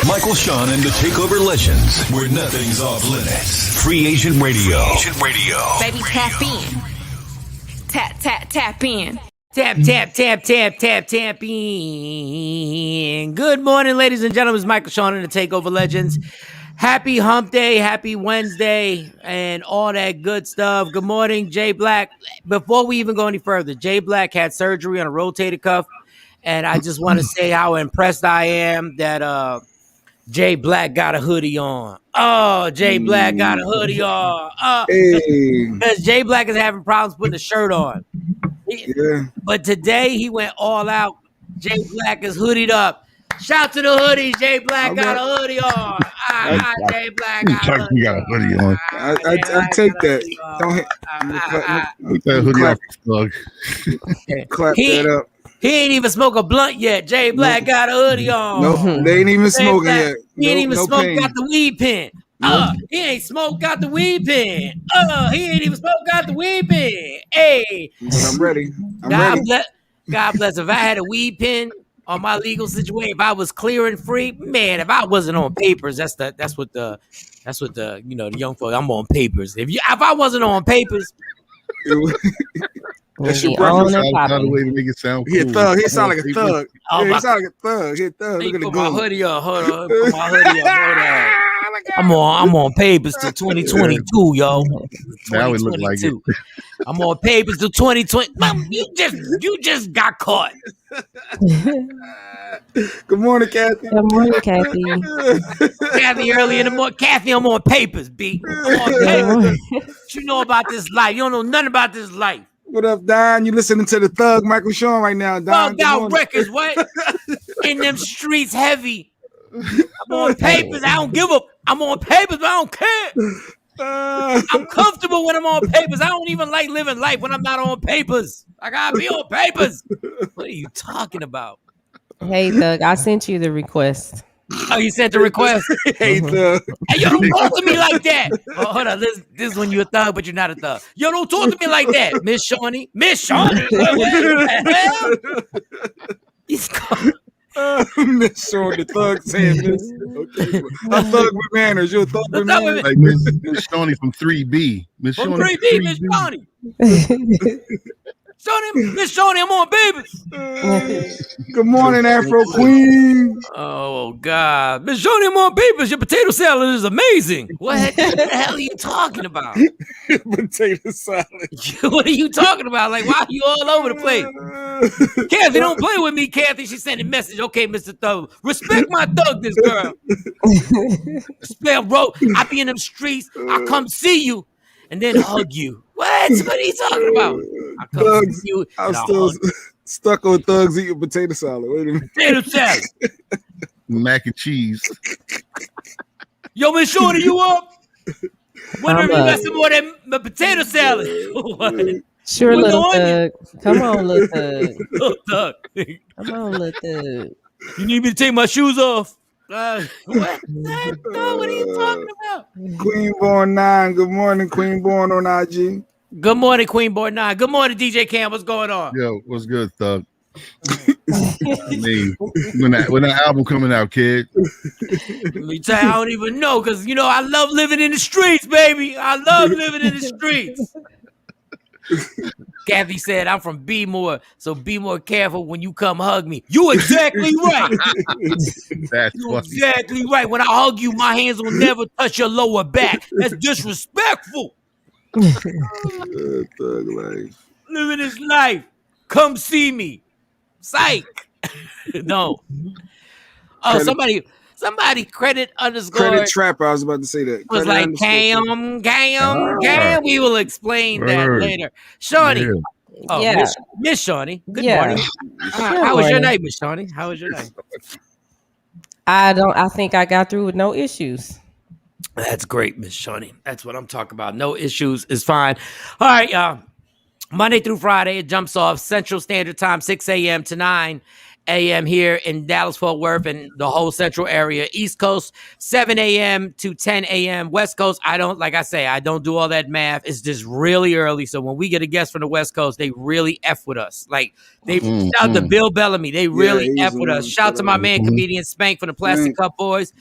Michael, Shawn, and the TakeOver legends, where nothing's off limits. Free Agent Radio. Baby, tap in. Tap in. Tap in. Good morning, ladies and gentlemen. It's Michael, Shawn, and the TakeOver legends. Happy hump day, happy Wednesday, and all that good stuff. Good morning, Jay Black. Before we even go any further, Jay Black had surgery on a rotator cuff, and I just want to say how impressed I am that Jay Black got a hoodie on. Oh, Jay Black got a hoodie on. Because Jay Black is having problems putting a shirt on. But today he went all out. Jay Black is hoodied up. Shout to the hoodie. Jay Black got a hoodie on. Jay Black got a hoodie on. I take that. Put that hoodie off, slug. Clap that up. He ain't even smoked a blunt yet. Jay Black got a hoodie on. No, they ain't even smoking yet. He ain't even smoked out the weed pen. He ain't smoked out the weed pen. He ain't even smoked out the weed pen. Hey. I'm ready. God bless. If I had a weed pen on my legal situation, if I was clear and free, man, if I wasn't on papers, that's what the the young folk, I'm on papers. If I wasn't on papers, that's your brother. Not a way to make it sound cool. He a thug. He sound like a thug. He sound like a thug. He a thug. Look at the put my hoodie up. Hold on. Put my hoodie up. Hold on. I'm on papers till 2022, yo. Now it look like it. I'm on papers till 2020. Mom, you just got caught. Good morning, Kathy. Good morning, Kathy. Kathy, early in the morning. Kathy, I'm on papers, B. I'm on papers. What you know about this life? You don't know nothing about this life. What up, Don? You listening to the Thug Michael Shawn right now, Don? Thugged Out Records, what? In them streets heavy. I'm on papers. I don't give up. I'm on papers, but I don't care. I'm comfortable when I'm on papers. I don't even like living life when I'm not on papers. I gotta be on papers. What are you talking about? Hey, Thug, I sent you the request. Oh, you sent the request? Hey, Thug. Hey, yo, don't talk to me like that. Oh, hold on. This is when you're a thug, but you're not a thug. Yo, don't talk to me like that, Miss Shawnee. Miss Shawnee. What the hell? He's called. Miss Shawn, the thug saying this. Okay, a thug with manners. You're a thug with manners. Like Miss Shawnee from 3B. From 3B, Miss Shawnee. Miss Shawnee, I'm on papers. Good morning, Afro Queen. Oh, God. Miss Shawnee, I'm on papers. Your potato salad is amazing. What the hell are you talking about? Potato salad. What are you talking about? Like, why are you all over the place? Kathy, don't play with me, Kathy. She's sending a message. Okay, Mr. Thug. Respect my thugness, girl. Respect, bro. I be in them streets. I come see you and then hug you. What are you talking about? Thugs, I'm still stuck on thugs eating potato salad. Wait a minute. Potato salad. Mac and cheese. Yo, Miss Shorty, you up? Whenever you got some more of that potato salad. Sure, little Thug. Come on, little Thug. Little Thug. Come on, little Thug. You need me to take my shoes off? What? What are you talking about? Queenborn 9. Good morning, Queenborn on IG. Good morning, Queenborn 9. Good morning, DJ Cam. What's going on? Yo, what's good, Thug? when that album coming out, kid? Let me tell you, I don't even know, because I love living in the streets, baby. I love living in the streets. Kathy said, I'm from B-More, so be more careful when you come hug me. You exactly right. You're exactly right. When I hug you, my hands will never touch your lower back. That's disrespectful. Thug life. Living his life. Come see me. Psych. No. Oh, somebody credit trapper. I was about to say that. Was like Cam. We will explain that later. Shawnee. Yeah. Oh, Yeah. Miss Shawnee. Good Yeah. morning. How was your night, Miss Shawnee? How was your night? I think I got through with no issues. That's great, Miss Shawnee. That's what I'm talking about. No issues is fine. All right, y'all. Monday through Friday, it jumps off Central Standard Time, 6 a.m. to 9. a.m. here in Dallas-Fort Worth and the whole central area. East Coast, 7 a.m. to 10 a.m. West Coast, I don't do all that math. It's just really early. So when we get a guest from the West Coast, they really F with us. Like, they shout out to Bill Bellamy. They really F with us. Shout to my man, comedian Spank from the Plastic Cup Boys.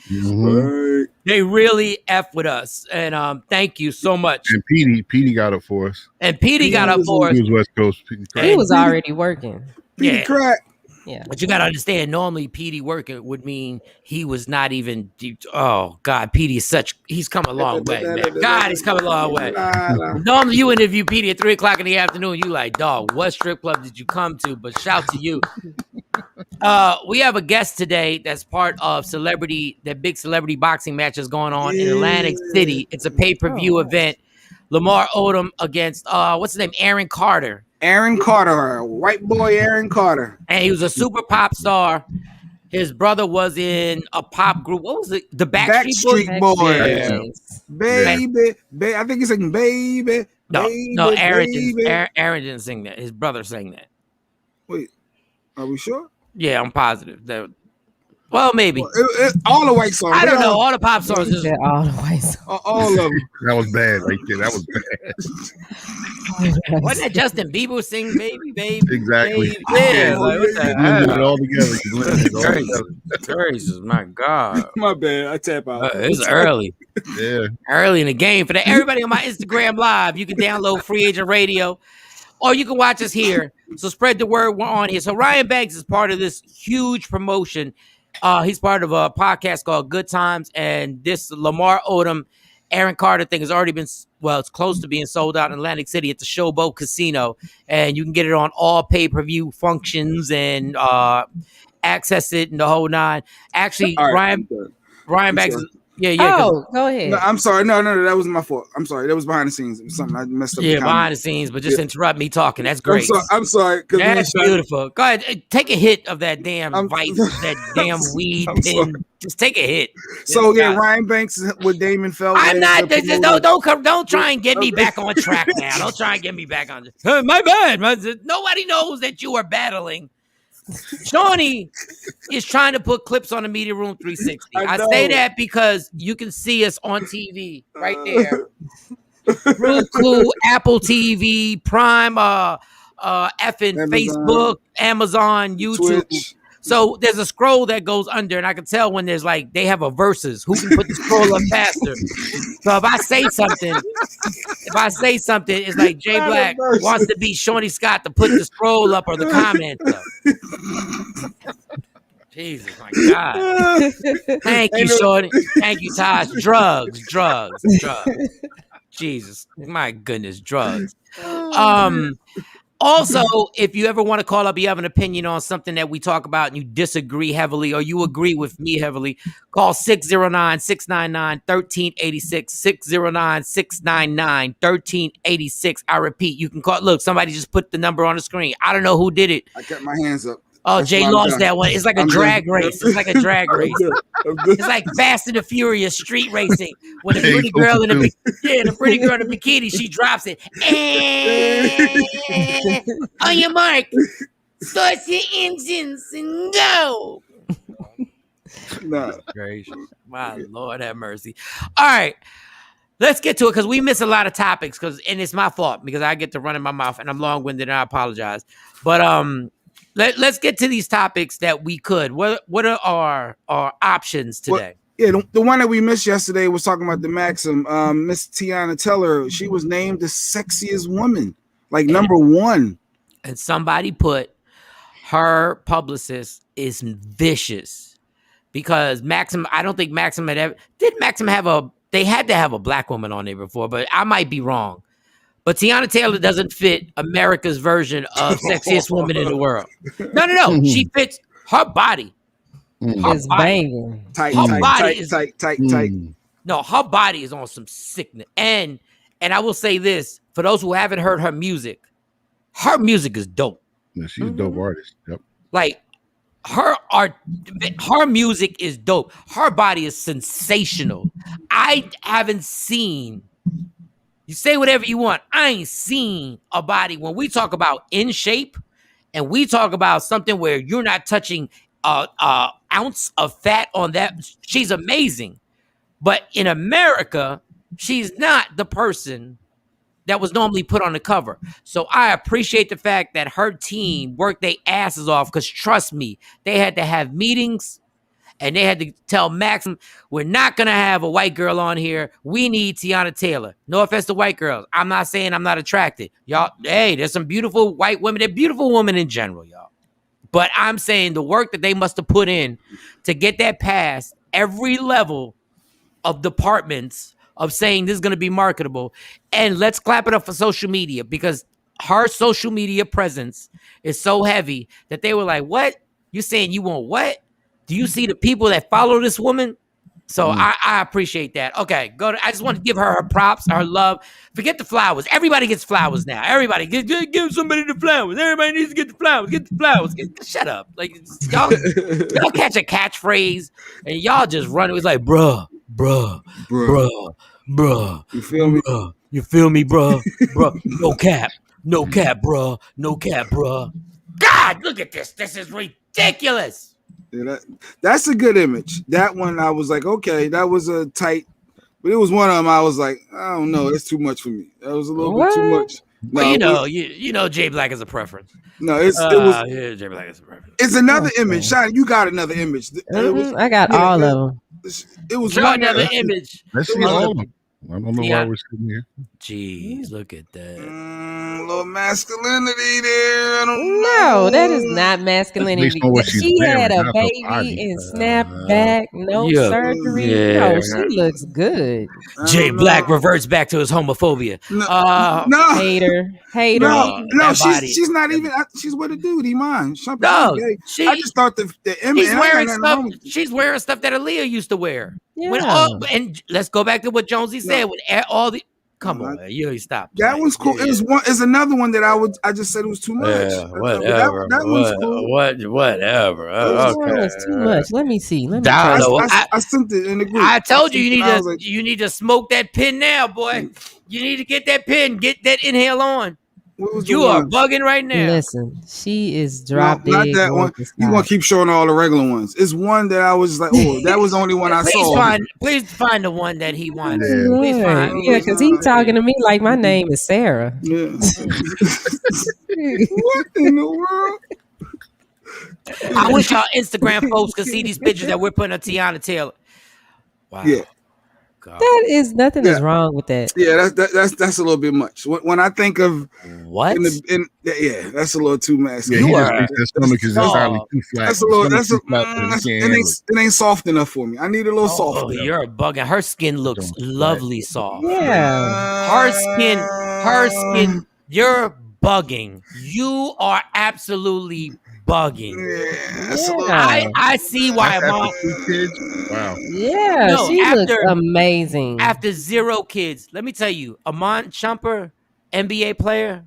They really F with us. And thank you so much. And Petey got it for us. And Petey got up for us. He was West Coast. He was already working. Yeah. Crack. Yeah. But you got to understand, normally Petey working would mean he was not even, oh, God, Petey is he's come a long way, man. God, he's come a long way. Normally you interview Petey at 3 o'clock in the afternoon, you like, dog, what strip club did you come to? But shout to you. We have a guest today that's part of that big celebrity boxing matches going on in Atlantic City. It's a pay-per-view event. Lamar Odom against, what's his name? Aaron Carter. Aaron Carter, white boy Aaron Carter. And he was a super pop star. His brother was in a pop group. What was it? The Backstreet Boys. Baby. I think he's saying baby. No, Aaron didn't sing that. His brother sang that. Wait, are we sure? Yeah, I'm positive. Well, maybe. All the white songs. I don't know. All the pop songs. All the white songs. All of them. That was bad right there. That was bad. Wasn't that Justin Bieber sing Baby, Baby? Exactly. Baby? Yeah. Like, what the Blended it hell? all together. Gracious, my God. My bad. I tap out. It's early. Yeah. Early in the game. For that, everybody on my Instagram Live, you can download Free Agent Radio, or you can watch us here. So spread the word. We're on here. So Ryan Banks is part of this huge promotion. He's part of a podcast called Good Times, and this Lamar Odom, Aaron Carter thing has already been, it's close to being sold out in Atlantic City at the Showboat Casino, and you can get it on all pay-per-view functions and access it and the whole nine. Actually, Ryan Banks. Yeah. Oh, go ahead. No, I'm sorry. No, that wasn't my fault. I'm sorry. That was behind the scenes. It was something I messed up. Yeah, behind the scenes, but just interrupt me talking. That's great. I'm sorry. That's beautiful. Go ahead, take a hit of that damn vice, that damn weed pin. Just take a hit. So Ryan Banks with Damon Feldman. I'm not. Don't try and get me back on track now. Don't try and get me back on. My bad. Nobody knows that you are battling. Shawnee is trying to put clips on the Media Room 360. I say that because you can see us on TV right there. Roku, Apple TV, Prime, effing Facebook, Amazon, YouTube. Twitch. So there's a scroll that goes under, and I can tell when there's they have a versus. Who can put the scroll up faster? So if I say something, it's like Jay Black wants to beat Shawnee Scott to put the scroll up or the comment up. Jesus, my God. Thank you, Shawnee. Thank you, Taj. Drugs. Jesus, my goodness, drugs. Also, if you ever want to call up, you have an opinion on something that we talk about and you disagree heavily or you agree with me heavily, call 609-699-1386, 609-699-1386. I repeat, you can call. Look, somebody just put the number on the screen. I don't know who did it. I kept my hands up. Oh, Jay lost that one. It's like a drag race. It's like a drag race. It's like Fast and the Furious street racing. When the pretty girl in the bikini, she drops it. And on your mark, start your engines and go. No. Gracious. My Lord have mercy. All right. Let's get to it because we miss a lot of topics and it's my fault because I get to run in my mouth and I'm long-winded and I apologize. But let's get to these topics that we could. What are our options today? The one that we missed yesterday was talking about the Maxim. Miss Tiana Teller, she was named the sexiest woman, number one. And somebody put her publicist is vicious because Maxim. I don't think Maxim had ever. Did Maxim have they had to have a black woman on there before, but I might be wrong. But Tiana Taylor doesn't fit America's version of sexiest woman in the world. No. She fits her body. It's banging. Tight. No, her body is on some sickness. And I will say this, for those who haven't heard her music is dope. Yeah, she's a dope artist. Yep. Her music is dope. Her body is sensational. I haven't seen. You say whatever you want. I ain't seen a body when we talk about in shape and we talk about something where you're not touching a ounce of fat on that, she's amazing. But in America, she's not the person that was normally put on the cover. So I appreciate the fact that her team worked their asses off, because trust me, they had to have meetings and they had to tell Maxim, we're not going to have a white girl on here. We need Tiana Taylor. No offense to white girls. I'm not saying I'm not attracted. Y'all, hey, there's some beautiful white women. They're beautiful women in general, y'all. But I'm saying the work that they must have put in to get that past every level of departments of saying this is going to be marketable. And let's clap it up for social media, because her social media presence is so heavy that they were like, what? You saying you want what? Do you see the people that follow this woman? So I appreciate that. Okay, I just want to give her props, her love. Forget the flowers. Everybody gets flowers now. Everybody give somebody the flowers. Everybody needs to get the flowers. Get the flowers. Shut up. Like y'all catch a catchphrase and y'all just run. It was like, bruh. You feel me? You feel me, bruh? No cap, bruh. No cap, bruh. God, look at this. This is ridiculous. Yeah, that's a good image. That one, I was like, okay, that was a tight, but it was one of them. I was like, I don't know, that's too much for me. That was a little bit too much. Well, you know, Jay Black is a preference. No, it was. Yeah, Jay Black is a preference. It's another image. Shawn, you got another image. I got all of them. It was another image. Let's see all of them. I don't know why we're sitting here. Jeez, look at that. Little masculinity there. I don't know. That is not masculinity. She had a baby and snapped back. No surgery. Yeah. No, she looks good. Jay Black reverts back to his homophobia. No. Hater. No, she's not even. She's with a dude. He mind. No, I just thought the image. She's wearing stuff that Aaliyah used to wear. Yeah. And let's go back to what Jonesy said. With all the, come on, man, you stop. That one's cool. It was one. It's another one that I just said it was too much. Whatever. That one's cool. Whatever. Okay. It's too much. Let me see. I sent it in the group. I told you you need to smoke that pin now, boy. You need to get that pin. Get that inhale on. You are bugging right now. Listen, she is dropped. Not that one. You gonna keep showing all the regular ones. It's one that I was like, oh, that was the only one I saw. Please find the one that he wants. Yeah, because he's talking to me like my name is Sarah. Yeah. What in the world? I wish y'all Instagram folks could see these pictures that we're putting of Tiana Taylor. Wow. Yeah. God. That is nothing is wrong with that. Yeah, that's a little bit much. When I think of what, that's a little too masculine. Yeah, that stomach is entirely too flat. That's a little. It ain't soft enough for me. I need a little soft. Oh, you're bugging. Her skin looks lovely soft. Yeah, her skin. You're bugging. You are absolutely bugging. Yeah, I see why mom. Wow. Yeah, she looks amazing. After 0 kids, let me tell you, Amon Shumpert, NBA player,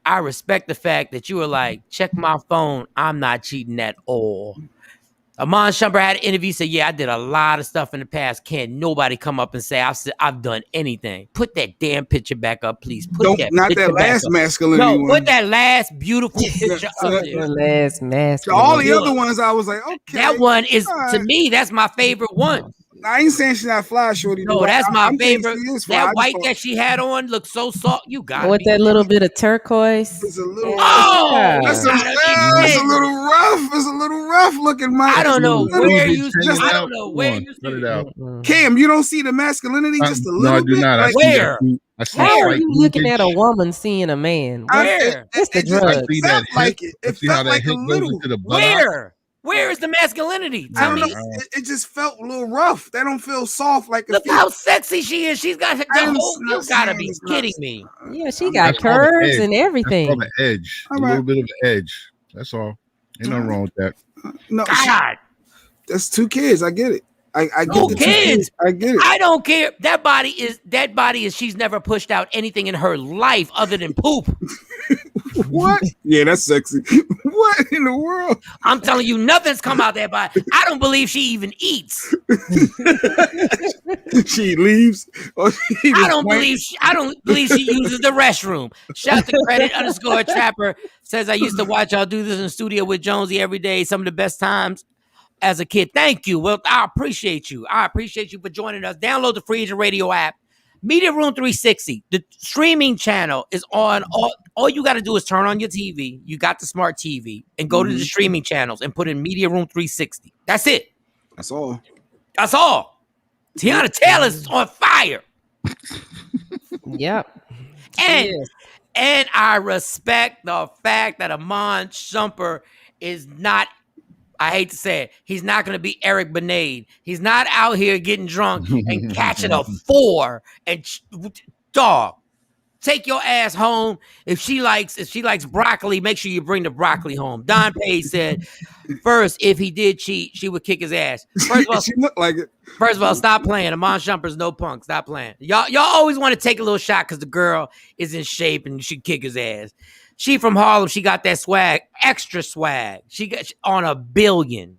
I respect the fact that you were like, check my phone. I'm not cheating at all. Amon Shumpert had an interview, said, yeah, I did a lot of stuff in the past. Can't nobody come up and say I've done anything. Put that damn picture back up, please. Not that last masculinity one. Put that last beautiful picture up there. The last masculinity. All the other ones, I was like, okay. That one is, to me, that's my favorite one. I ain't saying she's not fly, shorty. No, that's my favorite. That white that she had on looked so soft. You got with that little bit of turquoise. It's a little. That's a little rough. It's a little rough looking. I don't know where you. I don't know where you. Cut it out. Cam, you don't see the masculinity just a little no, I do bit. not. Like, where? How are you looking at a woman seeing a man? Where? It's the drugs. I see that like hip. it See how felt that like hip a goes little. into the butt. Where is the masculinity? I don't know. It just felt a little rough. That don't feel soft like. Look how sexy she is. She's got the whole. You gotta be kidding me. Yeah, she got curves and everything. That's all the edge. A little bit of the edge. That's all. Ain't nothing wrong with that. No, God, that's 2 kids. I get it. I get no the kids. I get it. I don't care. That body is. She's never pushed out anything in her life other than poop. What? Yeah, that's sexy. What in the world? I'm telling you, nothing's come out there. But I don't believe she even eats. She leaves. I don't believe she uses the restroom. Shout to credit_trapper says I used to watch y'all do this in the studio with Jonesy every day. Some of the best times as a kid. Thank you. Well, I appreciate you. I appreciate you for joining us. Download the Free Agent Radio app. Media Room 360. The streaming channel is on. All you got to do is turn on your TV. You got the smart TV and go to the streaming channels and put in Media Room 360. That's it. That's all. That's all. Tiana Taylor's on fire. Yep. And I respect the fact that Amon Shumper is not, I hate to say it, he's not going to be Eric Benet. He's not out here getting drunk and catching a 4 and dog. Take your ass home. If she likes broccoli, make sure you bring the broccoli home. Don Page said, first, if he did cheat, she would kick his ass. First of all, she looked like it. First of all, stop playing. Amon Shumper's no punk. Stop playing. Y'all always want to take a little shot because the girl is in shape and she kick his ass. She from Harlem. She got that swag, extra swag. She got on a billion.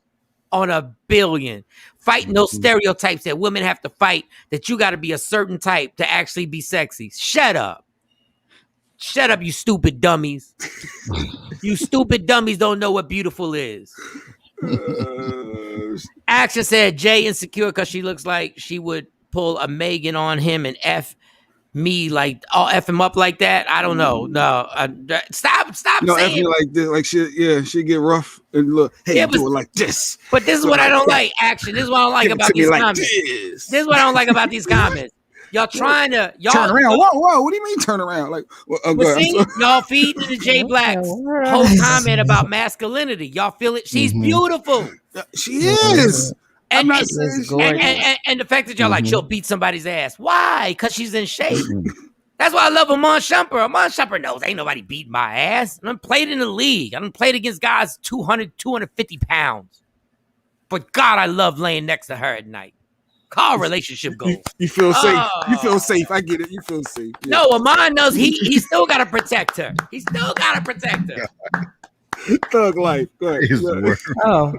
Fighting those stereotypes that women have to fight, that you got to be a certain type to actually be sexy. Shut up, you stupid dummies. You stupid dummies don't know what beautiful is. Action said Jay insecure because she looks like she would pull a Megan on him and F me, like, I'll F him up like that. I don't know. No, stop No, saying F me like this. Like she get rough and look, hey, do it like this. But this is what I don't like, Action. This is what I don't like about these comments. This is what I don't like about these comments. Y'all trying to turn around. Whoa! What do you mean turn around? Like, y'all feeding the J Black's whole comment about masculinity. Y'all feel it? She's beautiful. She is. And the fact that y'all like she'll beat somebody's ass. Why? Because she's in shape. That's why I love Amon Shumper. Amon Shumper knows ain't nobody beating my ass. I done played in the league. I done played against guys 200, 250 pounds. But God, I love laying next to her at night. Call relationship goals. You feel safe. You feel safe. I get it. You feel safe. Yeah. No, Amon knows he still got to protect her. He still got to protect her. Thug life. Go ahead. Oh,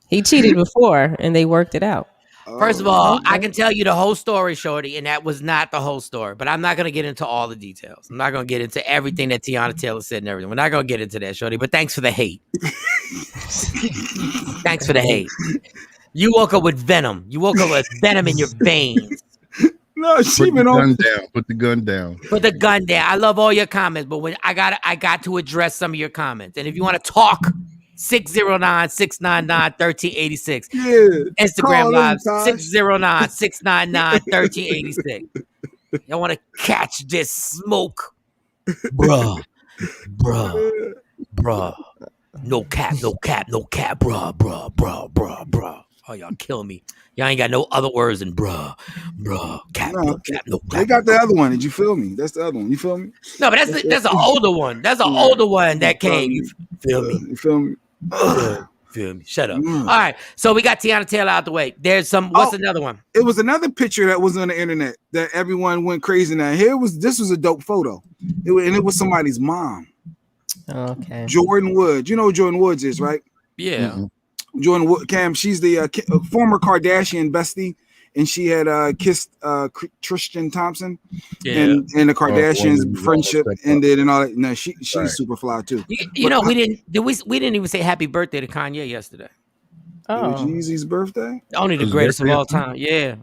he cheated before, and they worked it out. First of all, I can tell you the whole story, Shorty, and that was not the whole story. But I'm not going to get into all the details. I'm not going to get into everything that Tiana Taylor said and everything. We're not going to get into that, Shorty. But thanks for the hate. Thanks for the hate. You woke up with venom. You woke up with venom in your veins. No, she been on. Put the gun down. Put the gun down. I love all your comments, but when I got to address some of your comments. And if you want to talk, 609-699-1386. Yeah. Instagram Live, 609-699-1386. Y'all want to catch this smoke? Bruh. No cap, bruh. Oh, y'all kill me. Y'all ain't got no other words than bruh, cap, no cap. They got the other one. Did you feel me? That's the other one. You feel me? No, but that's an older one. That's an older one that came. You feel me? You feel me? Feel me? Shut up. All right. So we got Tiana Taylor out the way. There's what's another one? It was another picture that was on the internet that everyone went crazy now. This was a dope photo. It was somebody's mom. Okay. Jordan Woods. You know who Jordan Woods is, right? Yeah. Mm-hmm. Jordan Wood, Cam, she's the former Kardashian bestie, and she had kissed Tristan Thompson, and the Kardashians' friendship ended and all that. No, she's super fly too. You know, we didn't even say happy birthday to Kanye yesterday. Oh, Jeezy's birthday. Only the greatest of all time. Yeah.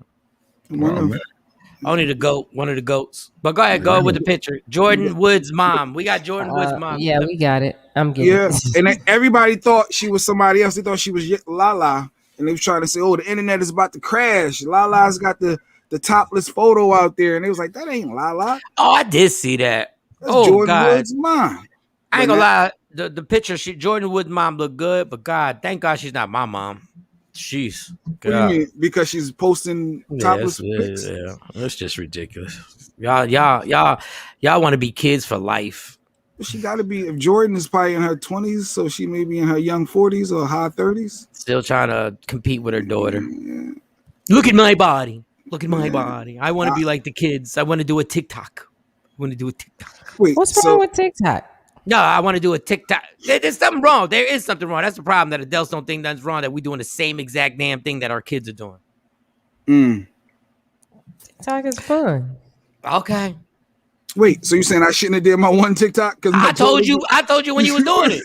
Only the GOAT, one of the GOATs. But go ahead, go with the picture. Jordan Woods' mom. We got Jordan Woods' mom. Yeah, we got it. I'm getting it. And everybody thought she was somebody else. They thought she was Lala. And they was trying to say, oh, the internet is about to crash. Lala's got the topless photo out there. And they was like, that ain't Lala. Oh, I did see that. That's Jordan Woods' mom. I ain't gonna lie. The picture, Jordan Woods' mom looked good, but God, thank God she's not my mom. Jeez. What do you mean? Because she's posting topless pics? Yeah, that's just ridiculous. Y'all want to be kids for life. She got to be. If Jordan is probably in her 20s, so she may be in her young 40s or high 30s. Still trying to compete with her daughter. Yeah. Look at my body. I want to be like the kids. I want to do a TikTok. Wait, what's wrong with TikTok? No, I want to do a TikTok. There's something wrong. There is something wrong. That's the problem, that adults don't think nothing's wrong, that we're doing the same exact damn thing that our kids are doing. TikTok is fun. Okay. Wait, so you saying I shouldn't have did my one TikTok? Because I told you when you was doing it.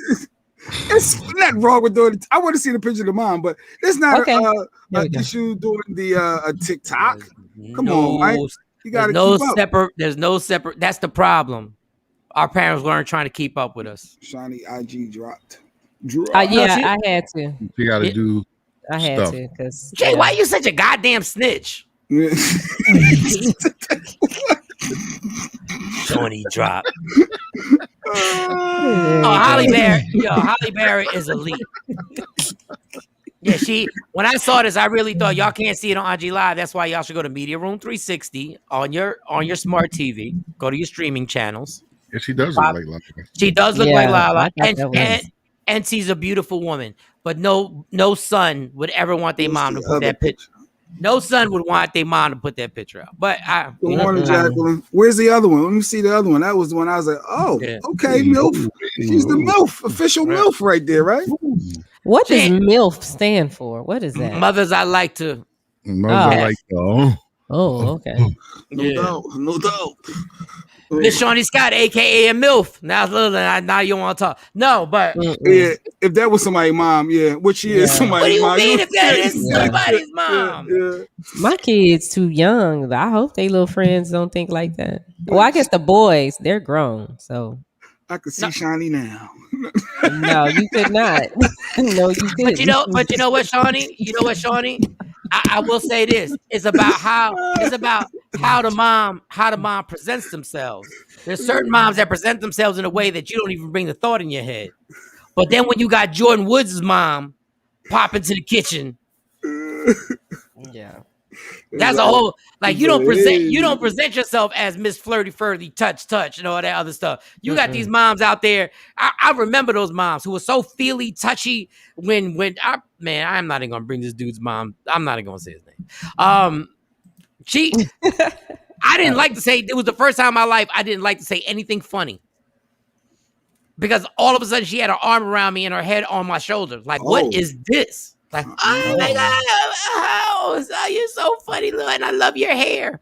It's not wrong with doing it. I want to see the picture of the mom, but it's not an issue doing the a TikTok. Come on, Mike. You got to keep up. There's no separate. That's the problem. Our parents weren't trying to keep up with us. Shawnee IG dropped. I had to. You got to do. I had to because Jay, why are you such a goddamn snitch? Shawnee drop. Holly Berry is elite. Yeah, when I saw this, I really thought y'all can't see it on IG Live. That's why y'all should go to Media Room 360 on your smart TV. Go to your streaming channels. Yeah, she does look like Lala. She does look like Lala, and she's a beautiful woman. But no son would ever want their mom to put that picture. No son would want their mom to put that picture out. But good morning, Jacqueline. Where's the other one? Let me see the other one. That was the one I was like, okay, MILF. She's the MILF, official MILF right there, right? What does MILF stand for? What is that? Mothers I like to. Mothers I like to. Oh, okay. No doubt. Miss Shawnee Scott, aka a MILF. Now you don't want to talk. No, but yeah, if that was somebody's mom, which is somebody's mom. What do you mean if that is somebody's mom? Yeah. My kids too young. I hope they little friends don't think like that. Well, I guess the boys, they're grown, so I could see Shawnee now. No, you could not. No, you couldn't. But you know what, Shawnee? I will say this. It's about how the mom presents themselves. There's certain moms that present themselves in a way that you don't even bring the thought in your head. But then when you got Jordan Woods' mom pop into the kitchen, that's a whole you don't present yourself as Miss Flirty Furty touch and all that other stuff. You got these moms out there. I remember those moms who were so feely touchy when I'm not even gonna bring this dude's mom. I'm not even gonna say his name. I didn't like to say, it was the first time in my life I didn't like to say anything funny. Because all of a sudden she had her arm around me and her head on my shoulders. Like, what is this? Like, oh my God, you're so funny, and I love your hair.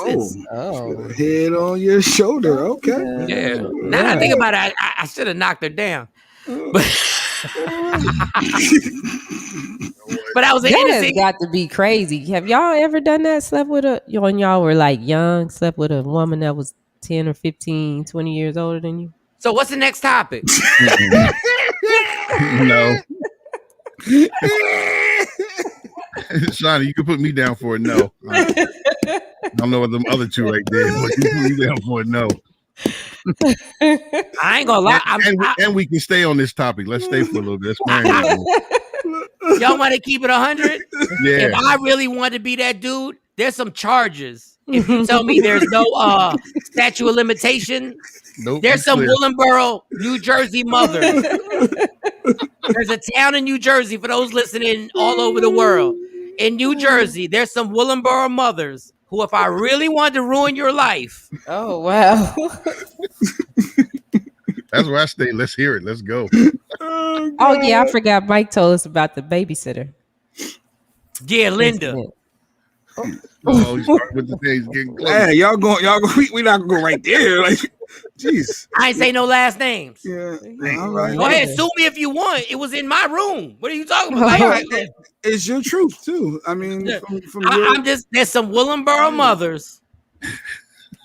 Head on your shoulder. Okay. Yeah. Now that I think about it, I should have knocked her down. But I was innocent. Got to be crazy. Have y'all ever done that? Slept with when y'all were like young, slept with a woman that was 10 or 15, 20 years older than you? So what's the next topic? No. Shawnee, you can put me down for a no. I don't know what them other two right there, but you put me down for a no. I ain't gonna lie. And we can stay on this topic. Let's stay for a little bit. Y'all want to keep it 100? Yeah. If I really want to be that dude, there's some charges. If you tell me there's no statute of limitation, there's some Willenboro, New Jersey mothers. There's a town in New Jersey, for those listening all over the world. In New Jersey, there's some Willenboro mothers who, if I really wanted to ruin your life. Oh, wow. That's where I stay. Let's hear it. Let's go. Oh, yeah. I forgot Mike told us about the babysitter. Yeah, Linda. Oh, you start with the things getting close. Yeah, y'all go. We not gonna go right there. Like, jeez. I ain't say no last names. Yeah. All right. Go ahead, sue me if you want. It was in my room. What are you talking about? It's your truth too. I mean, there's some Willenboro mothers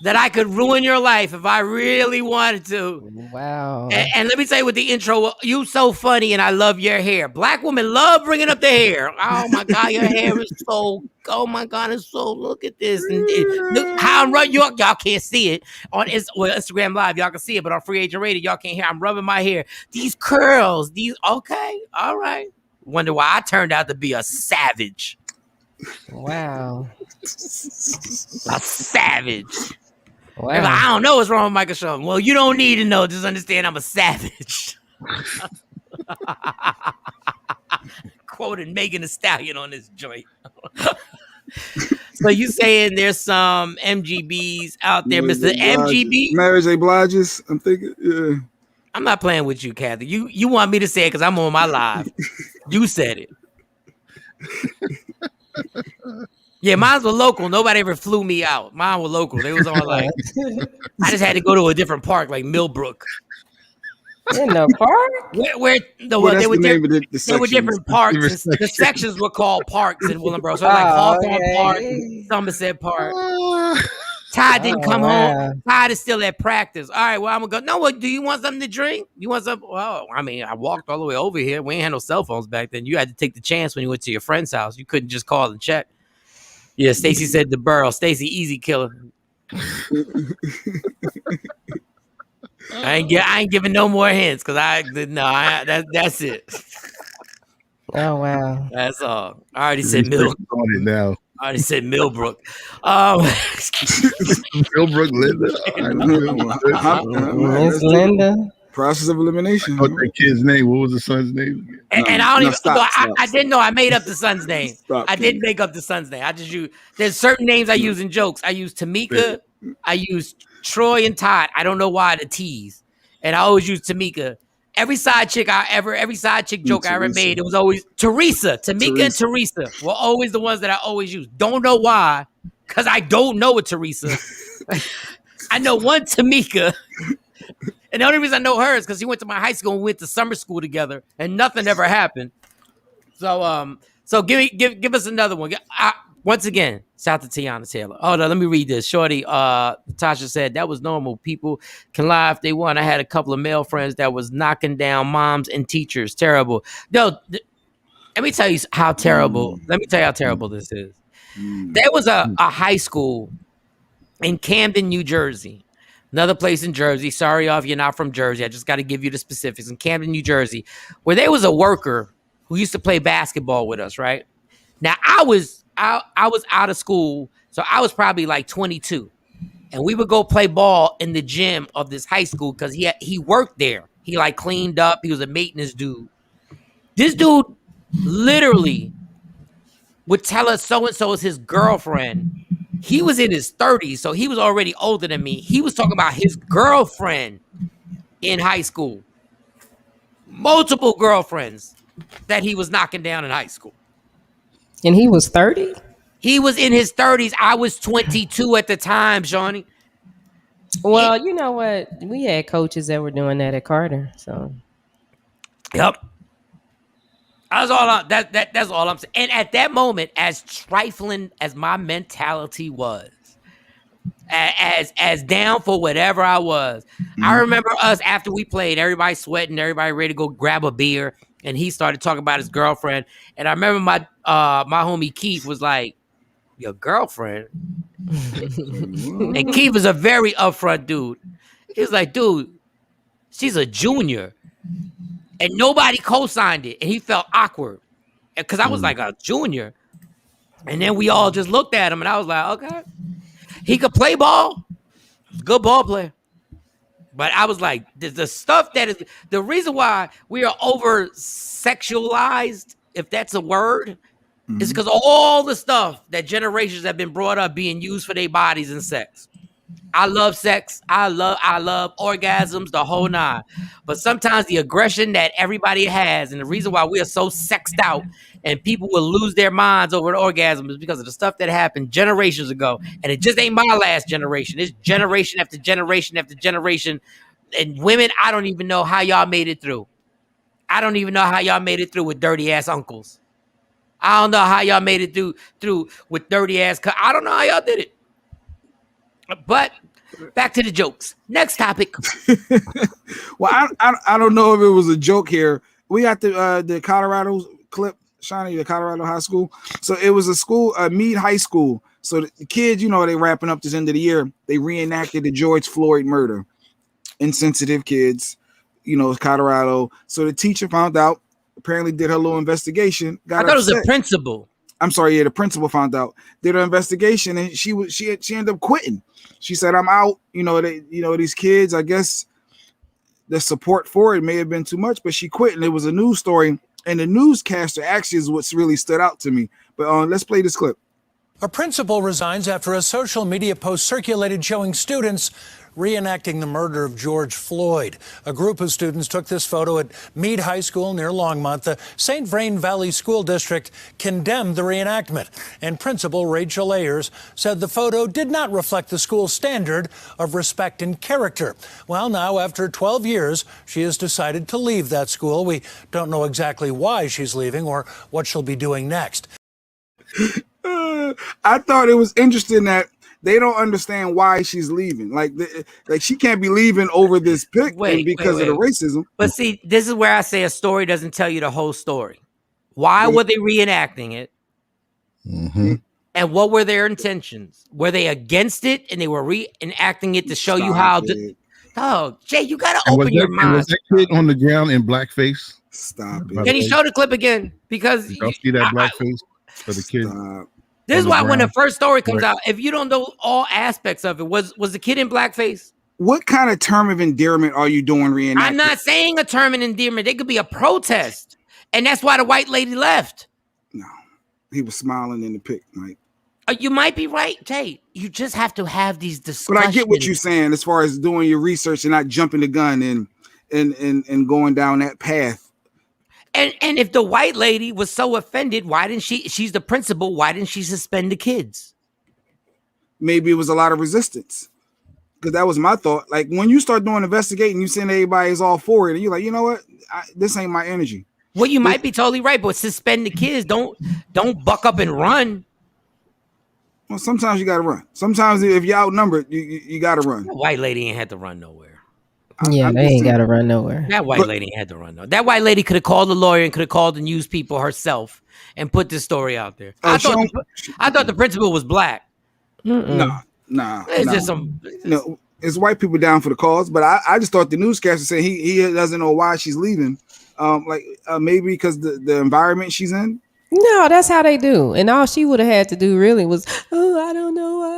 that I could ruin your life if I really wanted to. Wow. And let me say with the intro, you so funny and I love your hair. Black women love bringing up the hair. Oh my God, your hair is so, oh my God, it's so, look at this. And look how I'm rubbing, y'all can't see it on Instagram Live. Y'all can see it, but on Free Agent Radio, y'all can't hear. I'm rubbing my hair. These curls, okay, all right. Wonder why I turned out to be a savage. Wow. A savage. Wow. I don't know what's wrong with Michael Shawn. Well, you don't need to know. Just understand I'm a savage. Quoting Megan Thee Stallion on this joint. So you saying there's some MGBs out there, Mr. MGB? Marriage obliges. I'm thinking, yeah. I'm not playing with you, Kathy. You want me to say it because I'm on my live. You said it. Yeah, mine were local. Nobody ever flew me out. Mine were local. They was all like, I just had to go to a different park, like Millbrook. In the park? Where they were different parks. And the sections were called parks in Willenboro. So like Hawthorne Park, Somerset Park. Ty didn't come home. Ty is still at practice. All right, well, I'm gonna go. No, what? Do you want something to drink? You want something? Well, I mean, I walked all the way over here. We ain't had no cell phones back then. You had to take the chance when you went to your friend's house. You couldn't just call and check. Yeah, Stacy said the burrow. Stacy, easy killer. I ain't giving no more hints because that's it. Oh wow, that's all. I already said Mill. On it now. I already said Millbrook. Millbrook, Linda. Miss Linda. Process of elimination. What's that kid's name? What was the son's name? And I don't even. Stop. I didn't know I made up the son's name. I didn't make up the son's name. I just use. There's certain names I use in jokes. I use Tamika. I use Troy and Todd. I don't know why the T's. And I always use Tamika. Every side chick joke I ever made, it was always Teresa. Tamika and Teresa were always the ones that I always use. Don't know why, because I don't know a Teresa. I know one Tamika. And the only reason I know her is because he went to my high school and we went to summer school together, and nothing ever happened. So give us another one. Once again, shout out to Tiana Taylor. Oh no, let me read this. Shorty, Tasha said that was normal. People can lie if they want. I had a couple of male friends that was knocking down moms and teachers. Terrible. No, let me tell you how terrible. Let me tell you how terrible this is. There was a high school in Camden, New Jersey. Another place in Jersey. Sorry if you're not from Jersey. I just got to give you the specifics. In Camden, New Jersey, where there was a worker who used to play basketball with us, right? Now, I was out of school, so I was probably like 22. And we would go play ball in the gym of this high school because he worked there. He like cleaned up. He was a maintenance dude. This dude literally would tell us so-and-so is his girlfriend. He was in his 30s, so he was already older than me. He was talking about his girlfriend in high school. Multiple girlfriends that he was knocking down in high school. And he was 30? He was in his 30s. I was 22 at the time, Shawnee. Well, you know what? We had coaches that were doing that at Carter. So, yep. That's all I'm saying. And at that moment, as trifling as my mentality was, as down for whatever I was, I remember us after we played, everybody sweating, everybody ready to go grab a beer, and he started talking about his girlfriend. And I remember my homie Keith was like, "Your girlfriend?" And Keith is a very upfront dude. He was like, "Dude, she's a junior." And nobody co-signed it. And he felt awkward. Because I was like a junior. And then we all just looked at him. And I was like, okay. He could play ball. Good ball player. But I was like, the stuff that is... The reason why we are over-sexualized, if that's a word, is because of all the stuff that generations have been brought up being used for their bodies and sex. I love sex. I love orgasms, the whole nine. But sometimes the aggression that everybody has, and the reason why we are so sexed out and people will lose their minds over an orgasm is because of the stuff that happened generations ago. And it just ain't my last generation. It's generation after generation after generation. And women, I don't even know how y'all made it through. I don't even know how y'all made it through with dirty ass uncles. I don't know how y'all made it through with dirty ass. I don't know how y'all did it. But back to the jokes. Next topic. Well, I don't know if it was a joke here. We got the Colorado clip, Shawnee, the Colorado high school. So it was a school, Meade High School. So the kids, they wrapping up this end of the year. They reenacted the George Floyd murder. Insensitive kids, Colorado. So the teacher found out, apparently did her little investigation. I thought it was a principal. I'm sorry, yeah, the principal found out, did her investigation, and she ended up quitting. She said, "I'm out." These kids, I guess the support for it may have been too much, but she quit, and it was a news story. And the newscaster actually is what's really stood out to me. But let's play this clip. A principal resigns after a social media post circulated showing students reenacting the murder of George Floyd. A group of students took this photo at Meade High School near Longmont. The St. Vrain Valley School District condemned the reenactment, and Principal Rachel Ayers said the photo did not reflect the school's standard of respect and character. Well, now, after 12 years, she has decided to leave that school. We don't know exactly why she's leaving or what she'll be doing next. I thought it was interesting that they don't understand why she's leaving. Like she can't be leaving over this pic because of the racism. But see, this is where I say a story doesn't tell you the whole story. Why were they reenacting it? Mm-hmm. And what were their intentions? Were they against it and they were reenacting it to show you how to... Oh, Jay, you got to open your mind. Was that kid on the ground in blackface? Stop it. Can you show the clip again? Because y'all see that blackface for the kid? This is why when the first story comes out, if you don't know all aspects of it, was the kid in blackface? What kind of term of endearment are you doing reenacting? I'm not saying a term of endearment. It could be a protest. And that's why the white lady left. No, he was smiling in the pic, Mike. You might be right, Jay. You just have to have these discussions. But I get what you're saying as far as doing your research and not jumping the gun and going down that path. And if the white lady was so offended, why didn't she's the principal, why didn't she suspend the kids? Maybe it was a lot of resistance. Because that was my thought. Like when you start doing investigating, you send everybody's all for it, and you're like, you know what? This ain't my energy. Well, you might be totally right, but suspend the kids. Don't buck up and run. Well, sometimes you gotta run. Sometimes if you're outnumbered, you gotta run. The white lady ain't had to run nowhere. Yeah, they ain't got to run nowhere. That white lady had to run though. That white lady could have called the lawyer and could have called the news people herself and put this story out there. I thought the principal was black. Nah. It's just some. No, it's white people down for the cause. But I just thought the newscaster said he doesn't know why she's leaving. Maybe because the environment she's in. No, that's how they do. And all she would have had to do really was, I don't know why.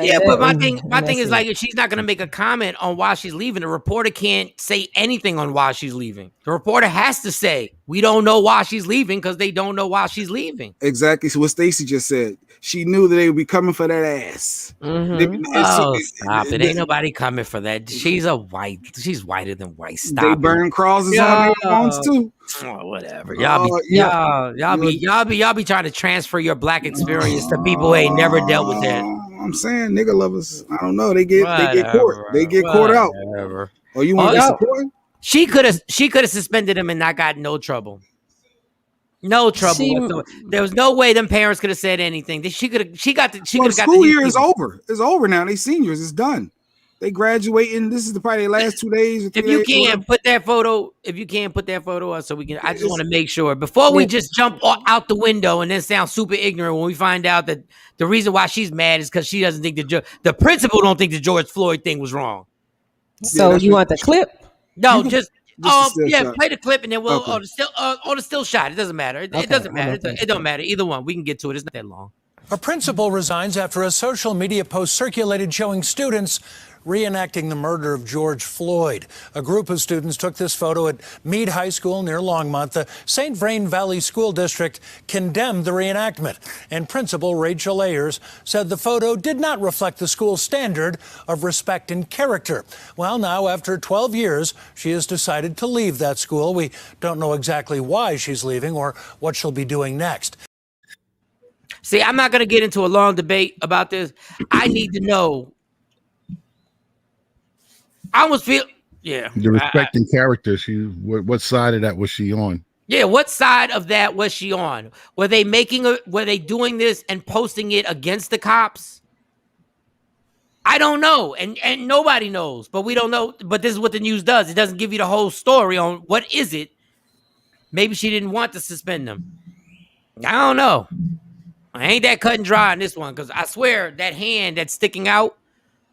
Yeah, but my thing is like, if she's not going to make a comment on why she's leaving, the reporter can't say anything on why she's leaving. The reporter has to say, we don't know why she's leaving because they don't know why she's leaving. Exactly. So what Stacey just said. She knew that they would be coming for that ass. Mm-hmm. Stop it. Ain't nobody coming for that. She's whiter than white. Stop they it. burn crosses on their phones too. Oh, whatever. Y'all be trying to transfer your black experience to people who ain't never dealt with that. I'm saying nigga lovers. I don't know. They get caught. They get caught out. Oh, you want to support? She could have suspended him and not got no trouble. No trouble. There was no way them parents could have said anything. She could have got the school year is over. It's over now. They seniors. It's done. They graduating. This is probably their last 2 days. If you can't put that photo up, so we can. I just want to make sure before we just jump out the window and then sound super ignorant when we find out that the reason why she's mad is because she doesn't think the principal don't think the George Floyd thing was wrong. So you want the clip? No, just. Play the clip and then we'll the still shot. It doesn't matter. It doesn't matter. It don't matter. Either one. We can get to it. It's not that long. A principal resigns after a social media post circulated showing students reenacting the murder of George Floyd. A group of students took this photo at Meade High School near Longmont. The St. Vrain Valley School District condemned the reenactment, and Principal Rachel Ayers said the photo did not reflect the school's standard of respect and character. Well, now, after 12 years, she has decided to leave that school. We don't know exactly why she's leaving or what she'll be doing next. See, I'm not going to get into a long debate about this. I need to know. I almost feel, the respect and character. What side of that was she on? Yeah, what side of that was she on? Were they doing this and posting it against the cops? I don't know, and nobody knows, but we don't know. But this is what the news does. It doesn't give you the whole story on what is it. Maybe she didn't want to suspend them. I don't know. I ain't that cut and dry on this one because I swear that hand that's sticking out.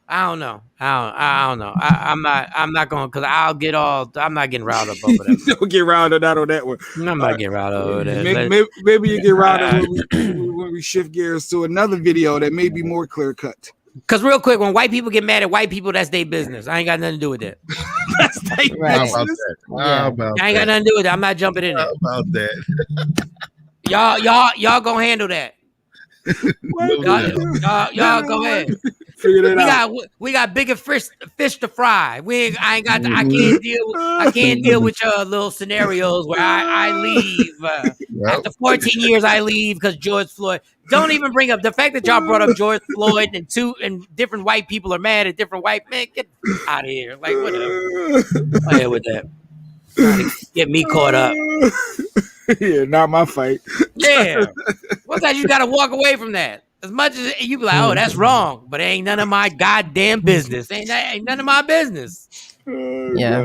I don't know. I don't know. I'm not going because I'm not getting riled up over that. Don't get riled up on that one. I'm not getting riled up over that. Maybe you get riled up when we shift gears to another video that may be more clear cut. Because real quick, when white people get mad at white people, that's their business. I ain't got nothing to do with that. That's their business. I ain't got nothing to do with that. I'm not jumping in there. How about that? Y'all gonna handle that. Y'all go ahead. Figured it out. We got bigger fish to fry. I can't deal with your little scenarios where I leave after 14 years. I leave because George Floyd. Don't even bring up the fact that y'all brought up George Floyd and different white people are mad at different white men. Get out of here. Like whatever. I hear with that. Trying to get me caught up. Yeah, not my fight. Yeah. Sometimes you got to walk away from that. As much as you be like, oh, that's wrong, but it ain't none of my goddamn business. Ain't none of my business. Yeah.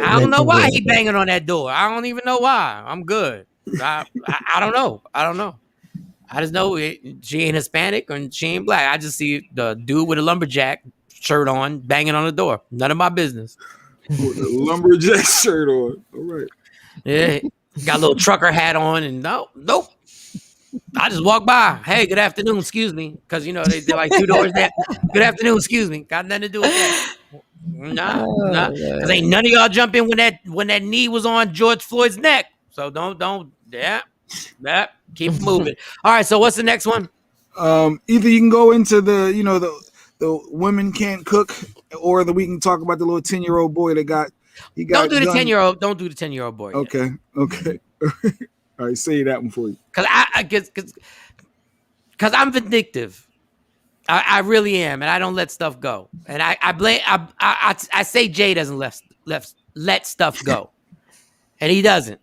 I don't know why he banging on that door. I don't even know why. I'm good. I don't know. I just know she ain't Hispanic and she ain't black. I just see the dude with a lumberjack shirt on banging on the door. None of my business. With a lumberjack shirt on. All right. Yeah. Got a little trucker hat on and nope. I just walk by. Hey, good afternoon. Excuse me. Because, they're like 2 doors there. Good afternoon. Excuse me. Got nothing to do with that. Nah. Because ain't none of y'all jump in when that knee was on George Floyd's neck. So don't. Yeah. Keep moving. All right. So what's the next one? Either you can go into the women can't cook, or we can talk about the little 10-year-old boy that got. Don't do the 10-year-old. Don't do the 10-year-old boy. Okay. All right, say that one for you. Because I'm vindictive. I really am, and I don't let stuff go. And I blame. I say Jay doesn't let stuff go, and he doesn't.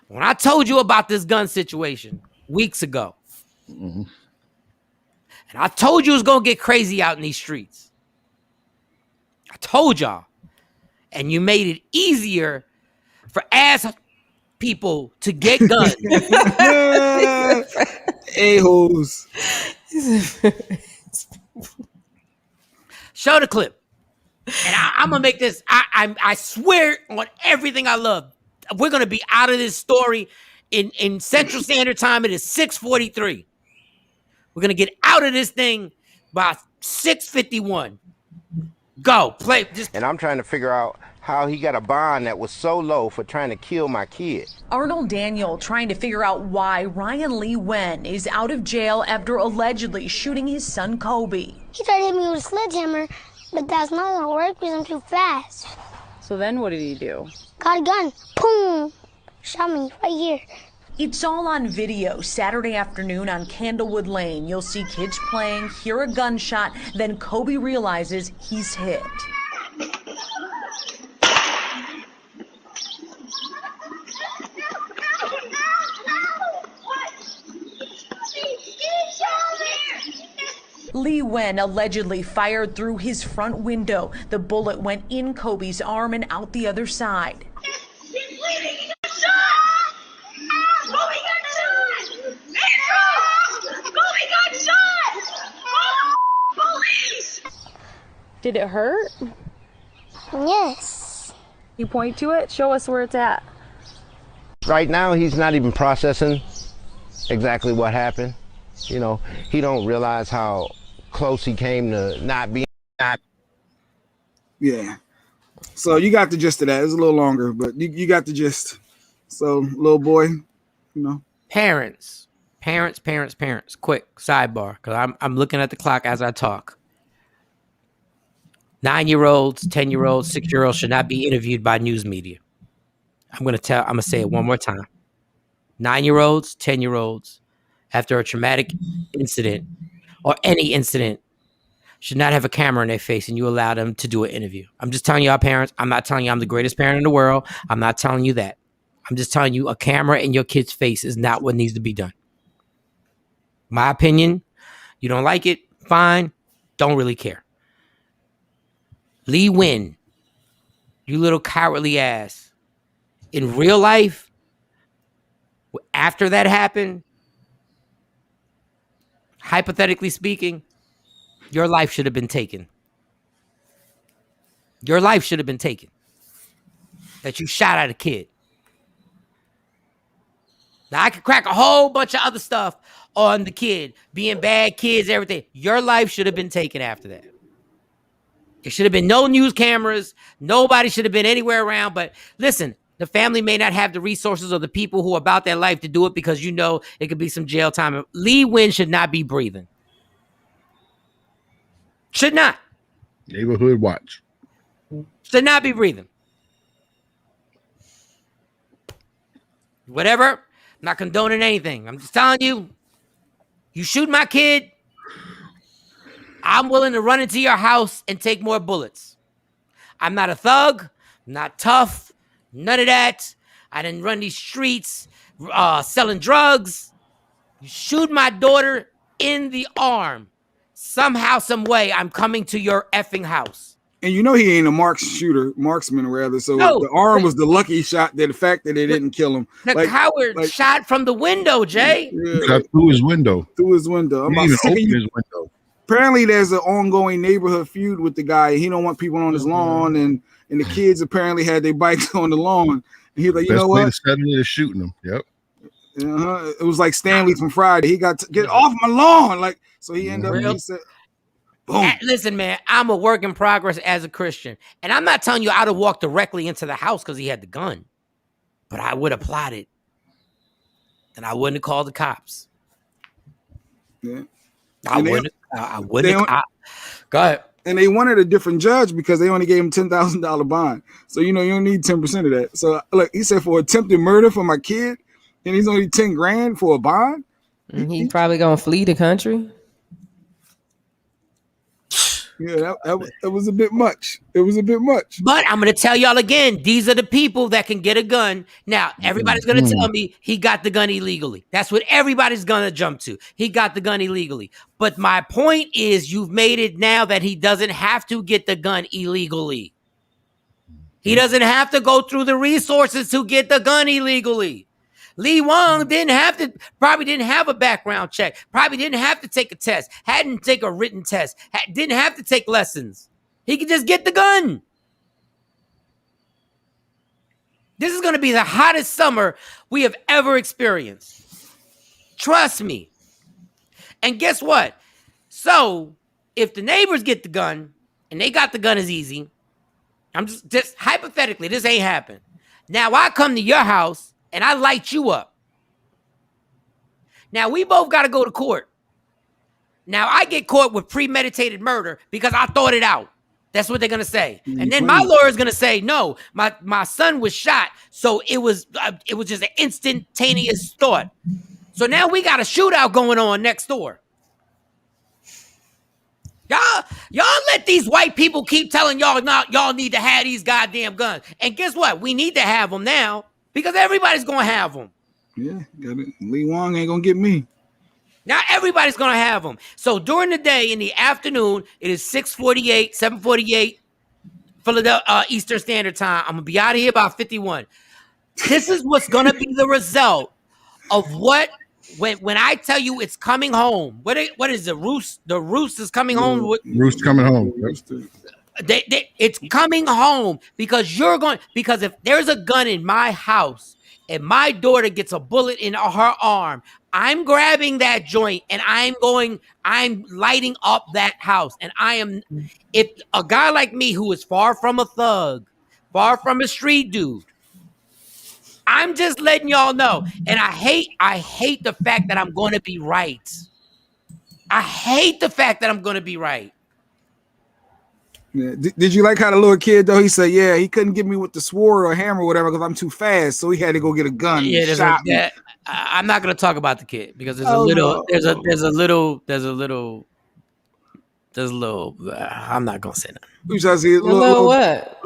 When I told you about this gun situation weeks ago, and I told you it was gonna get crazy out in these streets, I told y'all, and you made it easier for ass people to get guns. A-holes. Show the clip. And I'm going to make this, I swear on everything I love, we're going to be out of this story in Central Standard Time. It is 6:43. We're going to get out of this thing by 6:51. Go, play. And I'm trying to figure out how he got a bond that was so low for trying to kill my kid. Arnold Daniel trying to figure out why Ryan Lee Wen is out of jail after allegedly shooting his son Kobe. He tried to hit me with a sledgehammer, but that's not gonna work because I'm too fast. So then what did he do? Got a gun. Boom! Shot me right here. It's all on video Saturday afternoon on Candlewood Lane. You'll see kids playing, hear a gunshot, then Kobe realizes he's hit. Lee Wen allegedly fired through his front window. The bullet went in Kobe's arm and out the other side. He's bleeding! He got shot! Kobe got shot! Kobe got shot! Police! Did it hurt? Yes. You point to it? Show us where it's at. Right now, he's not even processing exactly what happened. He don't realize how close he came to not being. Yeah. So you got the gist of that. It's a little longer, but you got the gist. So, little boy, Parents. Quick sidebar, because I'm looking at the clock as I talk. 9-year-olds, 10-year-olds, 6-year-olds should not be interviewed by news media. I'm gonna say it one more time. 9-year-olds, 10-year-olds, after a traumatic incident or any incident, should not have a camera in their face and you allow them to do an interview. I'm just telling y'all parents. I'm not telling you I'm the greatest parent in the world. I'm not telling you that. I'm just telling you a camera in your kid's face is not what needs to be done. My opinion, you don't like it, fine. Don't really care. Lee Wen, you little cowardly ass. In real life, after that happened, hypothetically speaking, your life should have been taken. Your life should have been taken. That you shot at a kid. Now, I could crack a whole bunch of other stuff on the kid, being bad kids, everything. Your life should have been taken after that. There should have been no news cameras. Nobody should have been anywhere around. But listen, the family may not have the resources or the people who are about their life to do it because it could be some jail time. Lee Wen should not be breathing. Should not. Neighborhood watch. Should not be breathing. Whatever. I'm not condoning anything. I'm just telling you, you shoot my kid, I'm willing to run into your house and take more bullets. I'm not a thug. I'm not tough. None of that. I didn't run these streets selling drugs. You shoot my daughter in the arm. Somehow, some way, I'm coming to your effing house. And you know he ain't a marksman rather. So No, the arm was the lucky shot. That the fact that they didn't kill him. The coward shot from the window, Jay. Shot through his window. Through his window. He didn't even open his window. Apparently, there's an ongoing neighborhood feud with the guy. He don't want people on his lawn, and the kids apparently had their bikes on the lawn. And he's like, you know what? Best way to settle it is shooting them. Yep. It was like Stanley from Friday. He got to get off my lawn. Like, so he ended up, he said, boom. Listen, man, I'm a work in progress as a Christian. And I'm not telling you I'd have walked directly into the house because he had the gun. But I would have plotted. And I wouldn't have called the cops. Yeah. I wouldn't have. Go ahead. And they wanted a different judge because they only gave him $10,000 bond. So, you don't need 10% of that. So, look, he said for attempted murder for my kid, and he's only $10,000 for a bond. He probably gonna flee the country. Yeah, that was a bit much. It was a bit much. But I'm going to tell y'all again, these are the people that can get a gun. Now, everybody's going to tell me he got the gun illegally. That's what everybody's going to jump to. He got the gun illegally. But my point is you've made it now that he doesn't have to get the gun illegally. He doesn't have to go through the resources to get the gun illegally. Lee Wong probably didn't have a background check, probably didn't have to take a test, hadn't take a written test, didn't have to take lessons. He could just get the gun. This is going to be the hottest summer we have ever experienced. Trust me. And guess what? So if the neighbors get the gun and they got the gun as easy, I'm just hypothetically, this ain't happened. Now I come to your house and I light you up. Now, we both got to go to court. Now, I get caught with premeditated murder because I thought it out. That's what they're going to say. And then my lawyer's going to say, no, my son was shot, so it was just an instantaneous thought. So now we got a shootout going on next door. Y'all let these white people keep telling y'all need to have these goddamn guns. And guess what? We need to have them now. Because everybody's going to have them. Yeah, got it. Lee Wong ain't going to get me. Now everybody's going to have them. So during the day, in the afternoon, it is 7:48, Philadelphia Eastern Standard Time. I'm going to be out of here by 51. This is what's going to be the result of when I tell you it's coming home. What is the roost? The roost is coming home. Roost coming home. It's coming home because because if there's a gun in my house and my daughter gets a bullet in her arm, I'm grabbing that joint and I'm lighting up that house. And if a guy like me who is far from a thug, far from a street dude, I'm just letting y'all know. And I hate the fact that I'm going to be right. I hate the fact that I'm going to be right. Yeah. Did you like how the little kid though? He said, "Yeah, he couldn't get me with the sword or hammer or whatever because I'm too fast, so he had to go get a gun." Yeah, I'm not going to talk about the kid because there's a little. I'm not going to say that. You trying to see little what?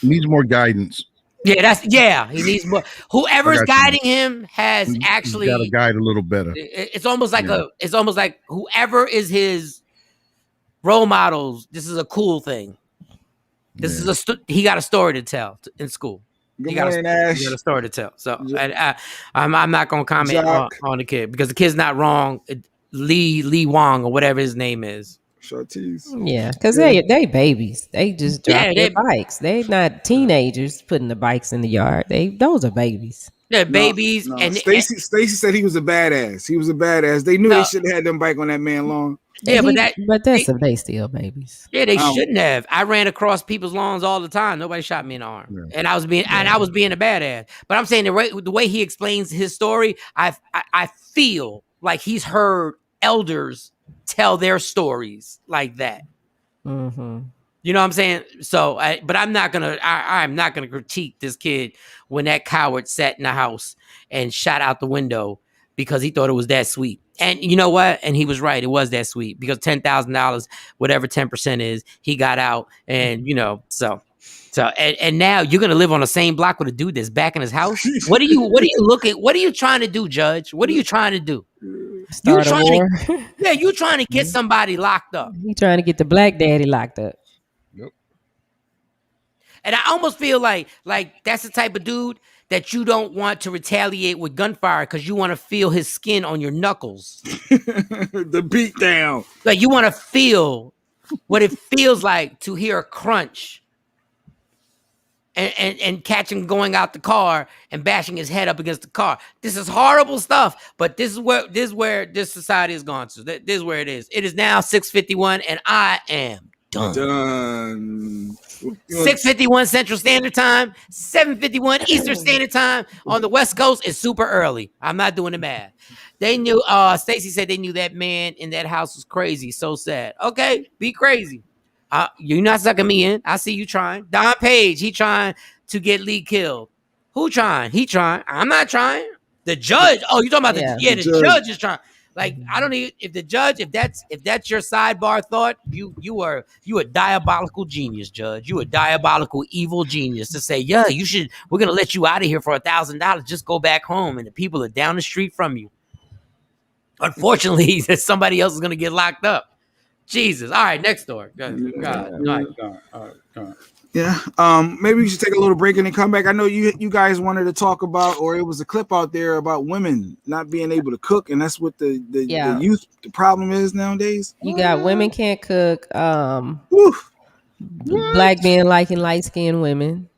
Needs more guidance. Yeah, he needs more. Whoever's guiding him has actually got to guide a little better. It's almost like whoever is his role models. This is a cool thing. This is he got a story to tell in school. Good morning, Ash. He got a story to tell. So I'm not going to comment on the kid because the kid's not wrong. Lee Wong or whatever his name is. Yeah, because they babies. They just drop their bikes. They not teenagers putting the bikes in the yard. Those are babies. They're babies. No. And Stacy said he was a badass. He was a badass. They knew they should have had them bike on that man long. Yeah, they still babiys. Yeah, they shouldn't have. I ran across people's lawns all the time. Nobody shot me in the arm, and I was being a badass. But I'm saying the way he explains his story, I feel like he's heard elders tell their stories like that. Mm-hmm. You know what I'm saying? So, but I'm not gonna critique this kid when that coward sat in the house and shot out the window because he thought it was that sweet. And you know what? And he was right. It was that sweet because $10,000, whatever 10% is, he got out. And and now you're gonna live on the same block with a dude that's back in his house. What are you trying to do, Judge? What are you trying to do? Start a war. You trying to get somebody locked up. He trying to get the black daddy locked up. Yep. And I almost feel like that's the type of dude that you don't want to retaliate with gunfire because you want to feel his skin on your knuckles. The beat down. Like you want to feel what it feels like to hear a crunch and catch him going out the car and bashing his head up against the car. This is horrible stuff, but this is where this society has gone to. This is where it is. It is now 6:51, and I am done. 6:51 Central Standard Time, 7:51 Eastern Standard Time on the West Coast. It's super early. I'm not doing the math. They knew. Stacy said they knew that man in that house was crazy. So sad. Okay, be crazy. You're not sucking me in. I see you trying. Don Page, he trying to get Lee killed. Who trying? He trying. I'm not trying. The judge. Oh, you talking about the judge is trying. Like I don't even if the judge if that's your sidebar thought you a diabolical genius, Judge. You a diabolical evil genius to say we're gonna let you out of here for $1,000. Just go back home and the people are down the street from you. Unfortunately, somebody else is gonna get locked up. Jesus. All right, next story. God. Yeah. Maybe we should take a little break and then come back. I know you guys wanted to talk about, or it was a clip out there about women not being able to cook, and that's what the youth the problem is nowadays. You got women can't cook. Black men liking light skinned women,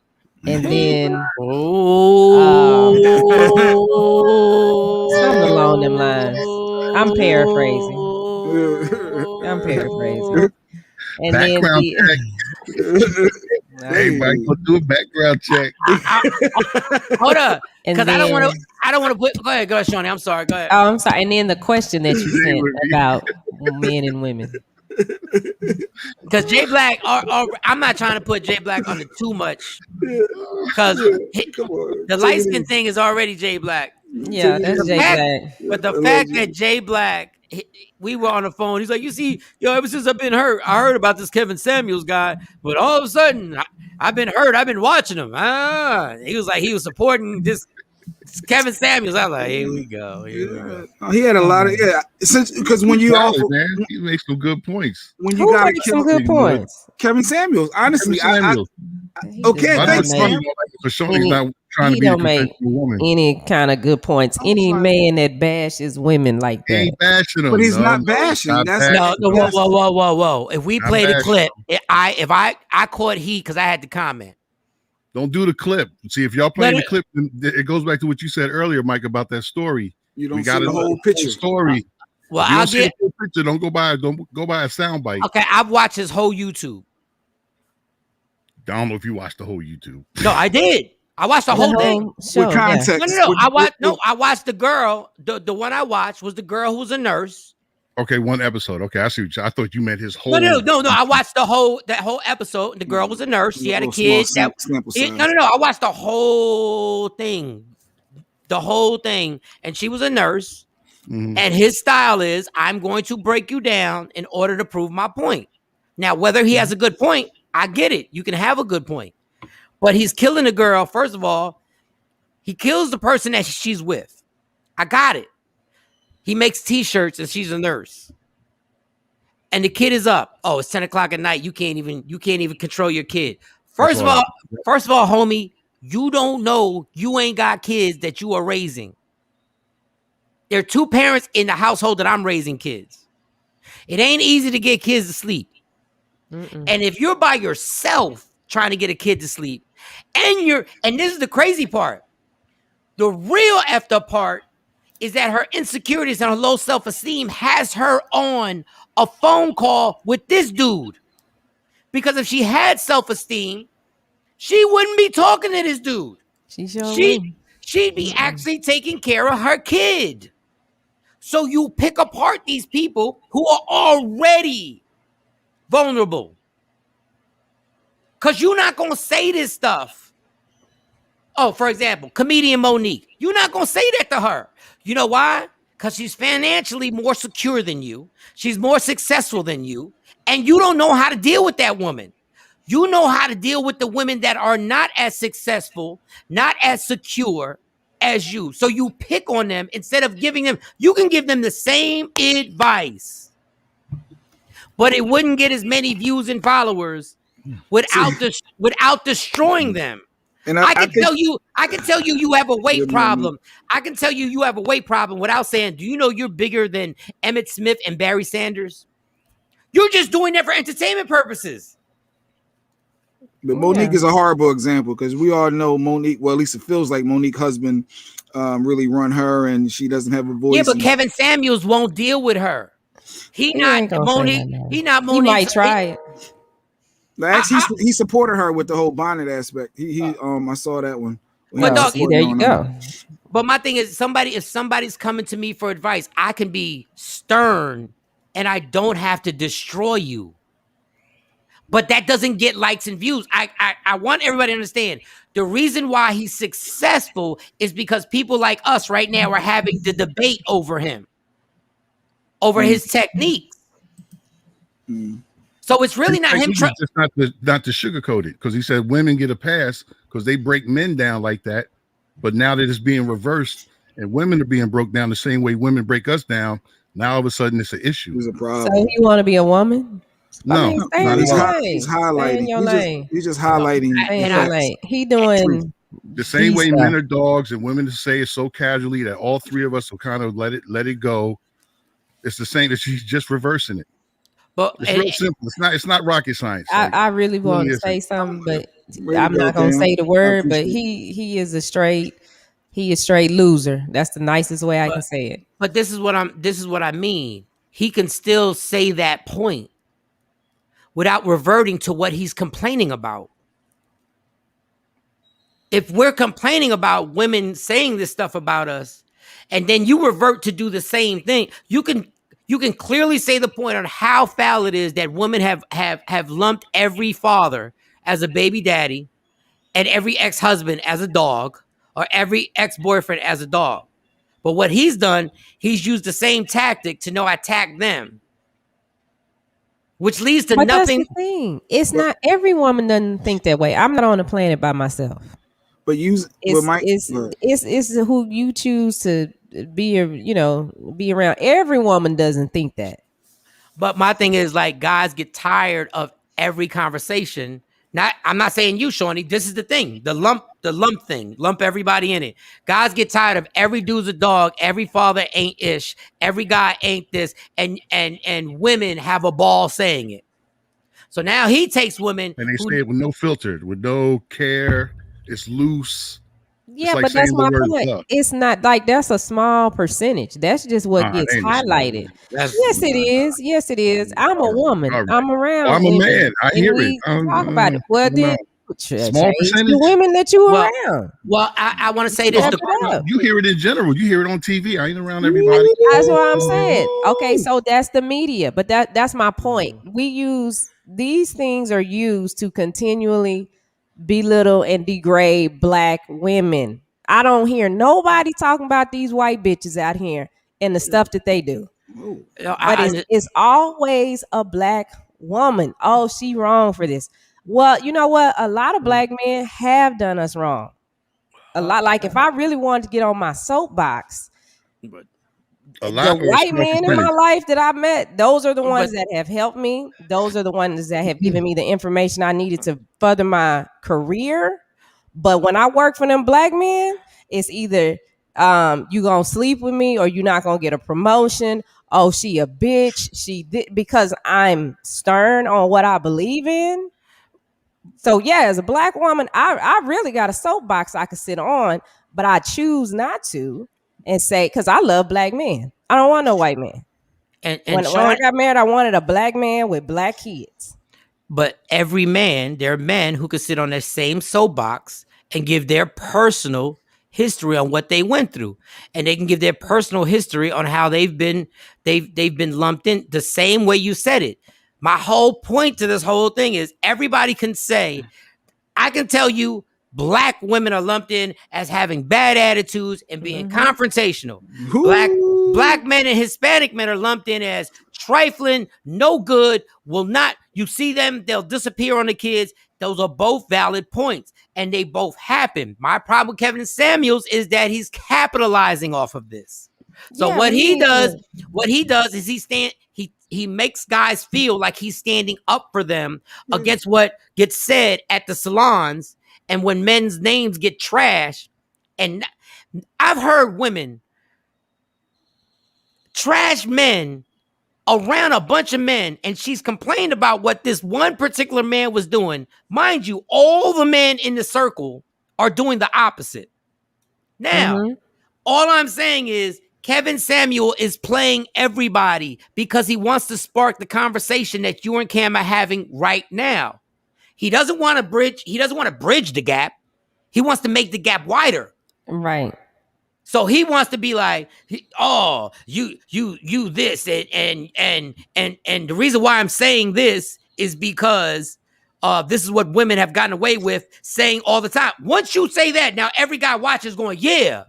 and then something along them lines. I'm paraphrasing. And background check. Hey, Mike, go do a background check. Hold up, because I don't want to put. Go ahead, Shawnee. I'm sorry. Go ahead. Oh, I'm sorry. And then the question that you sent about men and women. Because Jay Black, I'm not trying to put Jay Black on it too much, because the light skin thing is already Jay Black. Yeah, that's Jay Black. But the fact that Jay Black, we were on the phone. He's like, you see, ever since I've been hurt, I heard about this Kevin Samuels guy, but all of a sudden, I've been hurt. I've been watching him. He was like, he was supporting this Kevin Samuels. I was like, here we go. He had a lot of because when you offer, he makes some good points. When you got some good points, Kevin Samuels. Honestly, okay, thanks. For sure, he's not trying to be a professional woman. Any kind of good points. Any man that bashes women like that, he ain't bashing them, but he's not bashing. Whoa. If we play the clip, if I caught heat because I had to comment. Don't do the clip. See, if y'all play the clip, it goes back to what you said earlier, Mike, about that story. You don't see the whole picture. Story. Well, I'll get the picture. Don't go by a soundbite. Okay, I've watched his whole YouTube. I don't know if you watched the whole YouTube. No, I did. I watched the whole thing. With context. No. I watched the girl. The one I watched was the girl who was a nurse. Okay, one episode. Okay, I see. I thought you meant his whole. No. I watched that whole episode. The girl was a nurse. She had a kid. I watched the whole thing. And she was a nurse. Mm-hmm. And his style is, I'm going to break you down in order to prove my point. Now, whether he has a good point, I get it. You can have a good point. But he's killing the girl. First of all, he kills the person that she's with. I got it. He makes T-shirts and she's a nurse. And the kid is up. Oh, it's 10 o'clock at night. You can't even control your kid. First of all, homie, you don't know you ain't got kids that you are raising. There are two parents in the household that I'm raising kids. It ain't easy to get kids to sleep. Mm-mm. And if you're by yourself trying to get a kid to sleep, and this is the crazy part, the real effed up part is that her insecurities and her low self-esteem has her on a phone call with this dude. Because if she had self-esteem, she wouldn't be talking to this dude. She'd be actually taking care of her kid. So you pick apart these people who are already vulnerable. Because you're not going to say this stuff. Oh, for example, comedian Monique. You're not going to say that to her. You know why? Because she's financially more secure than you. She's more successful than you. And you don't know how to deal with that woman. You know how to deal with the women that are not as successful, not as secure as you. So you pick on them instead of giving them, you can give them the same advice, but it wouldn't get as many views and followers without destroying them. And I can tell you you have a weight problem. I can tell you have a weight problem without saying, do you know you're bigger than Emmett Smith and Barry Sanders? You're just doing that for entertainment purposes. But Monique is a horrible example because we all know Monique. Well, at least it feels like Monique's husband really run her, and she doesn't have a voice. Yeah, but Kevin Samuels won't deal with her. He not Monique. He not Monique. He might try it. Actually, he supported her with the whole bonnet aspect. I saw that one. But dog, there you go. But my thing is, if somebody's coming to me for advice, I can be stern, and I don't have to destroy you. But that doesn't get likes and views. I want everybody to understand the reason why he's successful is because people like us right now are having the debate over him, over his techniques. So it's really not him. Just not to sugarcoat it, because he said women get a pass because they break men down like that. But now that it's being reversed and women are being broke down the same way women break us down, now all of a sudden it's an issue. It's a problem. So you want to be a woman? No, he's highlighting. He's just highlighting. He doing the same way men are dogs and women say it so casually that all three of us will kind of let it go. It's the same that she's just reversing it. But it's real simple. It's not rocket science. I really want to say something, but I'm not gonna say the word. But he is a straight loser. That's the nicest way I can say it. But this is what I mean. He can still say that point without reverting to what he's complaining about. If we're complaining about women saying this stuff about us, and then you revert to do the same thing, you can clearly say the point on how foul it is that women have lumped every father as a baby daddy and every ex-husband as a dog or every ex-boyfriend as a dog. But what he's done, he's used the same tactic to attack them, which leads to nothing. That's the thing. It's not every woman doesn't think that way. I'm not on the planet by myself. But it's who you choose to be around. Every woman doesn't think that. But my thing is, like, guys get tired of every conversation. I'm not saying you, Shawnee. This is the thing. The lump thing. Lump everybody in it. Guys get tired of every dude's a dog, every father ain't ish, every guy ain't this, and women have a ball saying it. So now he takes women and they say it with no filter, with no care. It's loose. Yeah, but that's my point. It's not like that's a small percentage. That's just what gets highlighted. Yes, it is. Yes, it is. I'm a woman. Right. I'm around. I'm a man. I hear it. Talk about it. Well, then small percentage. The women that you around. Well, I want to say this. You hear it in general. You hear it on TV. I ain't around everybody. That's what I'm saying. Okay, so that's the media. But that's my point. These things are used to continually belittle and degrade black women. I don't hear nobody talking about these white bitches out here and the stuff that they do. But it's always a black woman. Oh, she wrong for this. Well, you know what? A lot of black men have done us wrong. A lot. Like if I really wanted to get on my soapbox, the white men in my life that I met, those are the ones that have helped me. Those are the ones that have given me the information I needed to further my career. But when I work for them black men, it's either you gonna sleep with me or you're not gonna get a promotion. Oh, she a bitch. She did, because I'm stern on what I believe in. So yeah, as a black woman, I really got a soapbox I could sit on, but I choose not to. And say, because I love black men. I don't want no white man. And when I got married, I wanted a black man with black kids. But there are men who could sit on that same soapbox and give their personal history on what they went through, and they can give their personal history on how they've been lumped in the same way you said it. My whole point to this whole thing is everybody can say, I can tell you black women are lumped in as having bad attitudes and being confrontational. Black men and Hispanic men are lumped in as trifling, no good, will not, you see them, they'll disappear on the kids. Those are both valid points, and they both happen. My problem with Kevin Samuels is that he's capitalizing off of this. So what he does is he makes guys feel like he's standing up for them against what gets said at the salons, and when men's names get trashed. And I've heard women trash men around a bunch of men, and she's complained about what this one particular man was doing. Mind you, all the men in the circle are doing the opposite. Now, all I'm saying is Kevin Samuel is playing everybody because he wants to spark the conversation that you and Cam are having right now. He doesn't want to bridge the gap. He wants to make the gap wider. Right. So he wants to be like, oh, you this, and the reason why I'm saying this is because this is what women have gotten away with saying all the time. Once you say that, now every guy watches going, yeah.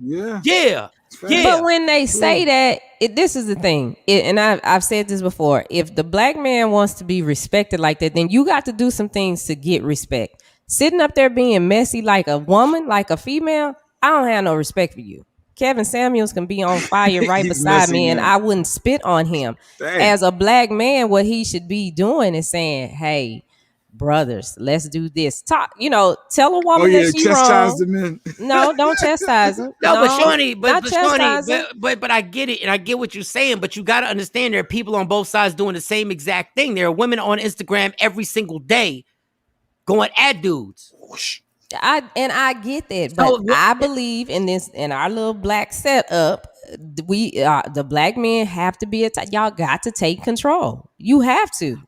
But when they say that, this is the thing, and I've said this before. If the black man wants to be respected like that, then you got to do some things to get respect. Sitting up there being messy like a woman, like a female, I don't have no respect for you. Kevin Samuels can be on fire right beside me, and I wouldn't spit on him. As a black man, what he should be doing is saying, hey, brothers, let's do this. Talk, tell a woman that she's wrong. The men. No, don't chastise them. But Shawnee, but I get it, and I get what you're saying, but you got to understand there are people on both sides doing the same exact thing. There are women on Instagram every single day going at dudes. I get that, but I believe in this, in our little black setup. We the black men have to be y'all got to take control. You have to.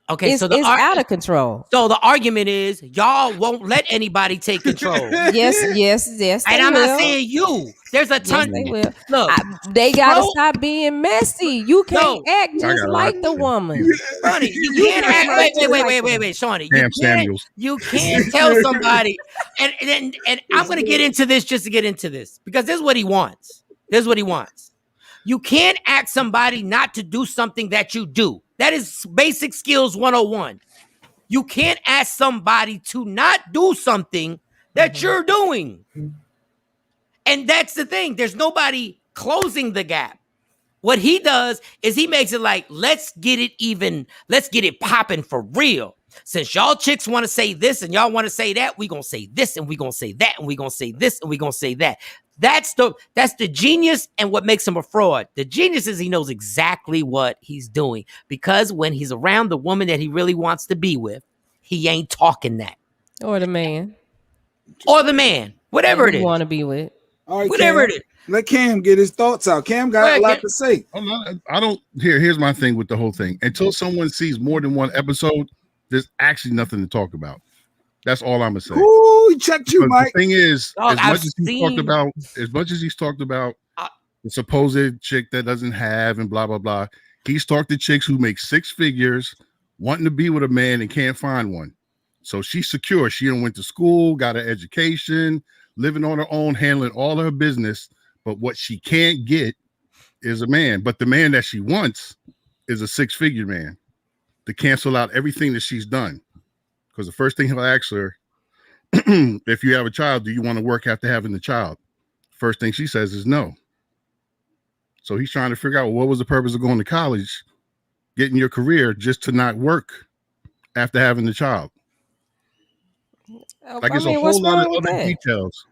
Okay, it's out of control. So the argument is y'all won't let anybody take control. yes. And I'm not saying you. There's a ton. Yes, they will. Look, they gotta stop being messy. You can't act just like the woman. Shawnee, you can't act. Wait, Shawnee. You can't tell somebody. And I'm gonna get into this just to get into this because this is what he wants. You can't ask somebody not to do something that you do. That is basic skills 101. You can't ask somebody to not do something that you're doing. And that's the thing. There's nobody closing the gap. What he does is he makes it like, let's get it popping for real. Since y'all chicks want to say this and y'all want to say that, we gonna say this and we gonna say that and we gonna say this and we gonna say that. That's the genius and what makes him a fraud. The genius is he knows exactly what he's doing because when he's around the woman that he really wants to be with, he ain't talking that. Or the man. Whatever it is. You want to be with. All right, whatever Cam, it is. let Cam get his thoughts out. Cam got a lot to say. I don't. Here's my thing with the whole thing. Until someone sees more than one episode, there's actually nothing to talk about. That's all I'm gonna say. Ooh, he checked you, Mike. The thing is, as much as he's talked about the supposed chick that doesn't have and blah blah blah, he's talked to chicks who make six figures, wanting to be with a man and can't find one. So she's secure. She done went to school, got an education, living on her own, handling all of her business. But what she can't get is a man. But the man that she wants is a six-figure man to cancel out everything that she's done. Because the first thing he'll ask her, if you have a child, do you want to work after having the child? First thing she says is no. So he's trying to figure out, well, what was the purpose of going to college, getting your career just to not work after having the child? Like it's a whole lot of other details.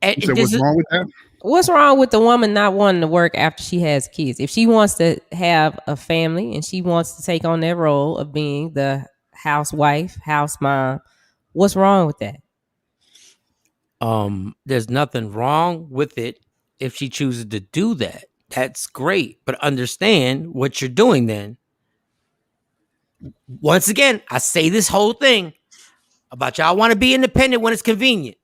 What's wrong with that? What's wrong with the woman not wanting to work after she has kids? If she wants to have a family and she wants to take on that role of being the housewife, house mom, what's wrong with that? There's nothing wrong with it if she chooses to do that. That's great, but understand what you're doing then. Once again, I say this whole thing about y'all want to be independent when it's convenient.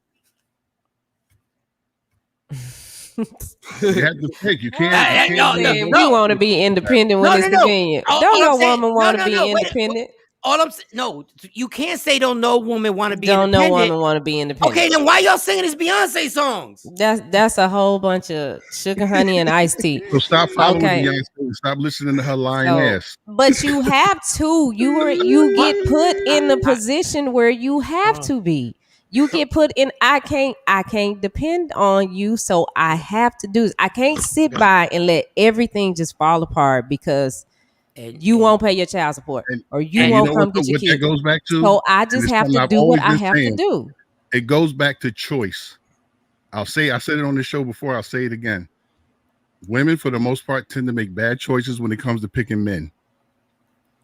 You have to pick. You can't. We want to be independent when it's convenient. Don't no woman want to be independent. All I'm saying, no, you can't say don't no woman want to be independent. Don't no woman want to be independent. Okay, then why y'all singing these Beyonce songs? That's a whole bunch of sugar, honey, and iced tea. So stop following Beyonce. Stop listening to her lying ass. But you have to. You get put in the position where you have to be. You get put in. I can't depend on you, so I have to do this. I can't sit by and let everything just fall apart because you won't pay your child support or you won't come get your kids. That goes back to, so I just have to do what I have to do. It goes back to choice. I said it on this show before. I'll say it again. Women, for the most part, tend to make bad choices when it comes to picking men.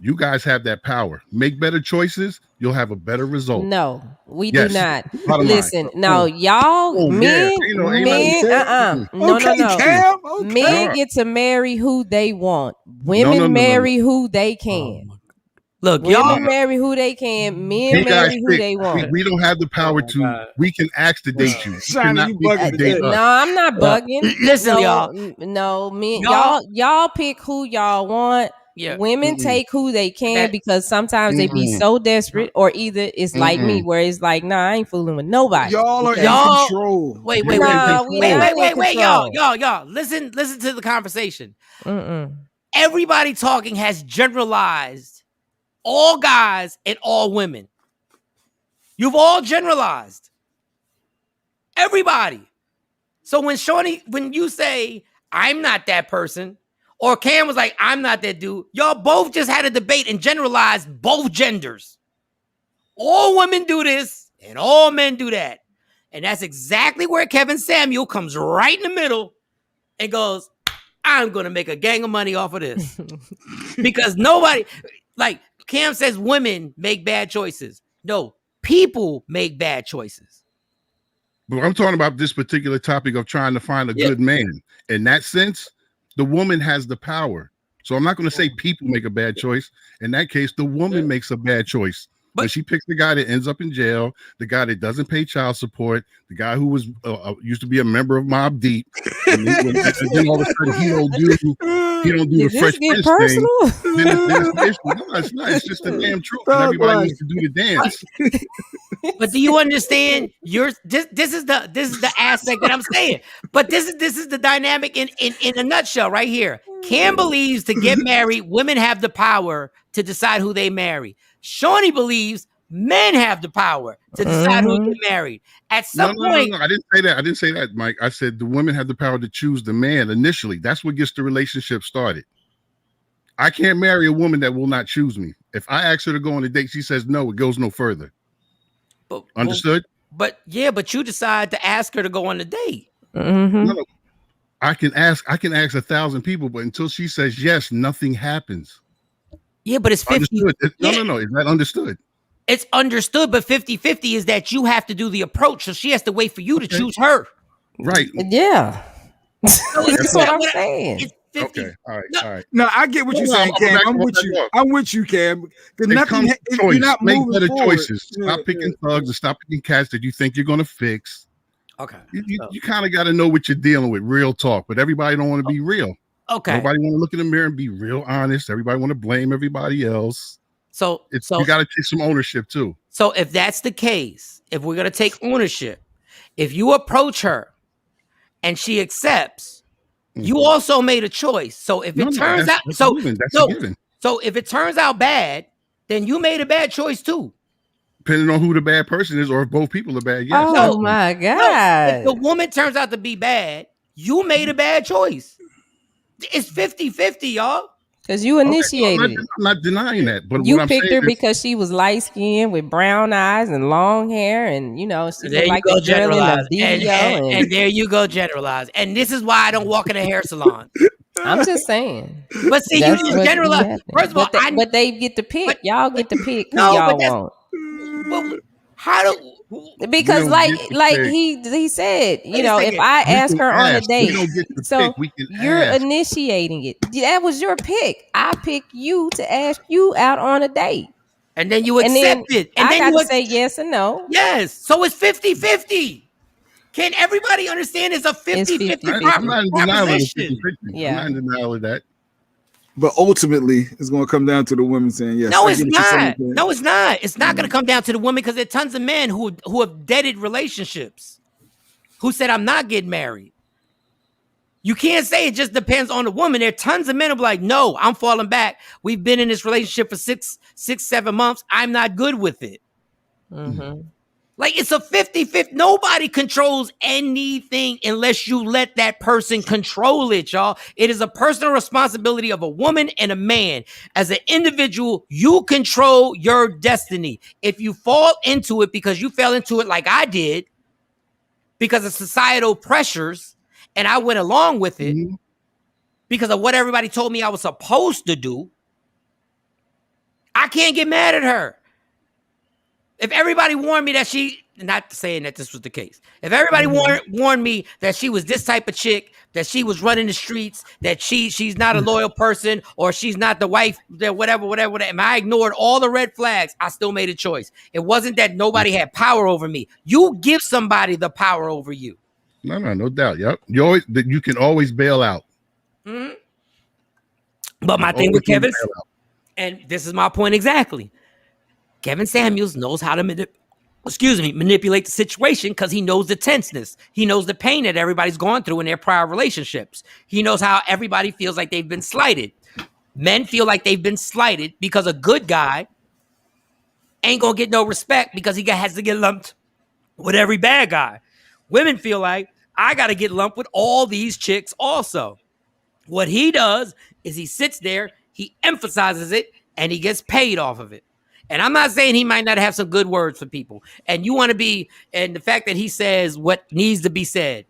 You guys have that power. Make better choices. You'll have a better result. No, we do not. Listen, no, y'all, men, no. Men get to marry who they want. Women marry who they can. Look, y'all marry who they can. Men marry who they want. We don't have the power to. We can ask to date you. No, I'm not bugging. Listen, y'all. No, men, y'all pick who y'all want. Yeah. Women take who they can because sometimes they be so desperate, or either it's like me where it's like, nah, I ain't fooling with nobody. Y'all are in control. Wait, y'all. Listen to the conversation. Everybody talking has generalized all guys and all women. You've all generalized. Everybody. So when you say, I'm not that person, or Cam was like, I'm not that dude. Y'all both just had a debate and generalized both genders. All women do this and all men do that. And that's exactly where Kevin Samuel comes right in the middle and goes, I'm going to make a gang of money off of this. Because nobody, like Cam says, women make bad choices. No, people make bad choices. But I'm talking about this particular topic of trying to find a good man. In that sense, the woman has the power. So I'm not going to say people make a bad choice. In that case, the woman makes a bad choice. But she picks the guy that ends up in jail, the guy that doesn't pay child support, the guy who was used to be a member of Mobb Deep, and then all of a sudden he don't do the Fresh Prince thing. Then it's no, it's not. It's just the damn truth. And everybody needs to do the dance. But do you understand? This is the aspect that I'm saying. But this is the dynamic in a nutshell right here. Cam believes to get married, women have the power to decide who they marry. Shawnee believes men have the power to decide who get married. At some point, no, I didn't say that. I didn't say that, Mike. I said the women have the power to choose the man initially. That's what gets the relationship started. I can't marry a woman that will not choose me. If I ask her to go on a date, she says no, it goes no further. Understood? But you decide to ask her to go on a date. No, I can ask 1,000 people, but until she says yes, nothing happens. Yeah, but it's 50. No. Is that understood? It's understood, but 50-50 is that you have to do the approach. So she has to wait for you to choose her. Right. Yeah. That's what I'm saying. It's 50. Okay. All right. No, I get what you're saying, Cam. I'm with you, Cam. You're not Make moving better forward. choices. Stop picking thugs and stop picking cats that you think you're going to fix. Okay. You kind of got to know what you're dealing with. Real talk. But everybody don't want to be real. Okay. Nobody want to look in the mirror and be real honest. Everybody want to blame everybody else. So you got to take some ownership too. So if that's the case, if we're going to take ownership, if you approach her and she accepts, you also made a choice. So if it turns out, so if it turns out bad, then you made a bad choice too. Depending on who the bad person is, or if both people are bad. Yes. Oh my God! If the woman turns out to be bad, you made a bad choice. It's 50-50, y'all. Because you initiated it. I'm not denying that. But you picked her because she was light skinned with brown eyes and long hair, and she looked like the girl in the video. And there you go, generalize. And this is why I don't walk in a hair salon. I'm just saying. But see, you just generalize. First of all, but they get to pick. Y'all get to pick who y'all want. But how do? Because like he said, if I ask her on a date, so you're initiating it. That was your pick. I picked you to ask you out on a date. And then you accept it. And I then got to say yes or no. Yes. So it's 50-50. Can everybody understand it's a 50-50 I'm not in denial of the 50-50. proposition? I'm not in denial of that. But ultimately, it's going to come down to the women saying yes. No, I it's get what you're saying, not. Cam. No, it's not. It's not going to come down to the women because there are tons of men who have deaded relationships who said, I'm not getting married. You can't say it just depends on the woman. There are tons of men who be like, no, I'm falling back. We've been in this relationship for 7 months. I'm not good with it. Mm-hmm. Like, it's a 50-50. Nobody controls anything unless you let that person control it, y'all. It is a personal responsibility of a woman and a man. As an individual, you control your destiny. If you fall into it because you fell into it like I did, because of societal pressures, and I went along with it because of what everybody told me I was supposed to do, I can't get mad at her. If everybody warned me that not saying that this was the case, if everybody warned me that she was this type of chick, that she was running the streets, that she's not a loyal person, or she's not the wife, that whatever, and I ignored all the red flags, I still made a choice. It wasn't that nobody had power over me. You give somebody the power over you. No doubt. Yep. You can always bail out. Mm-hmm. But my thing with Kevin, and this is my point exactly, Kevin Samuels knows how to manipulate the situation because he knows the tenseness. He knows the pain that everybody's gone through in their prior relationships. He knows how everybody feels like they've been slighted. Men feel like they've been slighted because a good guy ain't gonna get no respect because he has to get lumped with every bad guy. Women feel like I gotta get lumped with all these chicks also. What he does is he sits there, he emphasizes it, and he gets paid off of it. And I'm not saying he might not have some good words for people. And you want to be, and the fact that he says what needs to be said.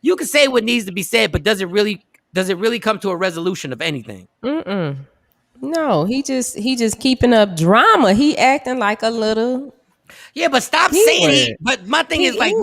You can say what needs to be said, but does it really come to a resolution of anything? No, he just keeping up drama. He acting like a little. Yeah, but stop saying it. But my thing is like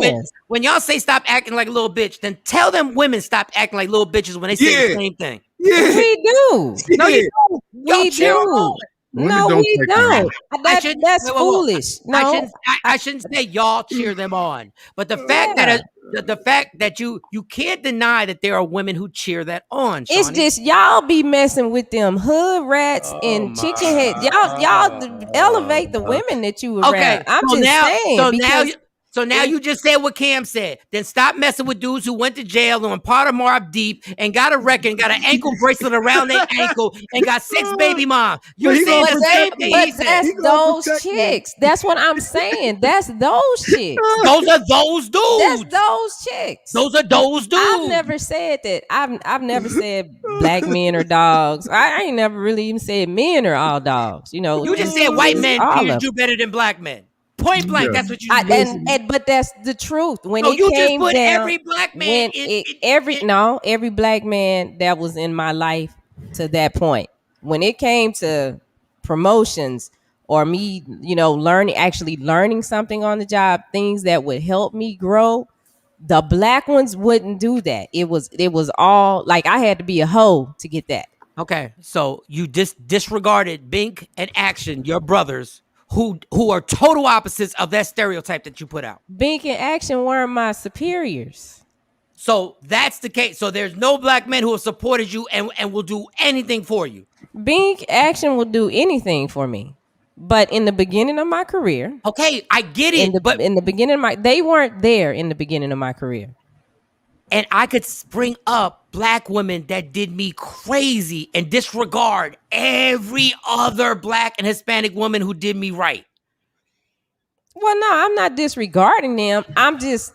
when y'all say stop acting like a little bitch, then tell them women stop acting like little bitches when they say the same thing. Yeah, we do. No, you don't. We do. No, we don't. That's foolish. No, I shouldn't say y'all cheer them on, but the fact that the fact that you can't deny that there are women who cheer that on. Shawnee. It's just y'all be messing with them hood rats and chicken heads. Y'all elevate the women that you around. Okay, I'm just saying. So now you just said what Cam said. Then stop messing with dudes who went to jail on part of Mob Deep and got a record, got an ankle bracelet around their ankle, and got 6 baby moms. You're saying the same thing he said. That's those chicks. That's what I'm saying. That's those chicks. Those are those dudes. That's those chicks. Those are those dudes. I've never said that. I've never said black men are dogs. I ain't never really even said men are all dogs. You just said white men do better than black men. Point blank, that's what you said. But that's the truth. When it you came just put down, every black man every black man that was in my life to that point. When it came to promotions or me, learning something on the job, things that would help me grow, the black ones wouldn't do that. It was all like I had to be a hoe to get that. Okay, so you disregarded Bink and Action, your brothers, who are total opposites of that stereotype that you put out. Bink and Action weren't my superiors. So that's the case. So there's no black men who have supported you and will do anything for you. Bink Action will do anything for me. But in the beginning of my career. Okay, I get it. But in the beginning of they weren't there in the beginning of my career. And I could bring up black women that did me crazy and disregard every other black and Hispanic woman who did me right. Well, no, I'm not disregarding them. I'm just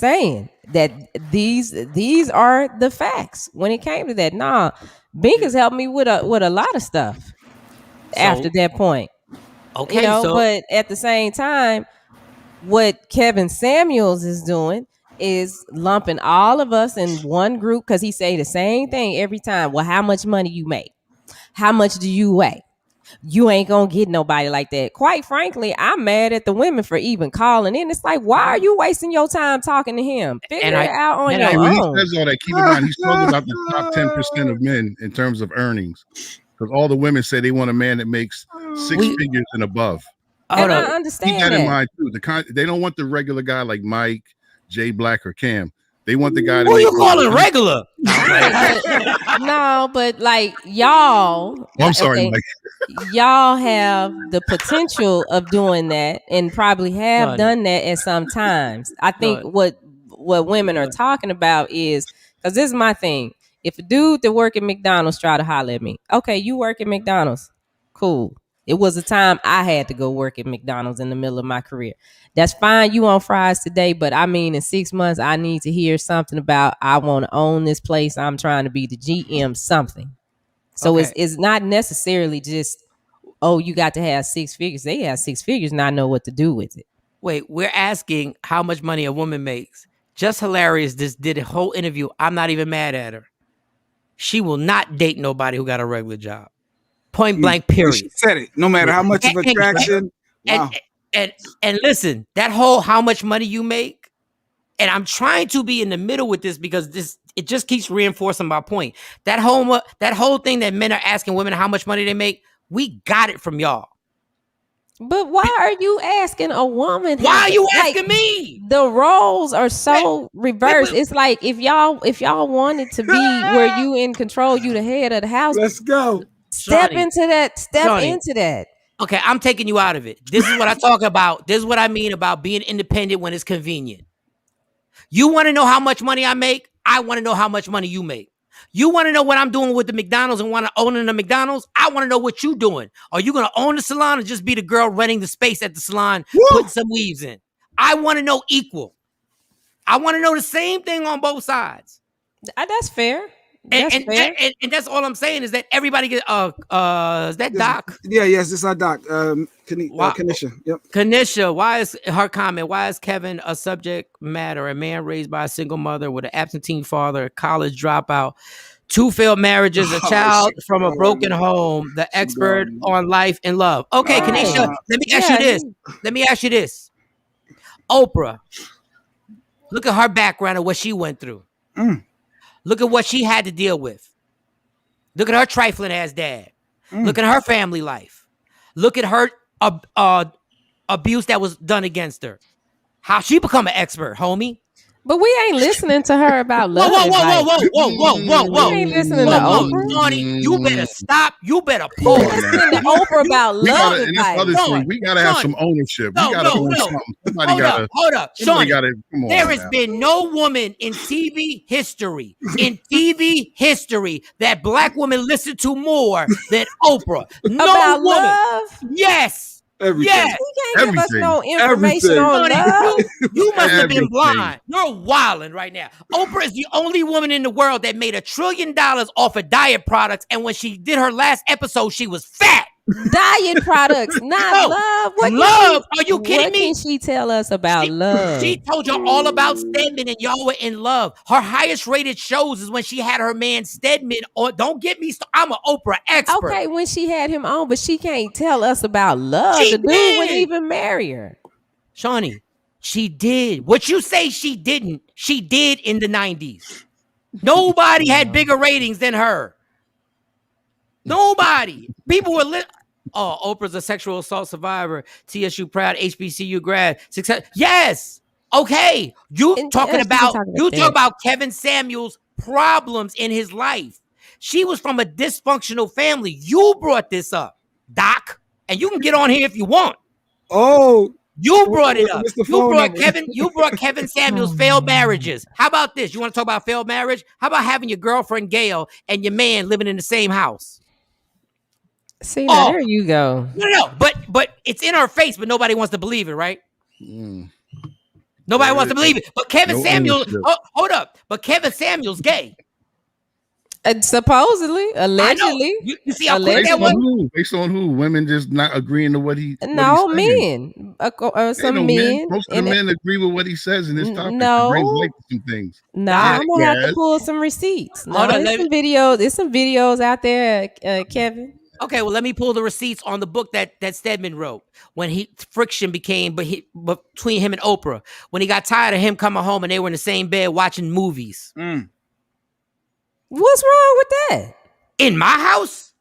saying that these are the facts when it came to that. Nah, Bink has helped me with a lot of stuff after that point. Okay, but at the same time, what Kevin Samuels is doing is lumping all of us in one group because he say the same thing every time. Well, how much money you make? How much do you weigh? You ain't gonna get nobody like that. Quite frankly, I'm mad at the women for even calling in. It's like, why are you wasting your time talking to him? Figure it out on your own. When he says all that, keep in mind he's talking about the top 10% of men in terms of earnings, because all the women say they want a man that makes 6 figures and above. And I understand Keep that in mind too. They don't want the regular guy like Mike, Jay Black or Cam. They want the guy to Who make you calling regular? No, but like y'all. I'm sorry, okay, Mike. y'all have the potential of doing that, and probably have None. done that at some times. I think None. what women are talking about is, because this is my thing. If a dude that work at McDonald's try to holler at me, okay, you work at McDonald's, cool. It was a time I had to go work at McDonald's in the middle of my career. That's fine. You on fries today, but I mean, in 6 months, I need to hear something about I want to own this place. I'm trying to be the GM, something. So Okay. it's not necessarily just, oh, you got to have 6 figures. They have 6 figures and I know what to do with it. Wait, we're asking how much money a woman makes. Just hilarious. This did a whole interview. I'm not even mad at her. She will not date nobody who got a regular job. Point blank, period. She said it. No matter how much of attraction. Wow. And listen, that whole how much money you make, and I'm trying to be in the middle with this because it just keeps reinforcing my point. That whole thing that men are asking women how much money they make, we got it from y'all. But why are you asking a woman? Why are you asking me? The roles are so reversed. It's like if y'all wanted to be where you in control, you the head of the house. Let's go. Step Johnny, into that. Step Johnny. into that. Okay, I'm taking you out of it. This is what I talk about. This is what I mean about being independent when it's convenient. You want to know how much money I make? I want to know how much money you make. You want to know what I'm doing with the McDonald's and want to own the McDonald's? I want to know what you doing. Are you going to own the salon or just be the girl renting the space at the salon, putting some weaves in? I want to know equal. I want to know the same thing on both sides. That's fair. And that's all I'm saying is that everybody get is that Doc? Yes, this is our Doc. Kanisha. Yep. Kanisha, why is her comment? Why is Kevin a subject matter? A man raised by a single mother with an absentee father, a college dropout, 2 failed marriages, a child from a broken home, the expert on life and love. Okay, Kanisha, let me ask you this. Let me ask you this. Oprah, look at her background and what she went through. Look at what she had to deal with. Look at her trifling ass dad. Look at her family life. Look at her abuse that was done against her. How she become an expert, homie. But we ain't listening to her about love. Whoa. We ain't listening to Oprah. Johnny, you better stop. You better pause. Listening to Oprah about love advice. We gotta have some ownership. We gotta own something. Somebody gotta. Hold up. Shawn, come on, there has been no woman in TV history, that black women listen to more than Oprah. No about woman. love? Yes. Everything. Yes. You can't give us no information on love. You must have been blind. You're wilding right now. Oprah is the only woman in the world that made $1 trillion off of diet products, and when she did her last episode, she was fat. Diet products, not love. Love? Are you kidding me? What can she tell us about love? She told you all about Stedman, and y'all were in love. Her highest rated shows is when she had her man Stedman on. Don't get me started. I'm an Oprah expert. Okay, when she had him on, but she can't tell us about love. The dude wouldn't even marry her. Shawnee, she did. What you say she didn't, she did in the 90s. Nobody had bigger ratings than her. Nobody. People were Oprah's a sexual assault survivor, TSU proud, HBCU grad. Success. Yes. Okay. You talk about Kevin Samuel's problems in his life. She was from a dysfunctional family. You brought this up, Doc, and you can get on here if you want. Oh, you brought it up. You brought Kevin Samuel's failed marriages. How about this? You want to talk about failed marriage? How about having your girlfriend Gail and your man living in the same house? See, now there you go. No, but it's in her face, but nobody wants to believe it, right? Nobody wants to believe it. But Kevin Samuel, hold up. But Kevin Samuel's gay. Supposedly, allegedly. You see how quick that was? Based on who? Women just not agreeing to what he. No, men. Some men. Most of the men agree with what he says in this topic. No, brings light to some things. No, I'm gonna have to pull some receipts. No, there's some videos. There's some videos out there, Kevin. Okay, well, let me pull the receipts on the book that Stedman wrote when friction became between him and Oprah. When he got tired of him coming home and they were in the same bed watching movies. What's wrong with that? In my house?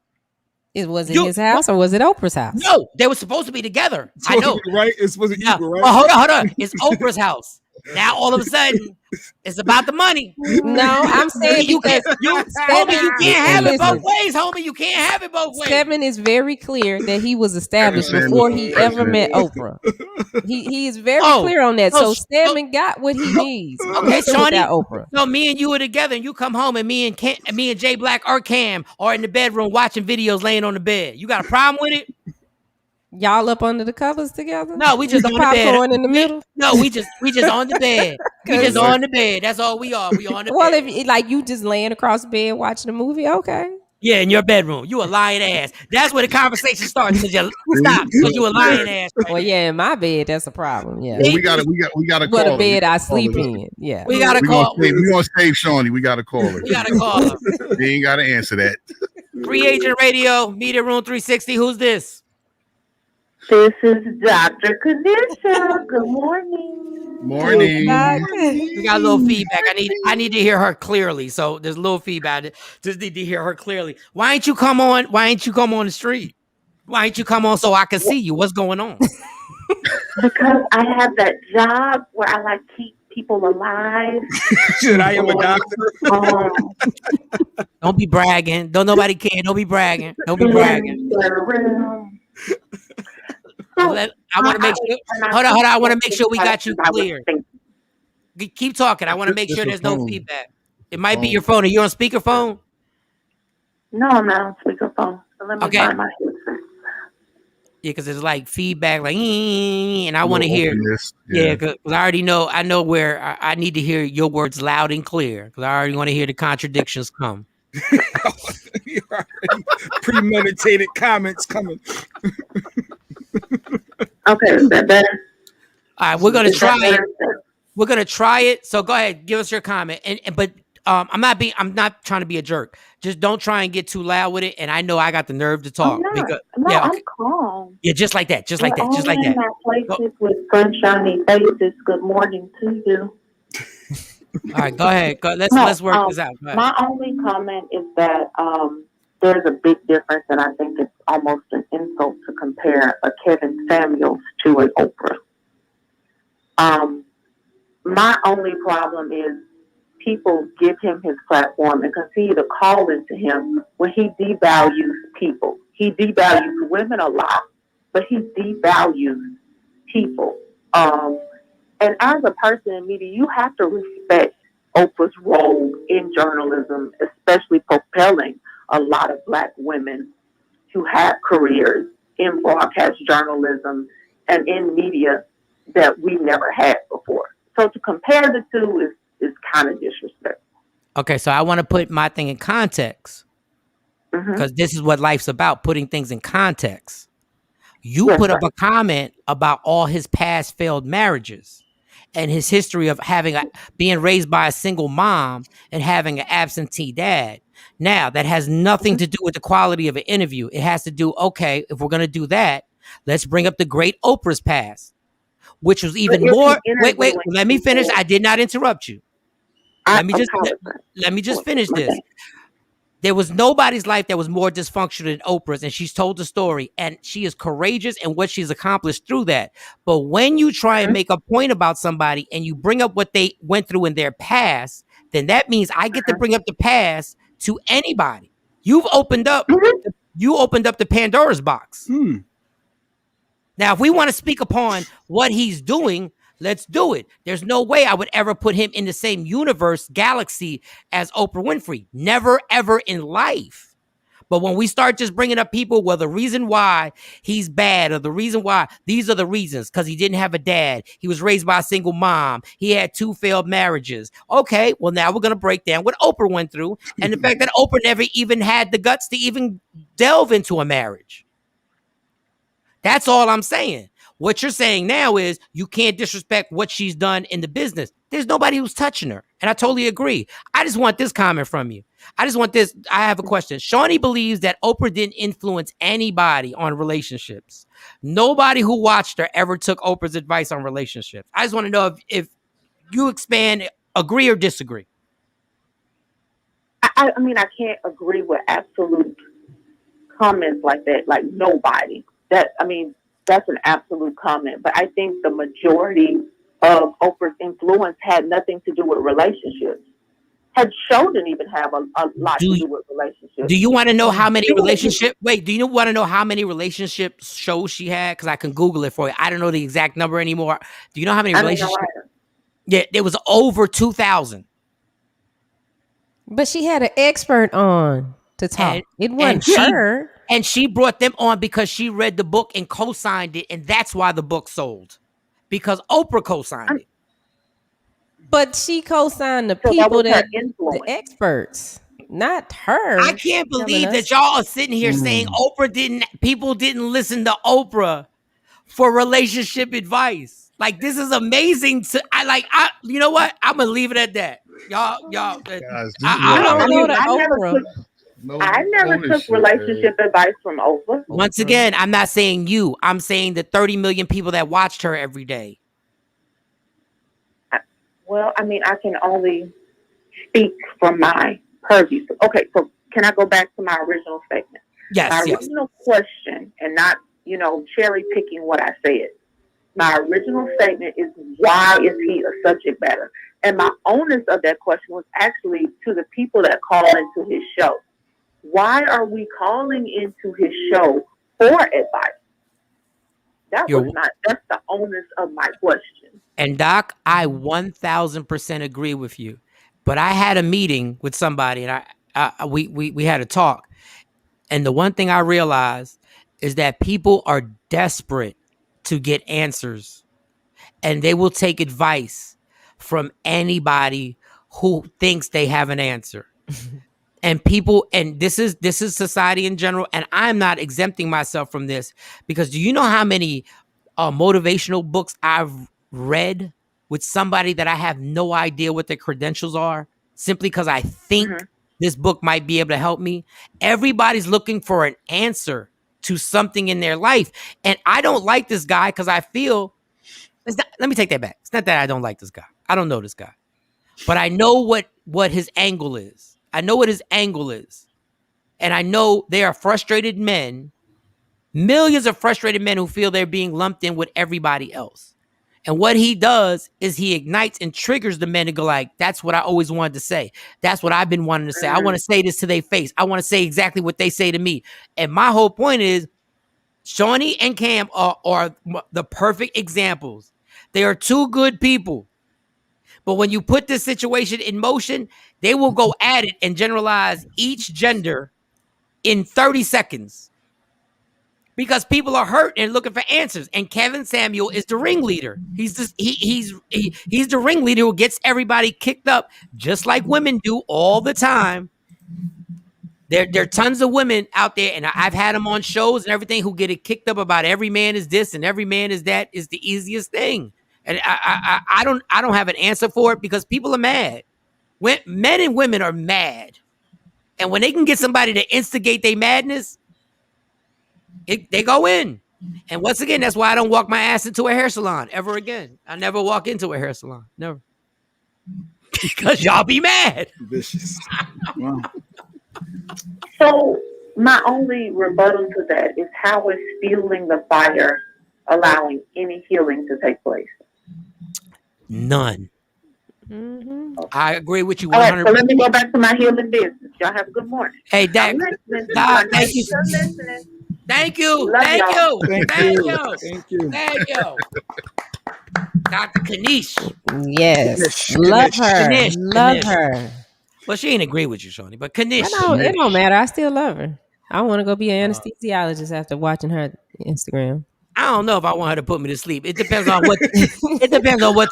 Was it his house or was it Oprah's house? No, they were supposed to be together. I know. Right? It's supposed to be right? Well, hold on. It's Oprah's house. Now all of a sudden, it's about the money. No, I'm saying you can't, homie, you can't have it both ways, homie. You can't have it both ways. Stedman is very clear that he was established before he ever met Oprah. He is very clear on that. So Stedman got what he needs. Okay, Shawnee. Oprah. So me and you are together, and you come home, and me and Jay Black or Cam are in the bedroom watching videos, laying on the bed. You got a problem with it? Y'all up under the covers together? No, we just on the bed. Popcorn in the middle. No, we just on the bed. We just on the bed. That's all we are. We on the well, bed. if like you just laying across the bed watching a movie, okay. Yeah, in your bedroom. You a lying ass. That's where the conversation starts. Because you a lying ass. Right well, yeah, in my bed, that's a problem. Yeah. Well, we gotta call what her. a bed I sleep in. Yeah. We gotta call. We're gonna save Shawnee. We gotta call her. We gotta call her. They ain't gotta answer that. Free Agent Radio, Media Room 360. Who's this? This is Dr. Kanisha. Good morning. Morning. We got a little feedback. I need to hear her clearly. So there's a little feedback. Just need to hear her clearly. Why ain't you come on the street? Why ain't you come on so I can see you? What's going on? Because I have that job where I like keep people alive. Shit, I am a doctor. Don't be bragging. Don't nobody care. Don't be bragging. Don't be bragging. I want to make sure. Hold on. I want to make sure we got you clear. Keep talking. I want to make sure there's no feedback. It might be your phone. Are you on speakerphone? No, I'm not on speakerphone. So let me find my headset. Yeah, because it's like feedback, like, and I want to hear. Yeah, because I already know. I know where I need to hear your words loud and clear. Because I already want to hear the contradictions come. Premeditated comments coming. Okay, is that better? All right, we're gonna try it. We're gonna try it. So go ahead, give us your comment. But I'm not trying to be a jerk. Just don't try and get too loud with it. And I know I got the nerve to talk. I'm calm. Yeah, just like that. Just like that. Just like that. Places with sunshiny faces. Good morning to you. All right, go ahead. Let's work this out. My only comment is that there's a big difference, and I think it's almost an insult to compare a Kevin Samuels to an Oprah. My only problem is people give him his platform and continue to call into him when he devalues people. He devalues women a lot, but he devalues people. And as a person in media, you have to respect Oprah's role in journalism, especially propelling a lot of Black women to have careers in broadcast journalism and in media that we never had before. So to compare the two is kind of disrespectful. Okay, so I want to put my thing in context because this is what life's about, putting things in context. You put up a comment about all his past failed marriages and his history of being raised by a single mom and having an absentee dad. Now, that has nothing to do with the quality of an interview. It has to do, okay, if we're going to do that, let's bring up the great Oprah's past, which was even more. Wait, let me finish. I did not interrupt you. Let me just finish this. There was nobody's life that was more dysfunctional than Oprah's, and she's told the story, and she is courageous in what she's accomplished through that. But when you try and make a point about somebody and you bring up what they went through in their past, then that means I get to bring up the past to anybody. You opened up the Pandora's box. Now, if we want to speak upon what he's doing, let's do it. There's no way I would ever put him in the same universe, galaxy as Oprah Winfrey. Never, ever in life. But when we start just bringing up people, well, the reason why he's bad or the reason why, these are the reasons, because he didn't have a dad. He was raised by a single mom. He had 2 failed marriages. Okay, well, now we're going to break down what Oprah went through and the fact that Oprah never even had the guts to even delve into a marriage. That's all I'm saying. What you're saying now is you can't disrespect what she's done in the business. There's nobody who's touching her. And I totally agree. I just want this comment from you. I have a question. Shawnee believes that Oprah didn't influence anybody on relationships. Nobody who watched her ever took Oprah's advice on relationships. I just want to know if you agree or disagree. I mean, I can't agree with absolute comments like that, like nobody. That's an absolute comment. But I think the majority of Oprah's influence had nothing to do with relationships. Her show didn't even have a lot to do with relationships. Do you want to know how many relationship? Wait, do you want to know how many relationship shows she had? Because I can Google it for you. I don't know the exact number anymore. Do you know how many relationships? Yeah, there was over 2,000. But she had an expert on to talk. It wasn't her. And she brought them on because she read the book and co-signed it, and that's why the book sold. Because Oprah co-signed it. But she co-signed the people that the experts, not her. I can't believe that y'all are sitting here saying people didn't listen to Oprah for relationship advice. Like, this is amazing. You know what? I'm gonna leave it at that. Y'all. Guys, I never took relationship advice from Oprah. Once again, I'm not saying you. I'm saying the 30 million people that watched her every day. Well, I mean, I can only speak from my purview. Okay, so can I go back to my original statement? Yes. My original question, and not, cherry picking what I said. My original statement is, why is he a subject matter? And my onus of that question was actually to the people that call into his show. Why are we calling into his show for advice? That's the onus of my question. And Doc, I 1,000% agree with you. But I had a meeting with somebody, and we had a talk. And the one thing I realized is that people are desperate to get answers, and they will take advice from anybody who thinks they have an answer. And this is society in general, and I'm not exempting myself from this, because do you know how many motivational books I've read with somebody that I have no idea what their credentials are, simply because I think this book might be able to help me? Everybody's looking for an answer to something in their life. And I don't like this guy because I feel, let me take that back. It's not that I don't like this guy. I don't know this guy. But I know what his angle is. I know what his angle is. And I know there are frustrated men, millions of frustrated men who feel they're being lumped in with everybody else. And what he does is he ignites and triggers the men to go like, that's what I always wanted to say. That's what I've been wanting to say. I want to say this to their face. I want to say exactly what they say to me. And my whole point is, Shawnee and Cam are the perfect examples. They are two good people. But when you put this situation in motion, they will go at it and generalize each gender in 30 seconds. Because people are hurt and looking for answers. And Kevin Samuel is the ringleader. He's the ringleader who gets everybody kicked up, just like women do all the time. There are tons of women out there, and I've had them on shows and everything, who get it kicked up about every man is this and every man is that. Is the easiest thing. And I don't have an answer for it, because people are mad. Men and women are mad. And when they can get somebody to instigate their madness, they go in. And once again, that's why I don't walk my ass into a hair salon ever again. I never walk into a hair salon. Never. Because y'all be mad. Vicious. Wow. So my only rebuttal to that is, how is fueling the fire allowing any healing to take place? None. I agree with you 100%. All right, so let me go back to my healing business. Y'all have a good morning. Hey, Dak, thank you. Thank you. Dr. Kanish. Yes. Love her. Love her. Well, she ain't agree with you, Shawnee, but Kanish. It don't matter. I still love her. I want to go be an anesthesiologist after watching her Instagram. I don't know if I want her to put me to sleep. It depends on what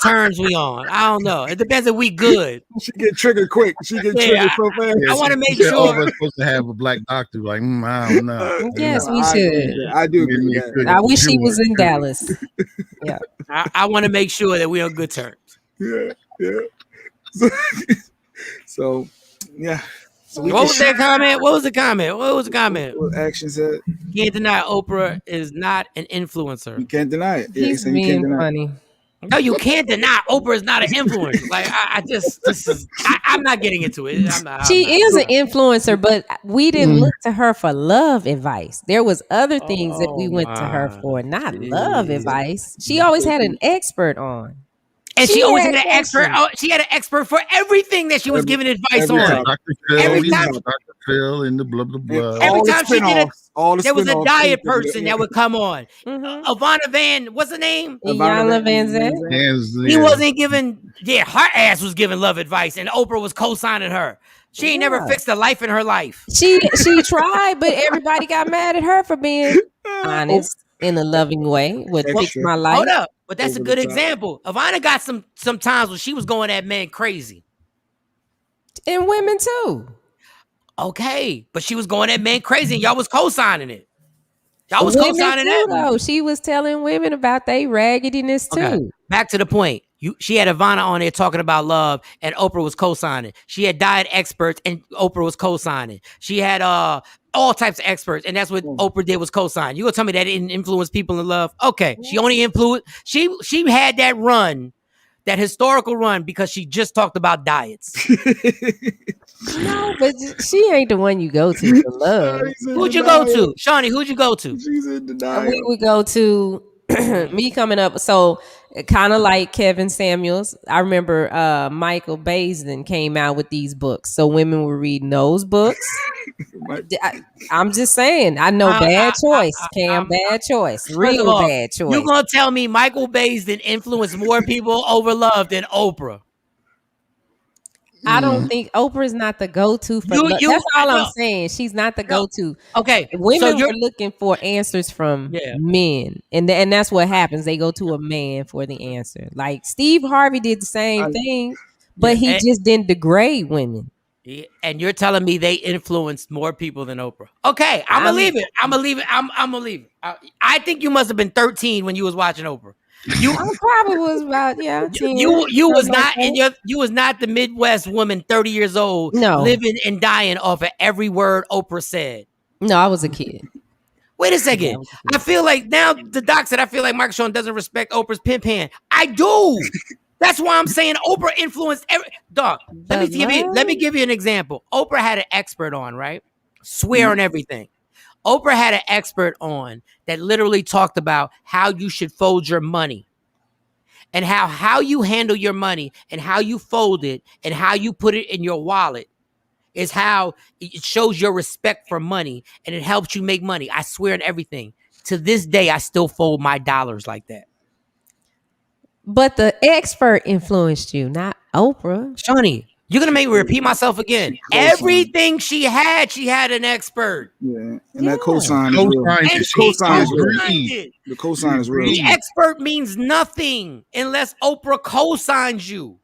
terms we on. I don't know. It depends if we good. She get triggered quick. Triggered so fast. I want to make sure. All of us supposed to have a black doctor. Like, I don't know. Yes, we should. I do agree with that. I wish he was in Dallas. Yeah. I want to make sure that we're on good terms. Yeah. So yeah. So what was that comment? What was the comment? What Action said? Can't deny Oprah is not an influencer. You can't deny it. He's being funny. No, you can't deny Oprah is not an influencer. Like I'm not getting into it. She is an influencer, but we didn't look to her for love advice. There was other things that we went to her for, not love advice. She always had an expert on. And she always had an expert. questions. She had an expert for everything that she was giving advice every on. time. Dr. Phil, Every time, Dr. Phil, and the blah blah blah. every All the time she did it, spinoffs, all the there was a spinoffs. diet person that would come on. Mhm. Ivana Van, what's her name? Iyanla Vanzant. He wasn't giving. Yeah, her ass was giving love advice, and Oprah was co-signing her. She ain't never fixed a life in her life. She tried, but everybody got mad at her for being honest in a loving way. Would fix my life. Hold up, but that's Over a good the top. example. Ivana got some times when she was going at men crazy. And women too. Okay, but she was going at men crazy, and y'all was co-signing it. Y'all was Women co-signing too, that. though. She was telling women about their raggediness too. Okay. Back to the point. She had Ivana on there talking about love, and Oprah was co-signing. She had diet experts, and Oprah was co-signing. She had all types of experts, and that's what Oprah did, was co-sign. You gonna tell me that didn't influence people in love? Okay, she only influenced. She had that run, that historical run, because she just talked about diets. No, but she ain't the one you go to for love. Who'd you go to, Shawnee? Who'd you go to? She's in denial. We would go to me coming up. So kind of like Kevin Samuels. I remember Michael Baisden came out with these books. So women were reading those books. I'm just saying. I know bad choice, Cam. Bad choice. Real bad choice. You gonna tell me Michael Baisden influenced more people over love than Oprah? I don't think Oprah's not the go-to for love. That's all I'm saying. She's not the go-to. Okay, women were looking for answers from men, and that's what happens. They go to a man for the answer. Like Steve Harvey did the same thing, but he just didn't degrade women. And you're telling me they influenced more people than Oprah? Okay, I'm gonna leave it. I'm gonna leave it. I think you must have been 13 when you was watching Oprah. I probably was about 10. You was not you was not the Midwest woman, 30 years old, living and dying off of every word Oprah said. No, I was a kid. Wait a second. I feel like now the doc said I feel like Michael Shawn doesn't respect Oprah's pimp hand. I do. That's why I'm saying Oprah influenced every dog. Let me give you an example. Oprah had an expert on, right? Swear on everything. Oprah had an expert on that literally talked about how you should fold your money, and how you handle your money and how you fold it and how you put it in your wallet is how it shows your respect for money, and it helps you make money. I swear on everything. To this day, I still fold my dollars like that. But the expert influenced you, not Oprah. Shawnee, you're going to make me repeat myself again. Everything she had an expert. Yeah, and that cosign is real. Cosign is real. The cosign is real. The expert means nothing unless Oprah cosigns you.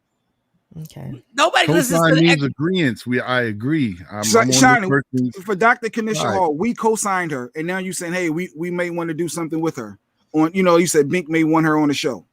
Okay. Nobody listens to the agreements. I agree. Shawnee, for Dr. Kanisha Hall, we co-signed her, and now you're saying, hey, we may want to do something with her. You said Bink may want her on the show.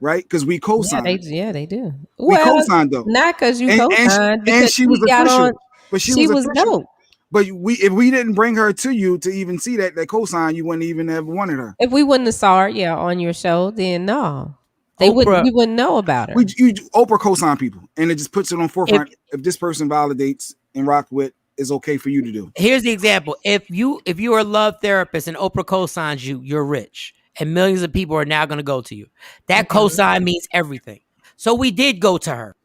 Right, because we co-signed. Yeah, they do. We co-signed though, not because you co-signed. And she was official, but she was dope. But if we didn't bring her to you to even see that co-sign, you wouldn't even have wanted her. If we wouldn't have saw her, on your show, then no, we wouldn't know about her. Oprah co-sign people, and it just puts it on forefront. If this person validates and rock with, is okay for you to do. Here's the example: if you are a love therapist and Oprah co-signs you, you're rich. And millions of people are now going to go to you. That cosign means everything. So we did go to her.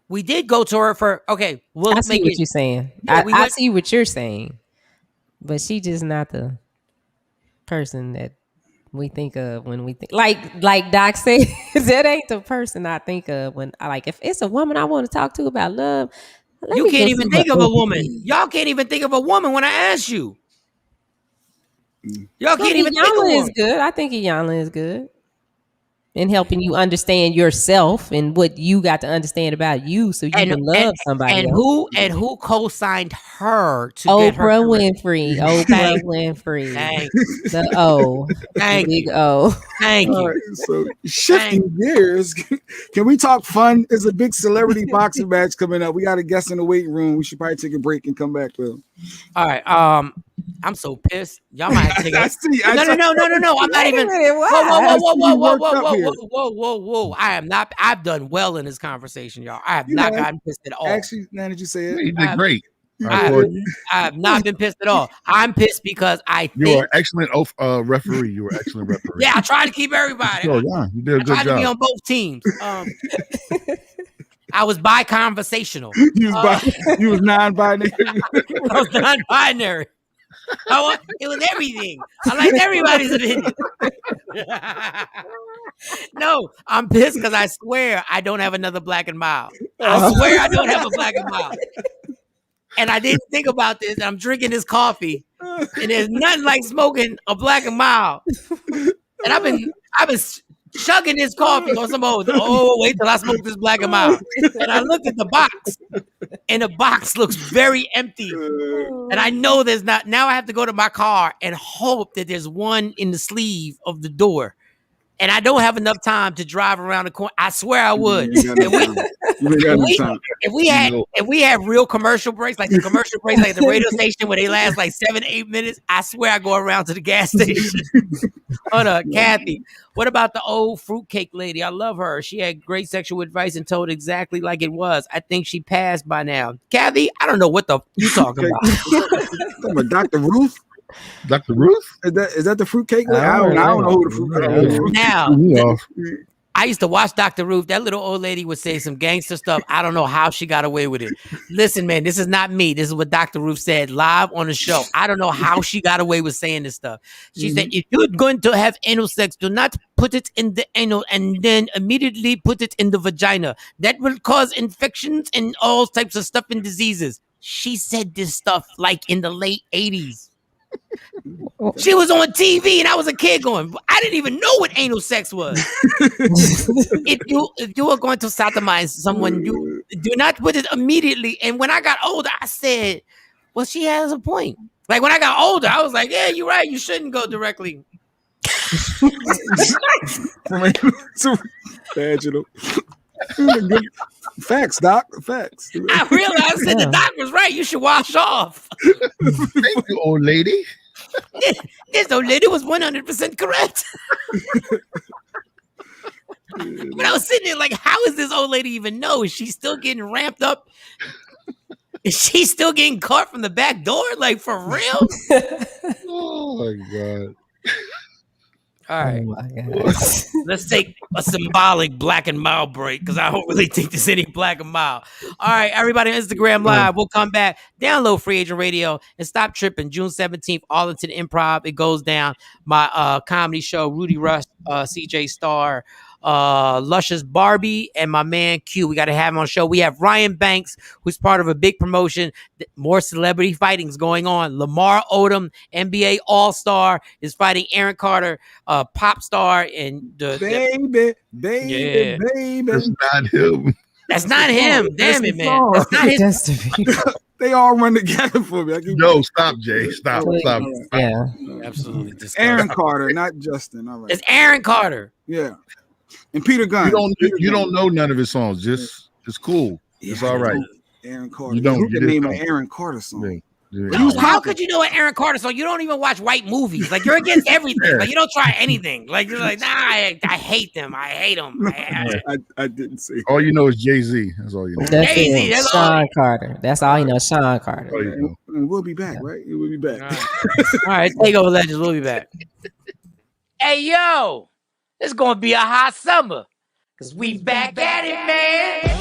We did go to her for, okay. I see what you're saying. Yeah, I see what you're saying. But she just not the person that we think of when we think. Like Doc said, that ain't the person I think of when if it's a woman I want to talk to about love. You can't even think of a woman. Y'all can't even think of a woman when I ask you. Y'all can't even think of one. Is good. I think Iyanla is good in helping you understand yourself and what you got to understand about you, so you can love somebody. And else. who co-signed her to Oprah get her Winfrey. Oprah Winfrey. The O. Big O. Thank you. Right, so shifting gears, can we talk fun? There's a big celebrity boxing match coming up. We got a guest in the waiting room. We should probably take a break and come back to him. All right. I'm so pissed. Y'all might have to take it. No. I'm not even. Whoa. I am not. I've done well in this conversation, y'all. I have not gotten pissed at all. Actually, now that you say it, you did great. I have not been pissed at all. I'm pissed because You're an excellent referee. You were an excellent referee. Yeah, I tried to keep everybody. Oh, yeah, you did a good I tried job. to be on both teams. I was bi-conversational. You was non-binary. I was non-binary. It was everything. I liked everybody's opinion. No, I'm pissed because I swear I don't have another Black and Mild. I swear I don't have a Black and Mild. And I didn't think about this. I'm drinking this coffee, and there's nothing like smoking a Black and Mild. And I've been chugging this coffee on some old. Oh, wait till I smoke this Black and Mild. And I looked at the box, and the box looks very empty. And I know there's not. Now I have to go to my car and hope that there's one in the sleeve of the door. And I don't have enough time to drive around the corner. I swear I would. If we had real commercial breaks, like the commercial breaks, like the radio station where they last like 7-8 minutes, I swear I go around to the gas station. Hold on, Kathy. What about the old fruitcake lady? I love her. She had great sexual advice and told exactly like it was. I think she passed by now. Kathy, I don't know what the you talking about. Dr. Ruth? Dr. Ruth? Is that the fruitcake lady? I don't know who the fruitcake is. Now, I used to watch Dr. Ruth. That little old lady would say some gangster stuff. I don't know how she got away with it. Listen, man, this is not me. This is what Dr. Ruth said live on the show. I don't know how she got away with saying this stuff. She said, if you're going to have anal sex, do not put it in the anal and then immediately put it in the vagina. That will cause infections and all types of stuff and diseases. She said this stuff like in the late 80s. She was on TV and I was a kid going, I didn't even know what anal sex was. If you are going to sodomize someone, you do not put it immediately. And when I got older, I said, well, she has a point. Like when I got older, I was like, yeah, you're right. You shouldn't go directly. Vaginal. Facts, Doc. Facts. I realized that the doc was right. You should wash off. Thank you, old lady. This old lady was 100% correct. But I was sitting there like, how is this old lady even know? Is she still getting ramped up? Is she still getting caught from the back door? Like, for real? Oh, my God. All right. Oh my God. Let's take a symbolic Black and Mild break because I don't really think there's any Black and Mild. All right, everybody on Instagram Live. We'll come back. Download Free Agent Radio and stop tripping. June 17th, Arlington Improv. It goes down. My comedy show, Rudy Rush, CJ Starr, Luscious Barbie, and my man Q. We got to have him on the show. We have Ryan Banks, who's part of a big promotion. More celebrity fighting's going on. Lamar Odom, NBA All-Star, is fighting Aaron Carter, pop star, and baby. That's not him. That's not him. Damn it, man. That's not his. They all run together for me. No, stop, Jay. Stop. Yeah, absolutely. Aaron Carter, not Justin. All right. It's Aaron Carter. Yeah. And Peter Gunn. You don't know none of his songs. Just it's cool. Yeah, it's all right. Aaron Carter. You don't get the name of Aaron Carter song. No, how could you know an Aaron Carter song? You don't even watch white movies. Like, you're against everything. Like, you don't try anything. Like, you're like, nah, I hate them. I hate them. I didn't say. All you know is Jay-Z. That's all you know. Jay-Z. That's Shawn Carter. That's all you know. Shawn Carter. All you know. We'll be back, right? We'll be back. All right, TakeOver Legends. We'll be back. Hey, yo, it's going to be a hot summer because we back at it, man.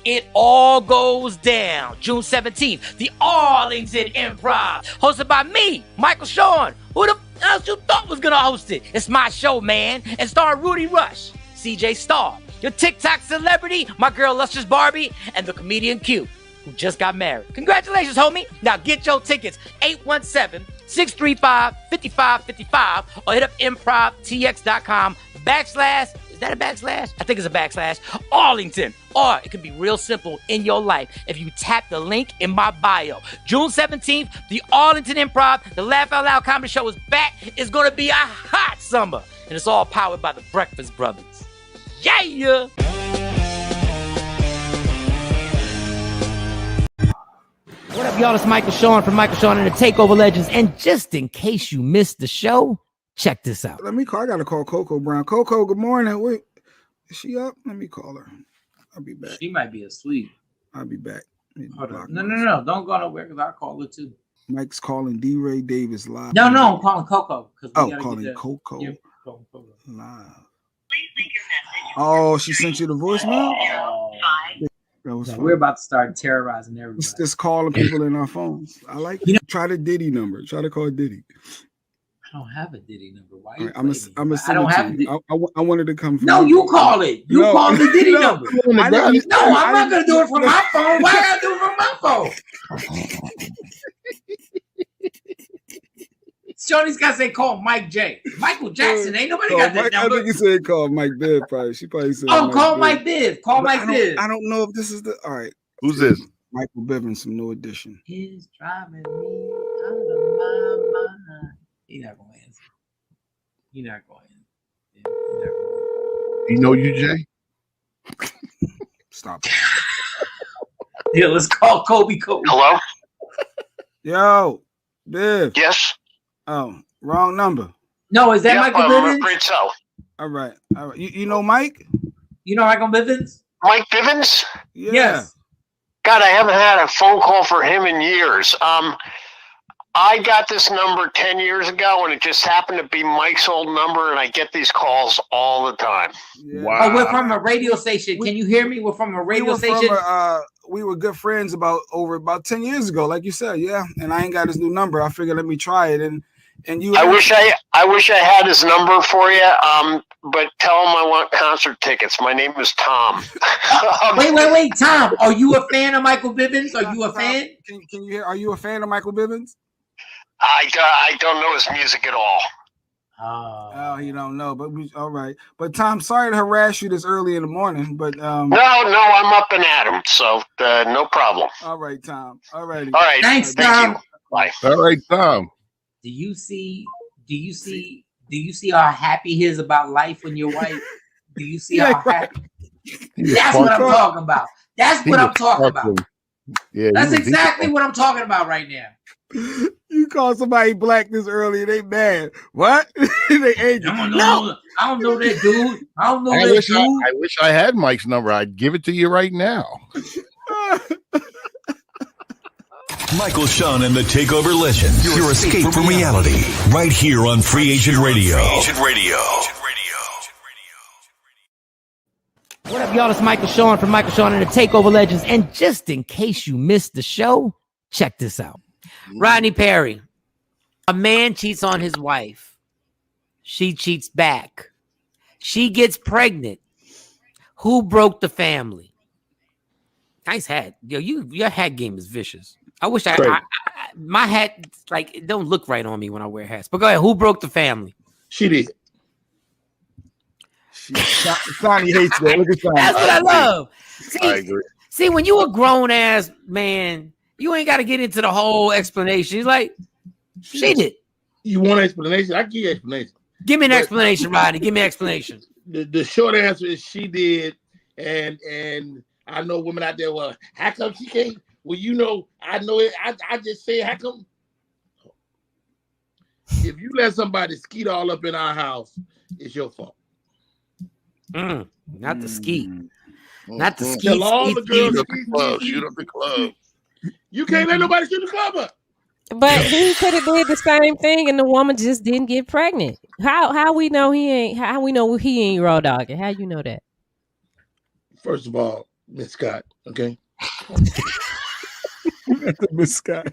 It all goes down June 17th, the Arlington Improv, hosted by me, Michael Shawn. Who the else you thought was gonna host it? It's my show, man, and starring Rudy Rush, CJ Starr, your TikTok celebrity, my girl Luscious Barbie, and the comedian Q, who just got married. Congratulations, homie. Now get your tickets, 817-635-5555, or hit up improvtx.com/ is that a backslash? I think it's a backslash. Arlington. Or it could be real simple in your life if you tap the link in my bio. June 17th, the Arlington Improv, the Laugh Out Loud Comedy Show is back. It's going to be a hot summer. And it's all powered by the Breakfast Brothers. Yeah! What up, y'all? It's Michael Shawn from Michael Shawn and the TakeOver Legends. And just in case you missed the show, check this out. Let me call. I got to call Coco Brown. Coco, good morning. Is she up? Let me call her. I'll be back. She might be asleep. I'll be back. Hold on. No. Don't go nowhere because I'll call her too. Mike's calling D. Ray Davis live. No, I'm calling Coco. Calling Coco live. Oh, she sent you the voicemail? That was fun. We're about to start terrorizing everybody. It's just calling people in our phones. I like it. Try the Diddy number. Try to call Diddy. I don't have a Diddy number. Why? Right, I'm gonna send it to you. I wanted to come from No, you call it. You call the Diddy number. I'm not gonna do it from my phone. Why I gotta do it from my phone? Shawnee's gotta say call Mike J. Michael Jackson. Ain't nobody got that number. I think you said call Mike Biv. Probably she probably said. Oh, call Mike Biv. Call Mike Biv. I don't know if this is the. All right. Who's this? Michael Bivens, some new edition. He's driving me out of my mind. He's not gonna answer. You're not going. You know you, Jay? Stop. Yeah, let's call Kobe. Hello? Yo, Biv. Yes? Oh, wrong number. No, is that Michael Bivens? I'm afraid so. All right. You know Mike? You know Michael Bivens? Mike Bivens? Yeah. Yes. God, I haven't had a phone call for him in years. I got this number 10 years ago, and it just happened to be Mike's old number, and I get these calls all the time. Yeah. Wow. Oh, we're from a radio station. Can you hear me? We're from a radio station. We were good friends about 10 years ago, like you said, yeah. And I ain't got his new number. I figured let me try it. And you. I wish I had his number for you. But tell him I want concert tickets. My name is Tom. Wait, Tom. Are you a fan of Michael Bivens? Are you a fan? Can you hear? Are you a fan of Michael Bivens? I don't know his music at all. Oh, you don't know, but all right. But Tom, sorry to harass you this early in the morning, but No, I'm up and at him, so no problem. All right, Tom. All right. All right. Thanks, Thank Tom. you. Bye. All right, Tom. Do you see how happy he is about life when you're white? Do you see how happy? That's what I'm talking about. That's what I'm talking about. Yeah, that's exactly what I'm talking about right now. You call somebody black this early, they mad. What? They angry. No, I don't know that dude. I wish I had Mike's number. I'd give it to you right now. Michael Shawn and the TakeOver Legends. Your escape from reality. Right here on Free Agent Radio. What up, y'all? It's Michael Shawn from Michael Shawn and the TakeOver Legends. And just in case you missed the show, check this out. Rodney Perry. A man cheats on his wife. She cheats back. She gets pregnant. Who broke the family? Nice hat. Yo, your hat game is vicious. I wish my hat, like, it don't look right on me when I wear hats. But go ahead. Who broke the family? She did. Sonny hates that. Look at Sonny. That's what I love. I agree. See, when you a grown ass man, you ain't got to get into the whole explanation. He's like, she did. You want an explanation? I give you an explanation. Give me an explanation, Rodney. Give me an explanation. The short answer is she did, and I know women out there. Well, how come she can't? Well, you know, I know it. I just say, how come? If you let somebody skeet all up in our house, it's your fault. Not the skeet. Not the skeet. Tell all the girls shoot up the club. You can't let nobody shoot the club up. But he could have did the same thing, and the woman just didn't get pregnant. How we know he ain't? How we know he ain't raw dogging? How you know that? First of all, Miss Scott, okay. Miss Scott.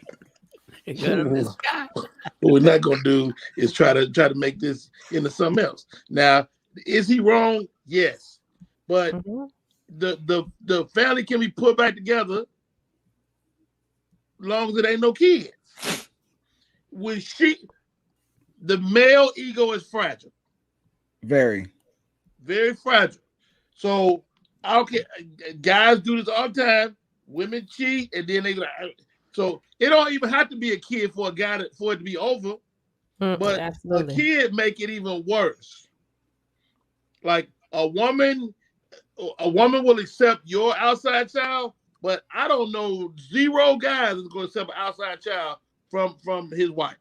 What we're not gonna do is try to make this into something else. Now, is he wrong? Yes, but the family can be put back together as long as it ain't no kids. When the male ego is fragile, very, very fragile. So I don't care. Guys do this all the time. Women cheat, and then they go. So it don't even have to be a kid for a guy for it to be over. But absolutely. A kid make it even worse. Like a woman will accept your outside child, but I don't know 0 guys is going to accept an outside child from his wife.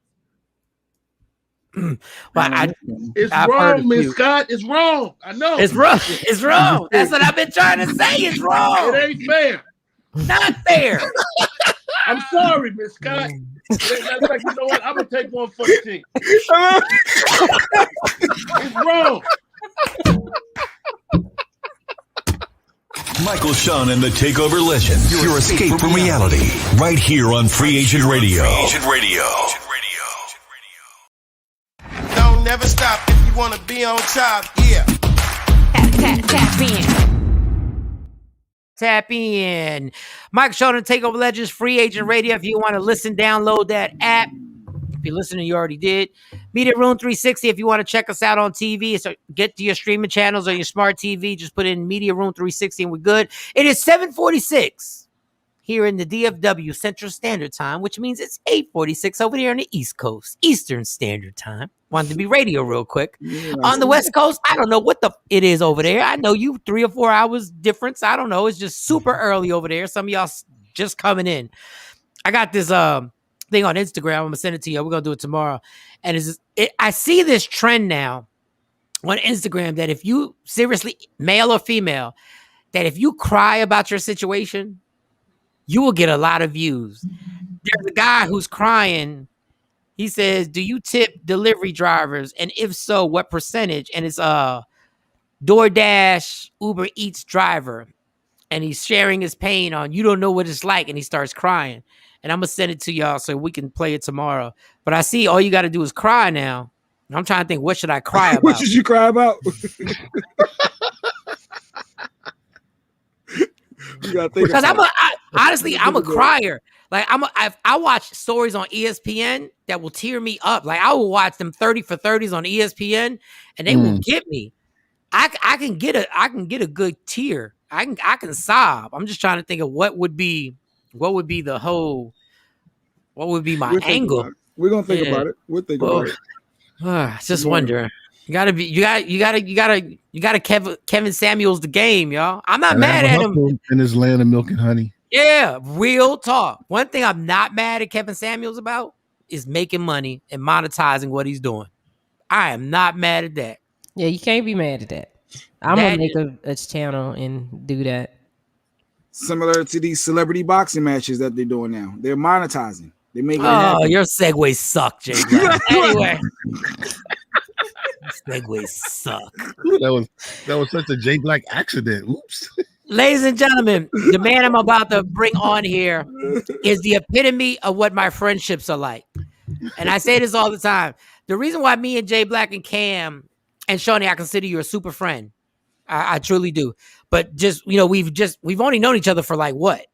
It's wrong, Miss Scott. It's wrong. I know. It's wrong. It's wrong. That's what I've been trying to say. It's wrong. It ain't fair. Not fair. I'm sorry, Miss Scott. That's like, you know what? I'm gonna take one for the team. It's wrong. Michael Shawn and the TakeOver Legends. Your escape from reality. Right here on Free Agent Radio. Don't never stop if you want to be on top. Yeah. Tap in. Tap in. Michael Shawn and TakeOver Legends, Free Agent Radio. If you want to listen, download that app. If you're listening, you already did. Media Room 360. If you want to check us out on TV, so get to your streaming channels or your smart TV. Just put in Media Room 360 and we're good. It is 7:46 here in the DFW Central Standard Time, which means it's 8:46 over here on the East Coast, Eastern Standard Time. Wanted to be radio real quick. On the West Coast, I don't know what it is over there. I know you 3 or 4 hours difference. I don't know. It's just super early over there. Some of y'all just coming in. I got this thing on Instagram. I'm gonna send it to you. We're gonna do it tomorrow. And I see this trend now on Instagram that if you seriously, male or female, that if you cry about your situation, you will get a lot of views. There's a guy who's crying. He says, "Do you tip delivery drivers? And if so, what percentage?" And it's DoorDash, Uber Eats driver. And he's sharing his pain on, you don't know what it's like. And he starts crying. And I'm going to send it to y'all so we can play it tomorrow. But I see all you got to do is cry now. I'm trying to think, what should I cry about? What should you cry about? You gotta think because honestly, I'm a crier. Like I watch stories on ESPN that will tear me up. Like I will watch them 30 for 30s on ESPN and they will get me. I can get a good tear. I can sob. I'm just trying to think of what would be my angle. We're gonna think about it. We'll think about it. Just wondering. You gotta Kevin Samuels the game, y'all. I'm not mad at him in his land of milk and honey. Yeah, real talk. One thing I'm not mad at Kevin Samuels about is making money and monetizing what he's doing. I am not mad at that. Yeah, you can't be mad at that. I'm gonna make a channel and do that. Similar to these celebrity boxing matches that they're doing now. They're monetizing. They make it happen. Your segues suck, Jay. Anyway. Segues suck. That was such a J Black accident. Oops. Ladies and gentlemen, the man I'm about to bring on here is the epitome of what my friendships are like. And I say this all the time. The reason why me and Jay Black and Cam and Shawnee, I consider you a super friend. I truly do. But just, we've only known each other for like what?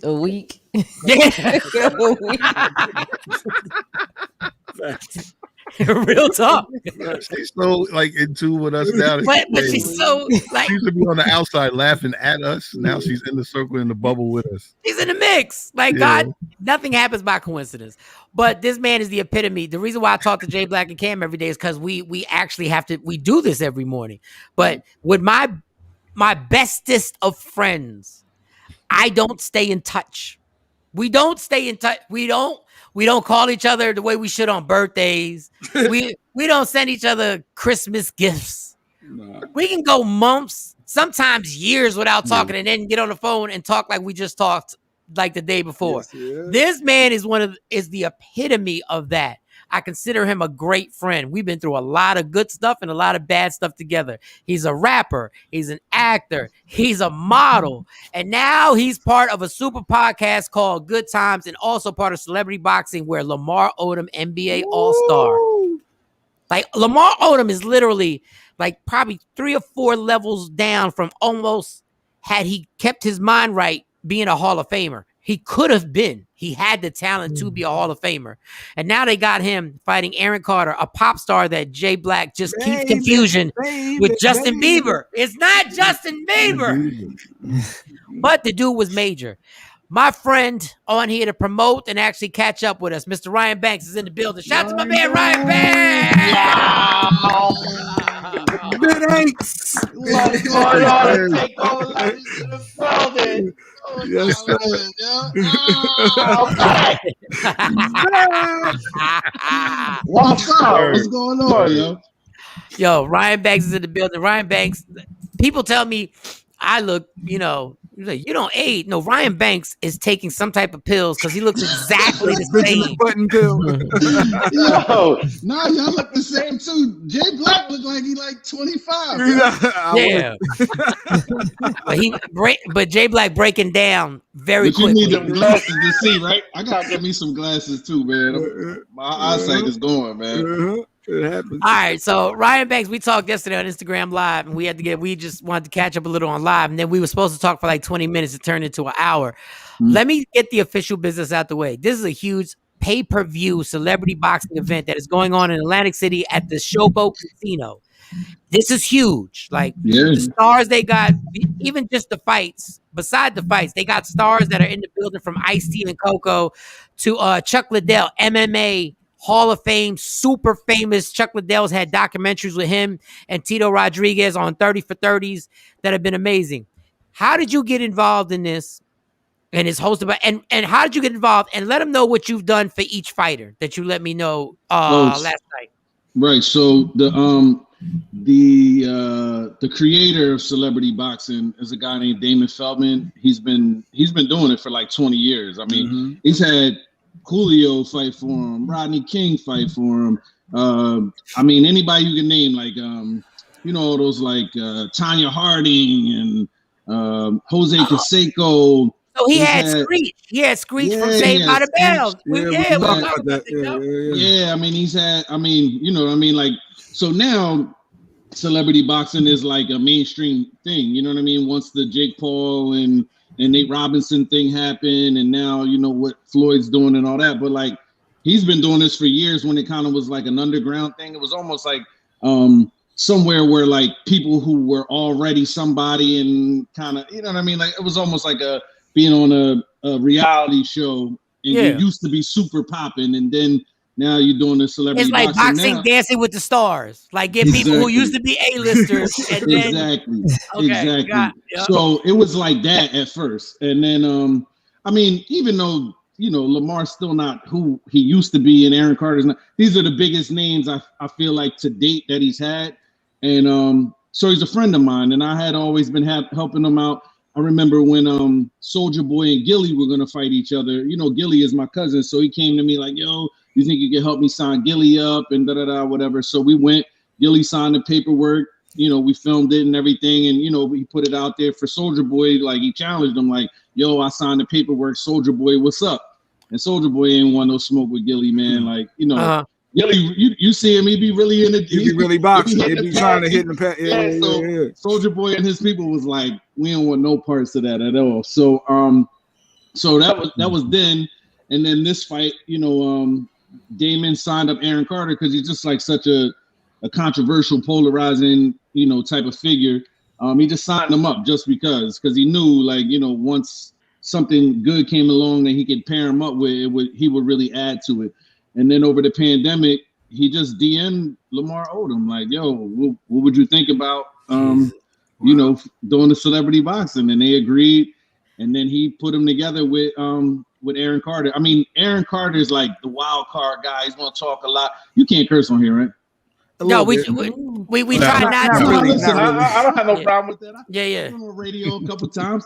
A week. Yeah. A week. Real talk. She's so like in tune with us now. But she's so like she used to be on the outside laughing at us. Now she's in the circle in the bubble with us. She's in the mix. Like God, nothing happens by coincidence. But this man is the epitome. The reason why I talk to Jay Black and Cam every day is because we actually we do this every morning. But with my bestest of friends, I don't stay in touch. We don't stay in touch. We don't call each other the way we should on birthdays. we don't send each other Christmas gifts. No. We can go months, sometimes years without talking, and then get on the phone and talk like we just talked like the day before. Yes. This man is the epitome of that. I consider him a great friend. We've been through a lot of good stuff and a lot of bad stuff together. He's a rapper. He's an actor. He's a model. And now he's part of a super podcast called Good Times and also part of Celebrity Boxing where Lamar Odom, NBA All-Star. Like Lamar Odom is literally like probably 3 or 4 levels down from almost, had he kept his mind right, being a Hall of Famer. He could have been. He had the talent to be a Hall of Famer. And now they got him fighting Aaron Carter, a pop star that Jay Black just keeps confusion with Justin Bieber. It's not Justin Bieber. But the dude was major. My friend on here to promote and actually catch up with us, Mr. Ryan Banks is in the building. Shout out to my man, Ryan Banks. Thanks. What's going on at TakeOver Legends in the building? Yes, sir. I'm back. What's up? What's going on, yo? Yo, Ryan Banks is in the building. Ryan Banks, people tell me I look, you don't age. No, Ryan Banks is taking some type of pills because he looks exactly the Benjamin same. Button pill. Yo, nah, y'all look the same too. Jay Black look like he like 25. Yeah. but Jay Black breaking down very But you quickly. need them glasses to see, right? I gotta get me some glasses too, man. My eyesight is going, man. It happens. All right, so Ryan Banks, we talked yesterday on Instagram Live, and we just wanted to catch up a little on live, and then we were supposed to talk for like 20 minutes. It turned into an hour. Let me get the official business out the way. This is a huge pay-per-view celebrity boxing event that is going on in Atlantic City at the Showboat Casino. This is huge. Like the stars they got, even just the fights. Beside the fights, they got stars that are in the building from Ice-T and Coco to Chuck Liddell, MMA Hall of Fame, super famous. Chuck Liddell's had documentaries with him and Tito Rodriguez on 30 for 30s that have been amazing. How did you get involved in this? And it's hosted by and how did you get involved? And let them know what you've done for each fighter that you let me know last night. Right. So the creator of celebrity boxing is a guy named Damon Feldman. He's been doing it for like 20 years. I mean, he's had Coolio fight for him, Rodney King fight for him. I mean, anybody you can name, like those like Tanya Harding and Jose Canseco. So he had Screech. He had Screech from Saved by the Bell. Yeah, I mean, he's had. I mean, you know what I mean? Like, so now celebrity boxing is like a mainstream thing. You know what I mean? Once the Jake Paul and Nate Robinson thing happened, and now you know what Floyd's doing and all that. But like, he's been doing this for years. When it kind of was like an underground thing, it was almost like somewhere where like people who were already somebody and kind of, you know what I mean? Like, it was almost like being on a reality show, and you used to be super popping, and then now you're doing the celebrity. It's like boxing Dancing with the Stars. Like get people who used to be A-listers. And then, exactly. So it was like that at first, and then I mean, even though Lamar's still not who he used to be, and Aaron Carter's not. These are the biggest names I feel like to date that he's had, and so he's a friend of mine, and I had always been helping him out. I remember when Soulja Boy and Gilly were gonna fight each other. You know, Gilly is my cousin, so he came to me like, "Yo, you think you can help me sign Gilly up?" and whatever. So we went. Gilly signed the paperwork. You know, we filmed it and everything, and you know, we put it out there for Soulja Boy. Like, he challenged him, like, "Yo, I signed the paperwork. Soulja Boy, what's up?" And Soulja Boy ain't want no smoke with Gilly, man. Like, you know. Gilly, you see him, he be really in it. He be really boxing. He be trying to hit the pad. So Soulja Boy and his people was like, we don't want no parts of that at all. So so that was then, and then this fight, you know, Damon signed up Aaron Carter because he's just like such a controversial, polarizing, you know, type of figure. He just signed him up just because he knew, like, you know, once something good came along that he could pair him up with, he would really add to it. And then over the pandemic, he just DM'd Lamar Odom like, "Yo, what would you think about, you know, doing the celebrity boxing?" And they agreed. And then he put him together with Aaron Carter. I mean, Aaron Carter is like the wild card guy. He's gonna talk a lot. You can't curse on here, right? No, we try not to. Listen, I don't have no problem with that. I've been on the radio a couple times.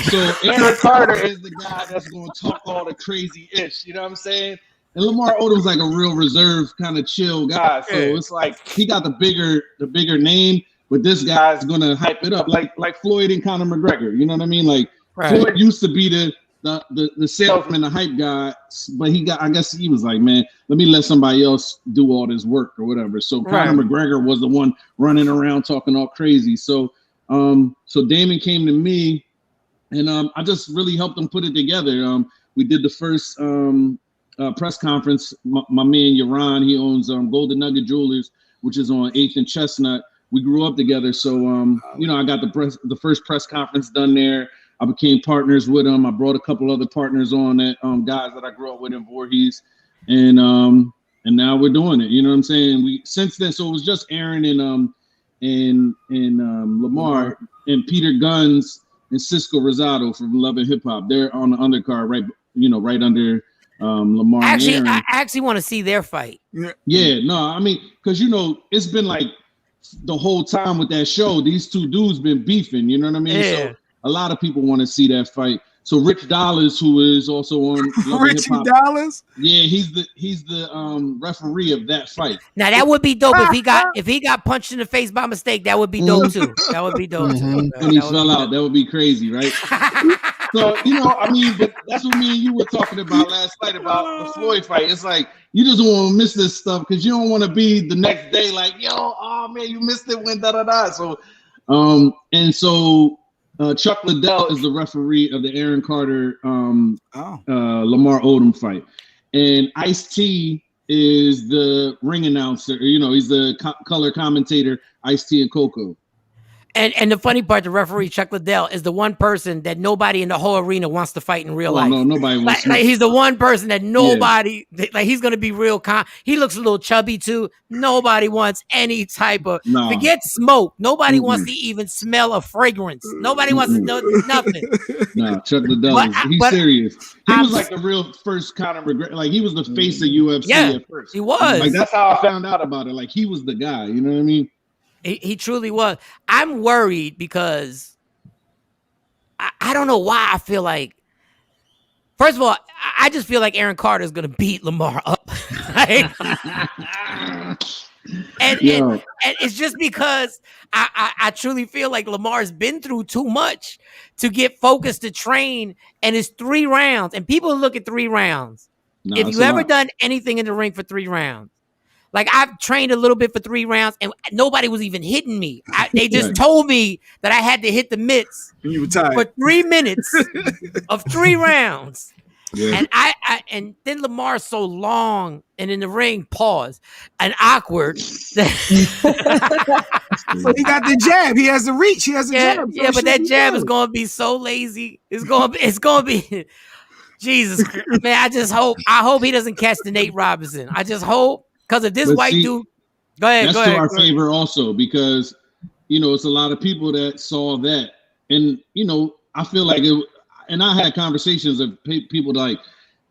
So Aaron Carter is the guy that's gonna talk all the crazy ish. You know what I'm saying? And Lamar Odom's like a real reserved, kind of chill guy. So it's like he got the bigger name, but this guy's gonna hype it up, like Floyd and Conor McGregor. You know what I mean? Like Floyd used to be the salesman, the hype guy, but I guess he was like, man, let me let somebody else do all this work or whatever. So Conor McGregor was the one running around talking all crazy. So so Damon came to me, and I just really helped him put it together. We did the first press conference. My man Yaron, he owns Golden Nugget Jewelers, which is on 8th and Chestnut. We grew up together, so you know, I got the first press conference done there. I became partners with him. I brought a couple other partners on that, guys that I grew up with in Voorhees, and now we're doing it. You know what I'm saying? Since then, so it was just Aaron and Lamar and Peter Guns and Cisco Rosado from Love and Hip Hop. They're on the undercard, right under Lamar. Actually, and Aaron. I actually want to see their fight. Yeah, no, I mean, because it's been like the whole time with that show, these two dudes been beefing. You know what I mean? Yeah. So a lot of people want to see that fight. So Rich Dollars, who is also on Love and Richie Hip Hop, Dollars. yeah, he's the referee of that fight. Now that would be dope if he got punched in the face by mistake. That would be dope too. That would be dope too. And he fell out. That would be crazy, right? So I mean, but that's what me and you were talking about last night about the Floyd fight. It's like you just don't want to miss this stuff because you don't want to be the next day like, oh man, you missed it when da da da. So, Chuck Liddell is the referee of the Aaron Carter Lamar Odom fight, and Ice-T is the ring announcer. He's the color commentator. Ice-T and Coco. And the funny part, the referee Chuck Liddell is the one person that nobody in the whole arena wants to fight in real life. No, nobody wants. Like he's the one person that nobody like. He's gonna be real calm. He looks a little chubby too. Nobody wants any type of forget smoke. Nobody wants to even smell a fragrance. Nobody wants to know nothing. No, Chuck Liddell, he's serious. He was like the real first Conor McGregor. Like he was the face of UFC at first. He was. Like that's how I found out about it. Like he was the guy. You know what I mean? He truly was. I'm worried because I don't know why I feel like. First of all, I just feel like Aaron Carter is going to beat Lamar up. Right? and it's just because I truly feel like Lamar's been through too much to get focused to train, and it's 3 rounds. And people look at 3 rounds. If you ever done anything in the ring for 3 rounds, like I've trained a little bit for 3 rounds and nobody was even hitting me. They just told me that I had to hit the mitts for 3 minutes of 3 rounds. Yeah. And then Lamar's so long and in the ring, pause, and awkward. So he got the jab. He has the reach. He has the jab. Yeah, but that jab is going to be so lazy. It's going to be Jesus, man. I hope he doesn't catch the Nate Robinson. I just hope. Because if this dude, go ahead. That's to our favor also because, it's a lot of people that saw that. And, I feel like and I had conversations of people like,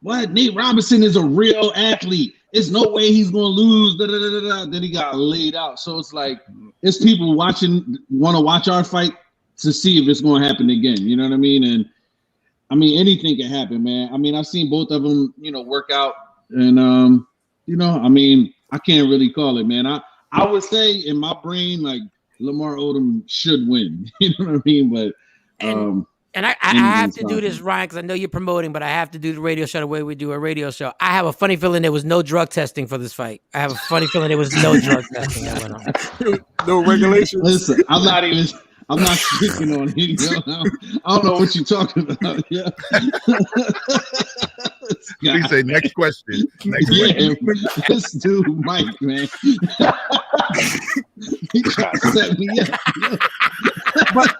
what? Nate Robinson is a real athlete. There's no way he's going to lose. Da, da, da, da, da. Then he got laid out. So it's like, it's people want to watch our fight to see if it's going to happen again. You know what I mean? And I mean, anything can happen, man. I mean, I've seen both of them, work out and, I mean, I can't really call it, man. I would say in my brain, like Lamar Odom should win. You know what I mean? But and I have to do this, Ryan, because I know you're promoting, but I have to do the radio show the way we do a radio show. I have a funny feeling there was no drug testing for this fight. I have a funny feeling there was no drug testing that went on. No regulations. Listen, I'm not speaking on it. I don't know what you're talking about. Yeah. Please say next question. This dude, Mike, man. He tried to set me up. But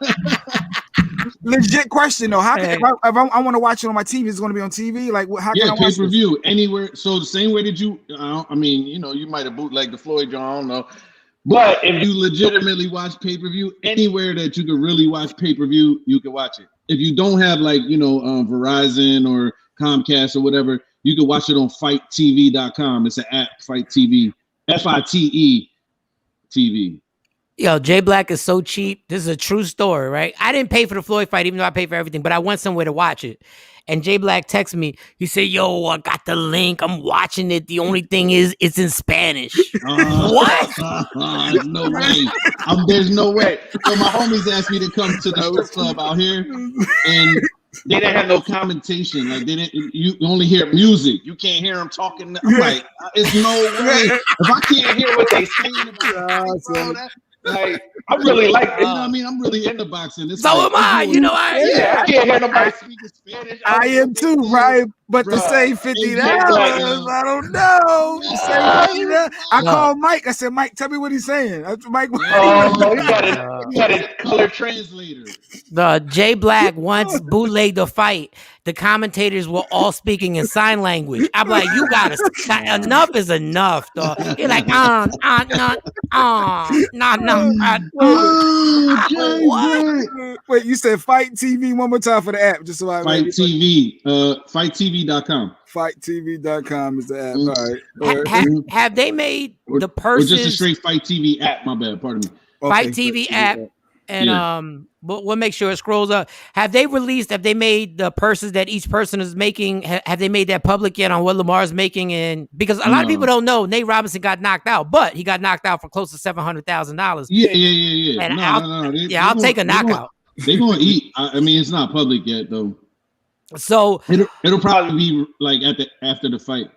legit question though. How can, if I want to watch it on my TV, it's going to be on TV. Like, how can I watch pay-per-view anywhere? So the same way that you, I mean, you might have bootlegged the Floyd John. I don't know. But if you legitimately watch pay-per-view anywhere that you can really watch pay-per-view, you can watch it. If you don't have Verizon or Comcast or whatever, you can watch it on fighttv.com. It's an app, Fight TV, FITE TV. Yo, Jay Black is so cheap. This is a true story, right? I didn't pay for the Floyd fight, even though I paid for everything, but I went somewhere to watch it. And Jay Black texted me. He said, yo, I got the link. I'm watching it. The only thing is it's in Spanish. What? No way. There's no way. So my homies asked me to come to the strip club out here, and they didn't have no commentation. Like you only hear music. You can't hear them talking. I'm like, it's no way. If I can't hear what they saying about like, I really like it. You know what I mean? I'm really into boxing. It's so am I. I can't hear nobody speaking Spanish. I am too, right? But to say $50, I don't know. To say $50, I called Mike. I said, Mike, tell me what he's saying. Mike, you got a color translator. The Jay Black once bootlegged the fight. The commentators were all speaking in sign language. I'm like, you gotta enough is enough, dog. You're like, no. What? Wait, you said Fight TV one more time for the app, just so I Fight TV, fighttv.com. Fighttv.com is the app. All right. Have they made the purses? Or just a straight Fight TV app? My bad, pardon me. Fight TV app. And we'll make sure it scrolls up. Have they made the purses that each person is making? Have they made that public yet on what Lamar's making? And because a lot of people don't know, Nate Robinson got knocked out, but he got knocked out for close to $700,000. Yeah. And I'll take a knockout. They're gonna eat. I mean, it's not public yet though. So it'll probably be like after the fight.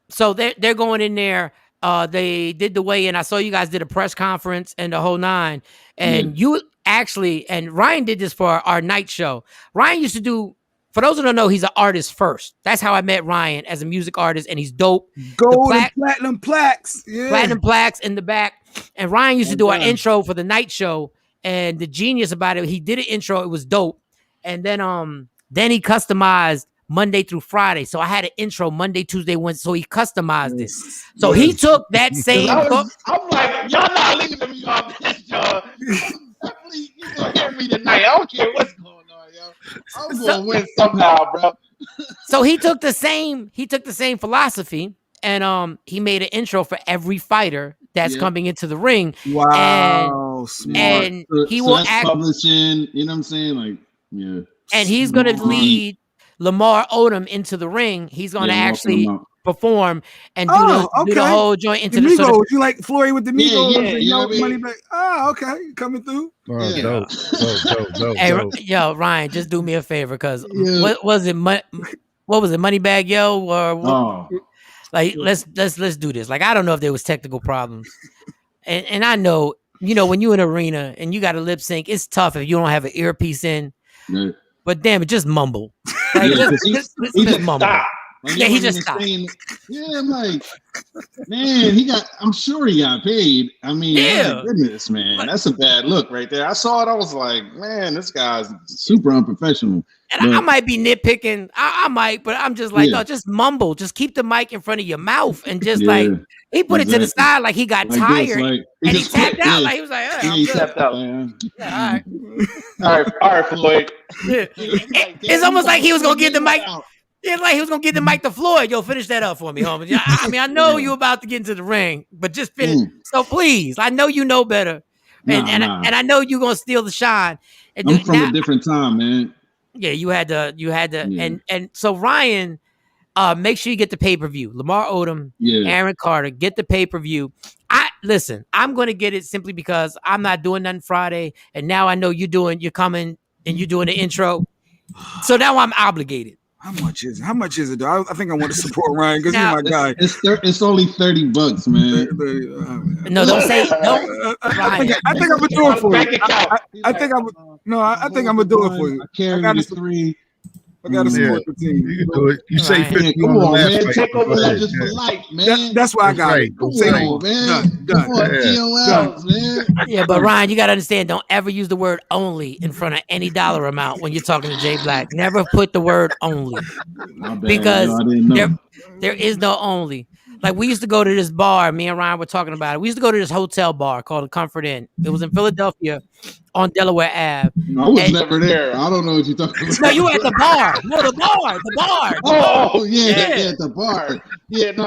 So they're going in there. They did the weigh-in. I saw you guys did a press conference and the whole nine. And you actually, and Ryan did this for our night show. Ryan used to do, for those who don't know, he's an artist first. That's how I met Ryan, as a music artist, and he's dope. Gold and platinum plaques. Yeah. Platinum plaques in the back. And Ryan used to do our intro for the night show. And the genius about it, he did an intro. It was dope. And then he customized Monday through Friday. So I had an intro Monday, Tuesday, Wednesday. So he customized it. So he took that same book. I'm like, y'all not leaving me off this, y'all. Please, you gonna hear me tonight. I don't care what's going on, yo. I'm gonna win somehow, bro. So he took the same philosophy, and he made an intro for every fighter that's coming into the ring. Wow, smart. And he will publishing, you know what I'm saying? Like, yeah. And he's gonna lead Lamar Odom into the ring. He's gonna actually perform and do the whole joint into the Migos. You like Floyd with the Migos? Yeah, money back. Oh, okay, coming through. Dope. Hey, yo, Ryan, just do me a favor, because what was it? What was it? Moneybag Yo or what? Like let's do this. Like I don't know if there was technical problems, and I know when you're in an arena and you got to lip sync, it's tough if you don't have an earpiece in. Right. But damn it, just mumble. Like, he just mumble. Like, he just stopped. I'm like, man, I'm sure he got paid. I mean, my goodness, man, that's a bad look right there. I saw it, I was like, man, this guy's super unprofessional. And I might be nitpicking. I might, but I'm just like, no, just mumble. Just keep the mic in front of your mouth and just like he put it to the side like he got tired and he tapped out. Like he was like, he tapped out. Yeah, all right, Floyd. It's almost like he was gonna get the mic. It's like he was gonna get the mic to Floyd. Yo, finish that up for me, homie. I mean, I know you about to get into the ring, but just finish. So please, I know you know better, and I know you're gonna steal the shine. And I'm from a different time, man. Yeah, you had to, and so Ryan, make sure you get the pay-per-view. Lamar Odom, Aaron Carter, get the pay-per-view. Listen, I'm gonna get it simply because I'm not doing nothing Friday, and now I know you're coming and you're doing the intro. So now I'm obligated. How much is it? Though? I think I want to support Ryan because he's my guy. It's only $30, man. No, don't say no. I think I'm gonna do it for you. I think I'm gonna do it for you. I got to I gotta support the team. You can do it. You say 50. Come on, man. TakeOver Legends for life, man. That's why I got it. Come on, man. Done. Man. Yeah, but Ryan, you gotta understand. Don't ever use the word "only" in front of any dollar amount when you're talking to Jay Black. Never put the word "only" because there is no only. Like we used to go to this bar. Me and Ryan were talking about it. We used to go to this hotel bar called the Comfort Inn. It was in Philadelphia on Delaware Ave. I was never there. I don't know what you're talking about. No, you were at the bar. No, the bar. Oh, yeah, the bar. Yeah, no.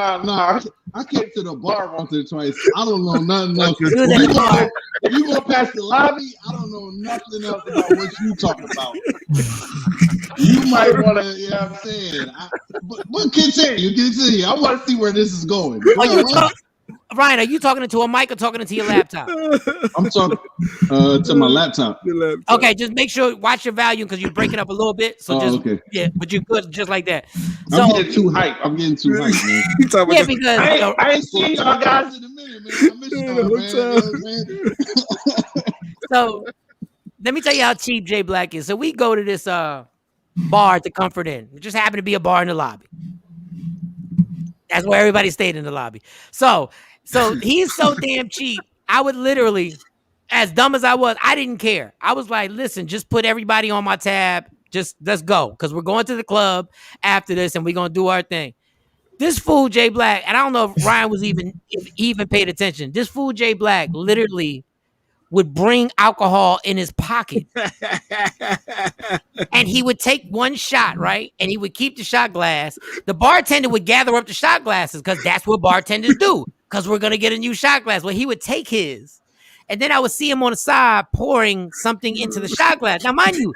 I came to the bar once or twice. I don't know nothing else. If you go past the lobby, I don't know nothing else about what you talking about. You might want to, you know what I'm saying? But continue. I want to see where this is going. Ryan, are you talking into a mic or talking into your laptop? I'm talking to my laptop. Okay, just make sure, watch your volume because you're breaking up a little bit. So but you're good just like that. So, I'm getting too hype, man. Yeah, because I ain't seen y'all guys in a minute, man. I miss y'all, man. So let me tell you how cheap Jay Black is. So we go to this bar at the Comfort Inn. It just happened to be a bar in the lobby. That's where everybody stayed, in the lobby. So he's so damn cheap. I would literally, as dumb as I was, I didn't care. I was like, listen, just put everybody on my tab. Just let's go, because we're going to the club after this, and we're gonna do our thing. This fool Jay Black, and I don't know if Ryan was even paid attention. This fool Jay Black literally would bring alcohol in his pocket, and he would take one shot, right? And he would keep the shot glass. The bartender would gather up the shot glasses, because that's what bartenders do, because we're gonna get a new shot glass. Well, he would take his, and then I would see him on the side pouring something into the shot glass. Now, mind you,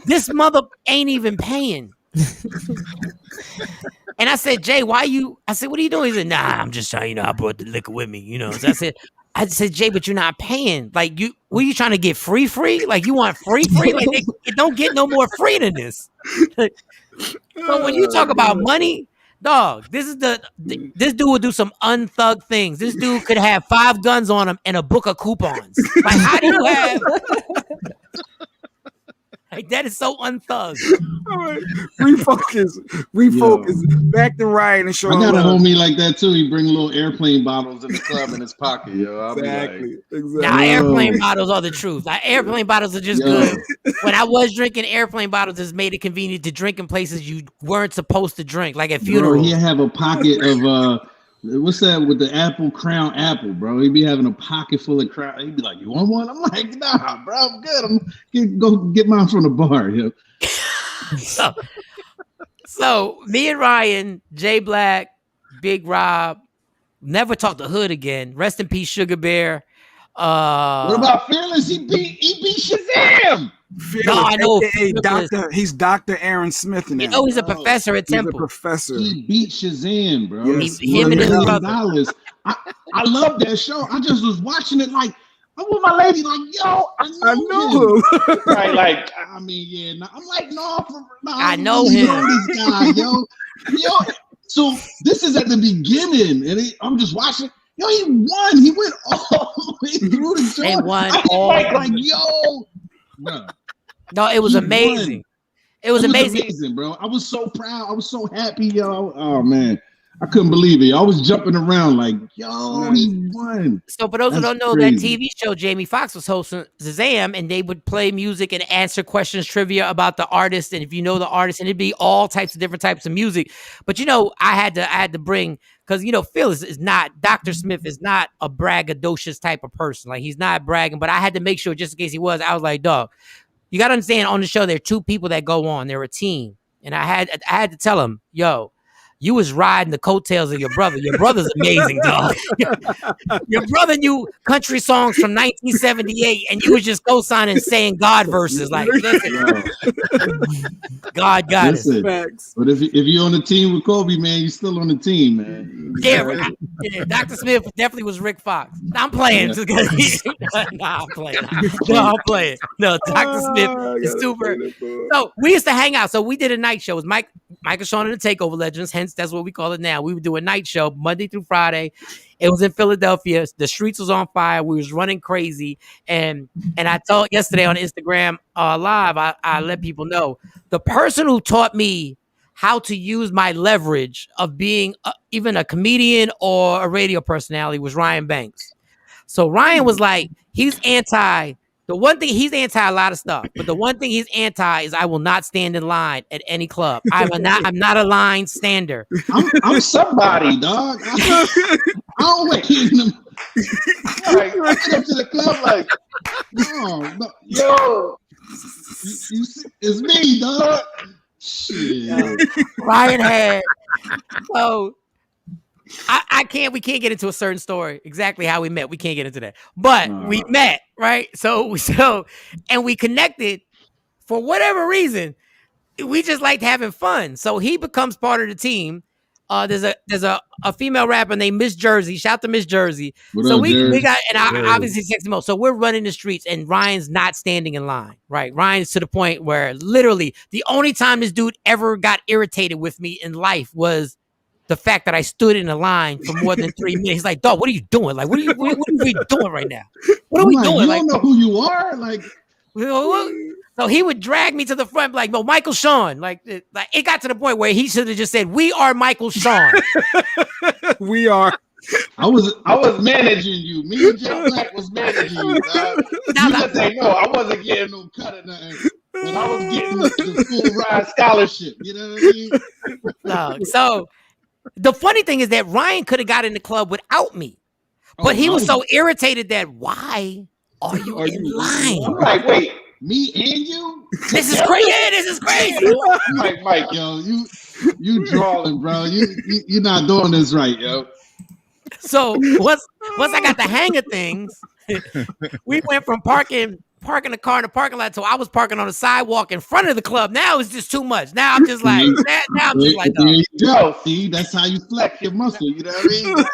this mother ain't even paying. And I said, Jay, I said, what are you doing? He said, nah, I'm just trying, I brought the liquor with me, So I said, Jay, but you're not paying. Like, were you trying to get free? Like, you want free? Like, they don't get no more free than this. So when you talk about money, dog, this dude would do some unthug things. This dude could have 5 guns on him and a book of coupons. Like, how do you have... Like, that is so unthug. All right. Refocus. Back to Ryan and Shawn. I got a homie like that too. He bring little airplane bottles in the club in his pocket, yo. Exactly. Now, airplane bottles are the truth. Now, airplane bottles are just good. When I was drinking airplane bottles, it's made it convenient to drink in places you weren't supposed to drink, like at funerals. Bro, he have a pocket of what's that with the apple, Crown Apple, bro? He'd be having a pocket full of Crown. He'd be like, "You want one?" I'm like, "Nah, bro, I'm good. Go get mine from the bar." Yo. So me and Ryan, Jay Black, Big Rob, never talked to Hood again. Rest in peace, Sugar Bear. What about Fearless? He beat Shazam. No, I know. He's Dr. Aaron Smith now. You know, he's a professor at Temple. He's a professor. He beat Shazam, bro. Yes. Him and his brother. I love that show. I just was watching it like, I'm with my lady, like, yo, I know him. Right, like, I mean, yeah. No, I'm like, I know him. This guy, yo. So this is at the beginning, and I'm just watching. Yo, he won. He went all the way through the show. They won all. Like, yo. Bro. No, it was amazing. It was amazing, bro. I was so proud. I was so happy, yo. Oh man, I couldn't believe it. I was jumping around like, yo, he won. So for those who don't know, crazy. That TV show, Jamie Foxx was hosting Shazam, and they would play music and answer questions, trivia about the artist, and if you know the artist, and it'd be all types of different types of music. But I had to bring, because Phil is not, Dr. Smith is not a braggadocious type of person. Like, he's not bragging, but I had to make sure, just in case he was, I was like, dog, you got to understand, on the show, there are 2 people that go on. They're a team. And I had to tell him, yo, you was riding the coattails of your brother. Your brother's amazing, dog. Your brother knew country songs from 1978, and you was just co-signing saying God verses. Like, listen, God got us. But if you're on the team with Kobe, man, you're still on the team, man. Yeah, Dr. Smith definitely was Rick Fox. I'm playing. I'm playing. I'm playing. No, Dr. Smith is super. So we used to hang out. So we did a night show. It was Michael Shawn and the TakeOver Legends. Hence, that's what we call it now. We would do a night show Monday through Friday. It was in Philadelphia. The streets was on fire. We was running crazy. And I told yesterday on Instagram Live, I let people know, the person who taught me how to use my leverage of being even a comedian or a radio personality was Ryan Banks. So Ryan was like, he's anti a lot of stuff, but the one thing he's anti is I will not stand in line at any club. I'm not a line stander. I'm somebody, dog. I don't wait in them. Like, I get up to the club like, no, yo, it's me, dog. Shit. Ryan had so we can't get into a certain story exactly how we met. We can't get into that, but we met, right? So and we connected for whatever reason. We just liked having fun. So he becomes part of the team. There's a female rapper named Miss Jersey. Shout out to Miss Jersey. We got, and I obviously sexy mode. So we're running the streets, and Ryan's not standing in line. Right, Ryan's to the point where literally the only time this dude ever got irritated with me in life was the fact that I stood in a line for more than 3 minutes. He's like, dog, what are you doing? Like, what are we doing right now? What are we doing? You don't know who you are? Like, So he would drag me to the front, like, no, Michael Shawn. Like it got to the point where he should have just said, "We are Michael Shawn." We are. I was managing you. Me and Joe Black was managing you. You just say no. I wasn't getting no cut or nothing, but I was getting the full ride scholarship. You know what I mean? No. So the funny thing is that Ryan could have got in the club without me, but he was so irritated that why are you in line? I'm like, wait, me and you? This is crazy. Yeah, this is crazy. I'm like, Mike, yo, you drawing, bro. You're not doing this right, yo. So once I got the hang of things, we went from parking the car in the parking lot to I was parking on the sidewalk in front of the club. Now it's just too much. Now I'm just like, there you go. See, that's how you flex your muscle. You know what I mean?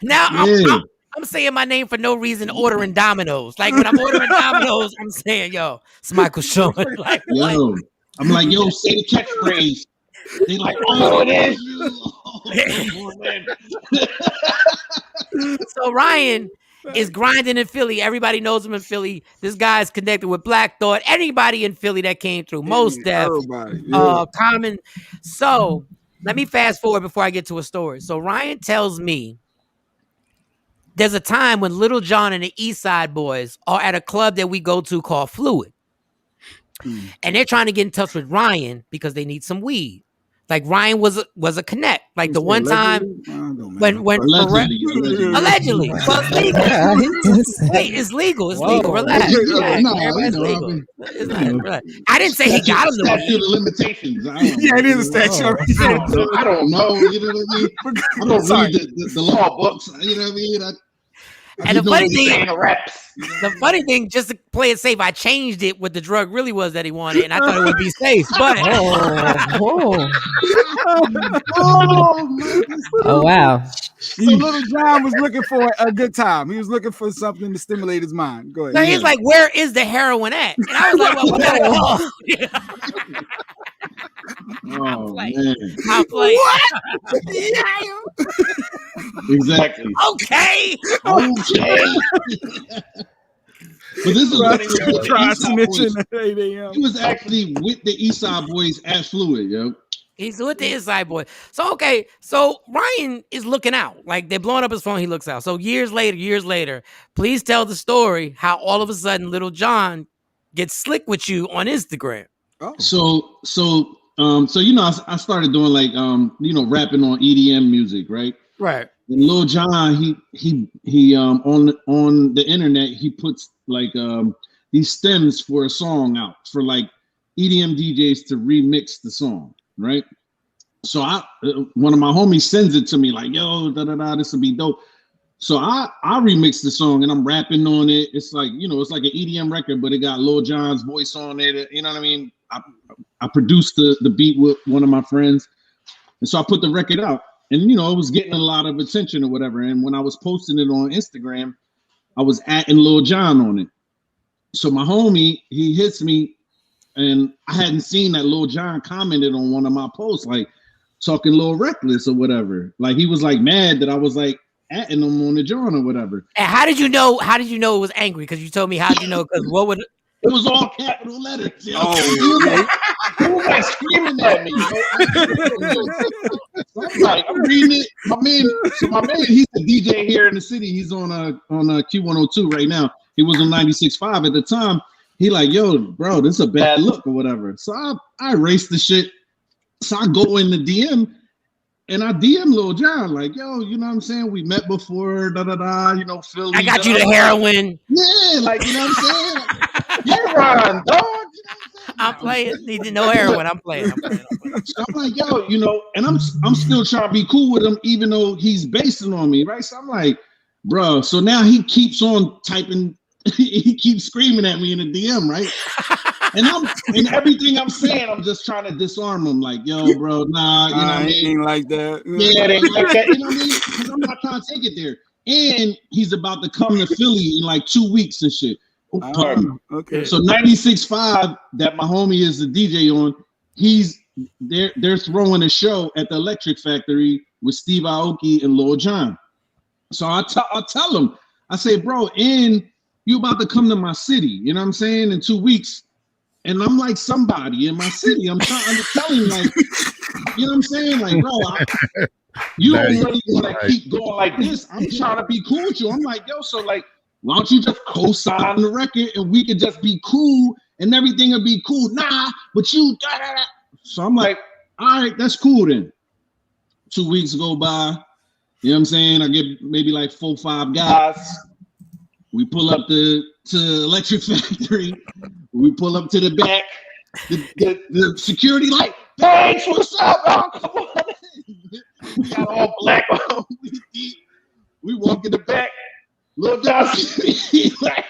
Now I'm saying my name for no reason, ordering Domino's. Like when I'm ordering Domino's, I'm saying, yo, it's Michael Shawn. Like, yo, I'm like, yo, say the catchphrase. They like, oh, it is you. So Ryan is grinding in Philly. Everybody knows him in Philly. This guy is connected with Black Thought. Anybody in Philly that came through, Most Def, Common. So let me fast forward before I get to a story. So Ryan tells me there's a time when Little John and the East Side Boys are at a club that we go to called Fluid. And they're trying to get in touch with Ryan because they need some weed. Like Ryan was a connect. Like the one time when allegedly. Well, it's legal. It's legal. Relax. It's legal. I didn't say he got him the statute of limitations. Yeah, it is a statute. I don't know. You know what I mean? I don't read the law books. You know what I mean? And the funny thing, just to play it safe, I changed it what the drug really was that he wanted, and I thought it would be safe. But oh wow! So Little John was looking for a good time. He was looking for something to stimulate his mind. Go ahead. So he's like, "Where is the heroin at?" And I was like, "Well, we gotta go." Oh man! I'm playing. What? Exactly. Okay. But this is what he was actually with the East Side Boys at Fluid, yo. He's with the East Side Boys. So okay, so Ryan is looking out. Like they're blowing up his phone, he looks out. So years later, please tell the story how all of a sudden Little John gets slick with you on Instagram. Oh. So you know, I started doing like rapping on EDM music, right? Right. And Lil John, he on the internet, he puts like these stems for a song out for like EDM DJs to remix the song, right? So one of my homies sends it to me like, yo, this will be dope. So I remixed the song and I'm rapping on it. It's like, it's like an EDM record, but it got Lil Jon's voice on it. You know what I mean? I produced the beat with one of my friends. And so I put the record out. And, it was getting a lot of attention or whatever. And when I was posting it on Instagram, I was atting Lil Jon on it. So my homie, he hits me, and I hadn't seen that Lil Jon commented on one of my posts, like talking a little reckless or whatever. Like he was like mad that I was like atting him on the joint or whatever. And how did you know it was angry? Because you told me, how did you know? Because what would... It was all capital letters. Oh, he was like screaming at me. So I'm reading it. My man, he's a DJ here in the city. He's on Q102 right now. He was on 96.5 at the time. He like, yo, bro, this is a bad look or whatever. So I erased the shit. So I go in the DM and I DM Lil Jon, like, yo, you know what I'm saying? We met before, Philly. I got you the heroin. Yeah, like, you know what I'm saying? You're Ron, dog. I'm playing. Need to know heroin. I'm playing. So I'm like, yo, and I'm still trying to be cool with him, even though he's basing on me, right? So I'm like, bro. So now he keeps on typing. He keeps screaming at me in the DM, right? And everything I'm saying, I'm just trying to disarm him. Like, yo, bro, nah, you know what I mean? Ain't like that. Yeah, it ain't like that. You know what I mean? Because I'm not trying to take it there. And he's about to come to Philly in like 2 weeks and shit. Okay. So 96.5 that my homie is the DJ on, they're throwing a show at the Electric Factory with Steve Aoki and Lil Jon. So I tell him, I say, bro, and you about to come to my city, you know what I'm saying, in 2 weeks. and I'm like somebody in my city. I'm trying to tell him, like, you know what I'm saying? Like, bro, you don't really want to keep going like this. I'm trying to be cool with you. I'm like, yo, so like, why don't you just co-sign the record and we could just be cool and everything will be cool? Nah, but you da, da, da. So I'm like, all right, that's cool then. 2 weeks go by, you know what I'm saying? I get maybe like 4 or 5 guys. We pull up to Electric Factory. We pull up to the back. The security like, Banks, what's up? Oh, come on. We got all black on. We walk in the back. Lil Johnson, he's like,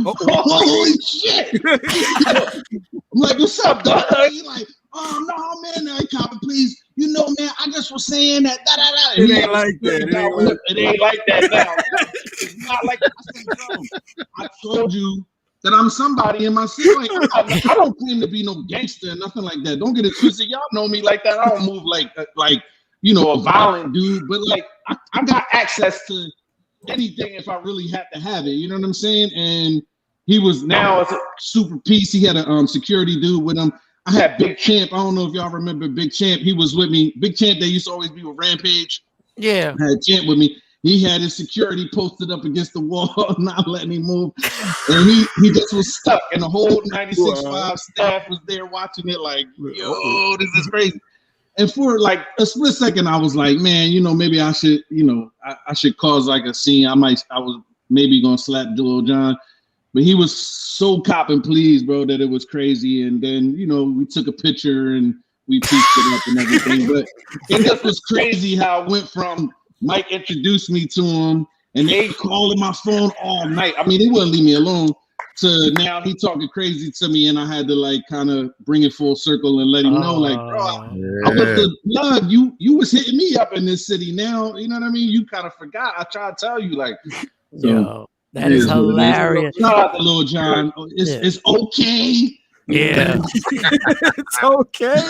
holy shit. I'm like, what's up, dog? He's like, oh, no, man, no, copper, please. You know, man, I just was saying that, da, da, da. It ain't like that. It ain't like that now. It's not like that. I said, bro, I told you that I'm somebody in my city. Like, I don't claim to be no gangster or nothing like that. Don't get it twisted. Y'all know me like that. I don't move like you know, a violent dude. But, like, I got access to anything if I really had to have it. You know what I'm saying? And he was now a super piece. He had a security dude with him. I had Big Champ. I don't know if y'all remember Big Champ. He was with me. Big Champ, they used to always be with Rampage. Yeah. I had Champ with me. He had his security posted up against the wall, not letting him move. And he just was stuck. And the whole 96.5 staff was there watching it like, yo, this is crazy. And for like a split second, I was like, man, you know, maybe I should, you know, I should cause like a scene. I was maybe gonna slap Lil Jon. But he was so cop and please, bro, that it was crazy. And then, you know, we took a picture and we pieced it up and everything. But it just was crazy how it went from Mike introduced me to him and they calling my phone all night. I mean, they wouldn't leave me alone. To now he talking crazy to me and I had to like kind of bring it full circle and let him know, like, bro, I was the blood. You was hitting me up in this city. Now, you know what I mean? You kind of forgot. I tried to tell you, like, so, yo. That is hilarious. Shout out to Lil Jon. It's okay. Yeah. It's okay.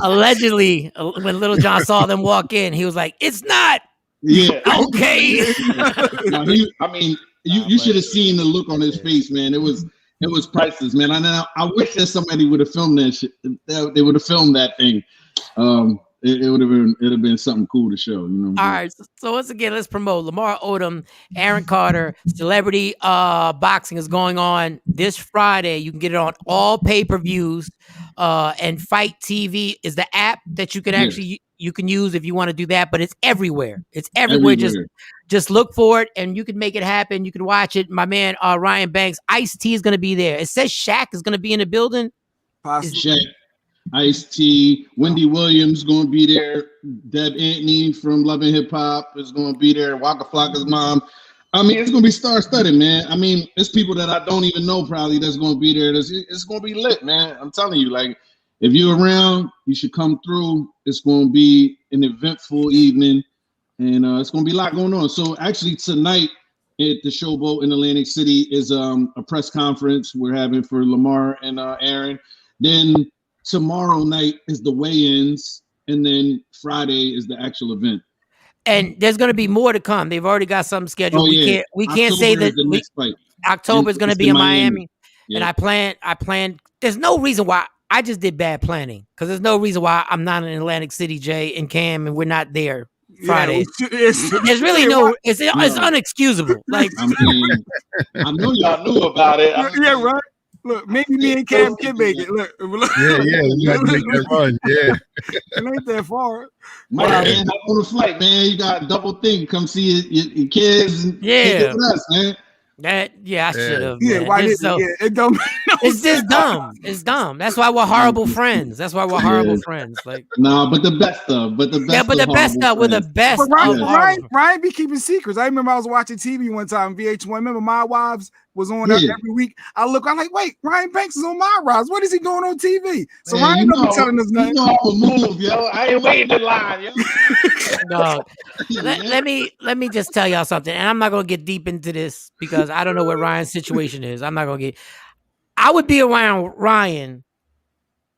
Allegedly, when Lil Jon saw them walk in, he was like, it's not okay. No, you should have seen the look on his face, man. It was priceless, man. I wish that somebody would have filmed that shit. They would have filmed that thing. It would have been something cool to show, you know. All right, so once again, let's promote Lamar Odom, Aaron Carter, Celebrity Boxing is going on this Friday. You can get it on all pay-per-views, and Fight TV is the app that you can actually you can use if you want to do that. But it's everywhere. It's everywhere. Just look for it, and you can make it happen. You can watch it. My man Ryan Banks, Ice-T is going to be there. It says Shaq is going to be in the building. Shaq. Ice-T, Wendy Williams going to be there. Deb Antony from Love and Hip Hop is going to be there. Waka Flocka's mom. I mean, it's going to be star-studded, man. I mean, it's people that I don't even know probably that's going to be there. It's going to be lit, man. I'm telling you, like, if you're around, you should come through. It's going to be an eventful evening, and it's going to be a lot going on. So actually tonight at the Showboat in Atlantic City is a press conference we're having for Lamar and Aaron. Then tomorrow night is the weigh-ins, and then Friday is the actual event. And there's going to be more to come. They've already got something scheduled. Oh, We can't say that October is going to be in Miami. Yeah. And I plan. There's no reason why I just did bad planning, because there's no reason why I'm not in Atlantic City, Jay and Cam, and we're not there Friday. There's really it's unexcusable. Like, I mean, I know y'all knew about it. Yeah, right. Look, maybe me and Cam can make it. Look. Yeah, we got to make that run. Yeah. It ain't that far. Man, on the flight, man. You got a double thing. Come see your kids and kick it with us, man. I should have. Yeah, why didn't it don't make no It's just dumb. It's dumb. That's why we're horrible friends. That's why we're horrible friends. Like, no, but the best of. We're the best. But Ryan be keeping secrets. I remember I was watching TV one time, VH1. Remember My Wives was on every week. I'm like, wait, Ryan Banks is on My Wives. What is he doing on TV? So Ryan don't be telling us nothing. You know how to move, yo. I ain't waiting in line, yo. No. Let me just tell y'all something, and I'm not gonna get deep into this because I don't know what Ryan's situation is. I'm not gonna get. I would be around Ryan,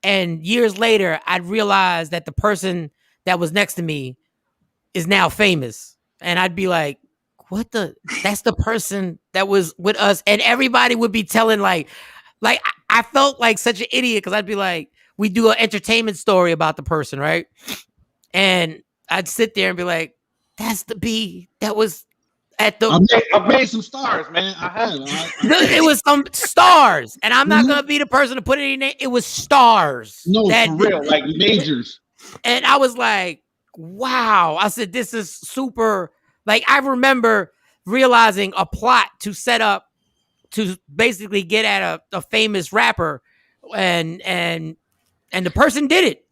and years later, I'd realize that the person that was next to me is now famous, and I'd be like, "What the? That's the person that was with us," and everybody would be telling like I felt like such an idiot because I'd be like, we do an entertainment story about the person, right? And I'd sit there and be like, that's the B that was at the. I made some stars, man. I have. It was some stars, and I'm not gonna be the person to put it in there. It was stars. No, for real, like majors. And I was like, wow. I said, this is super. Like, I remember realizing a plot to set up to basically get at a famous rapper, and the person did it.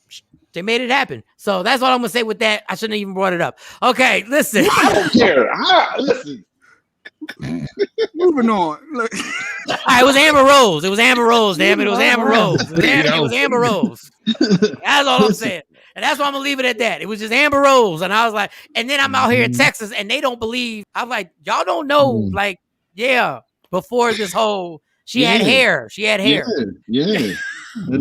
They made it happen. So that's what I'm gonna say with that. I shouldn't have even brought it up. Okay, listen. I don't care. Listen. Moving on. Look. All right, it was Amber Rose. It was Amber Rose. Damn it, it was Amber Rose. It was Amber Rose. That's all I'm saying. And that's why I'm gonna leave it at that. It was just Amber Rose. And I was like, and then I'm out here in Texas and they don't believe. I'm like, y'all don't know, like, yeah, before this whole she had hair. She had hair. Yeah.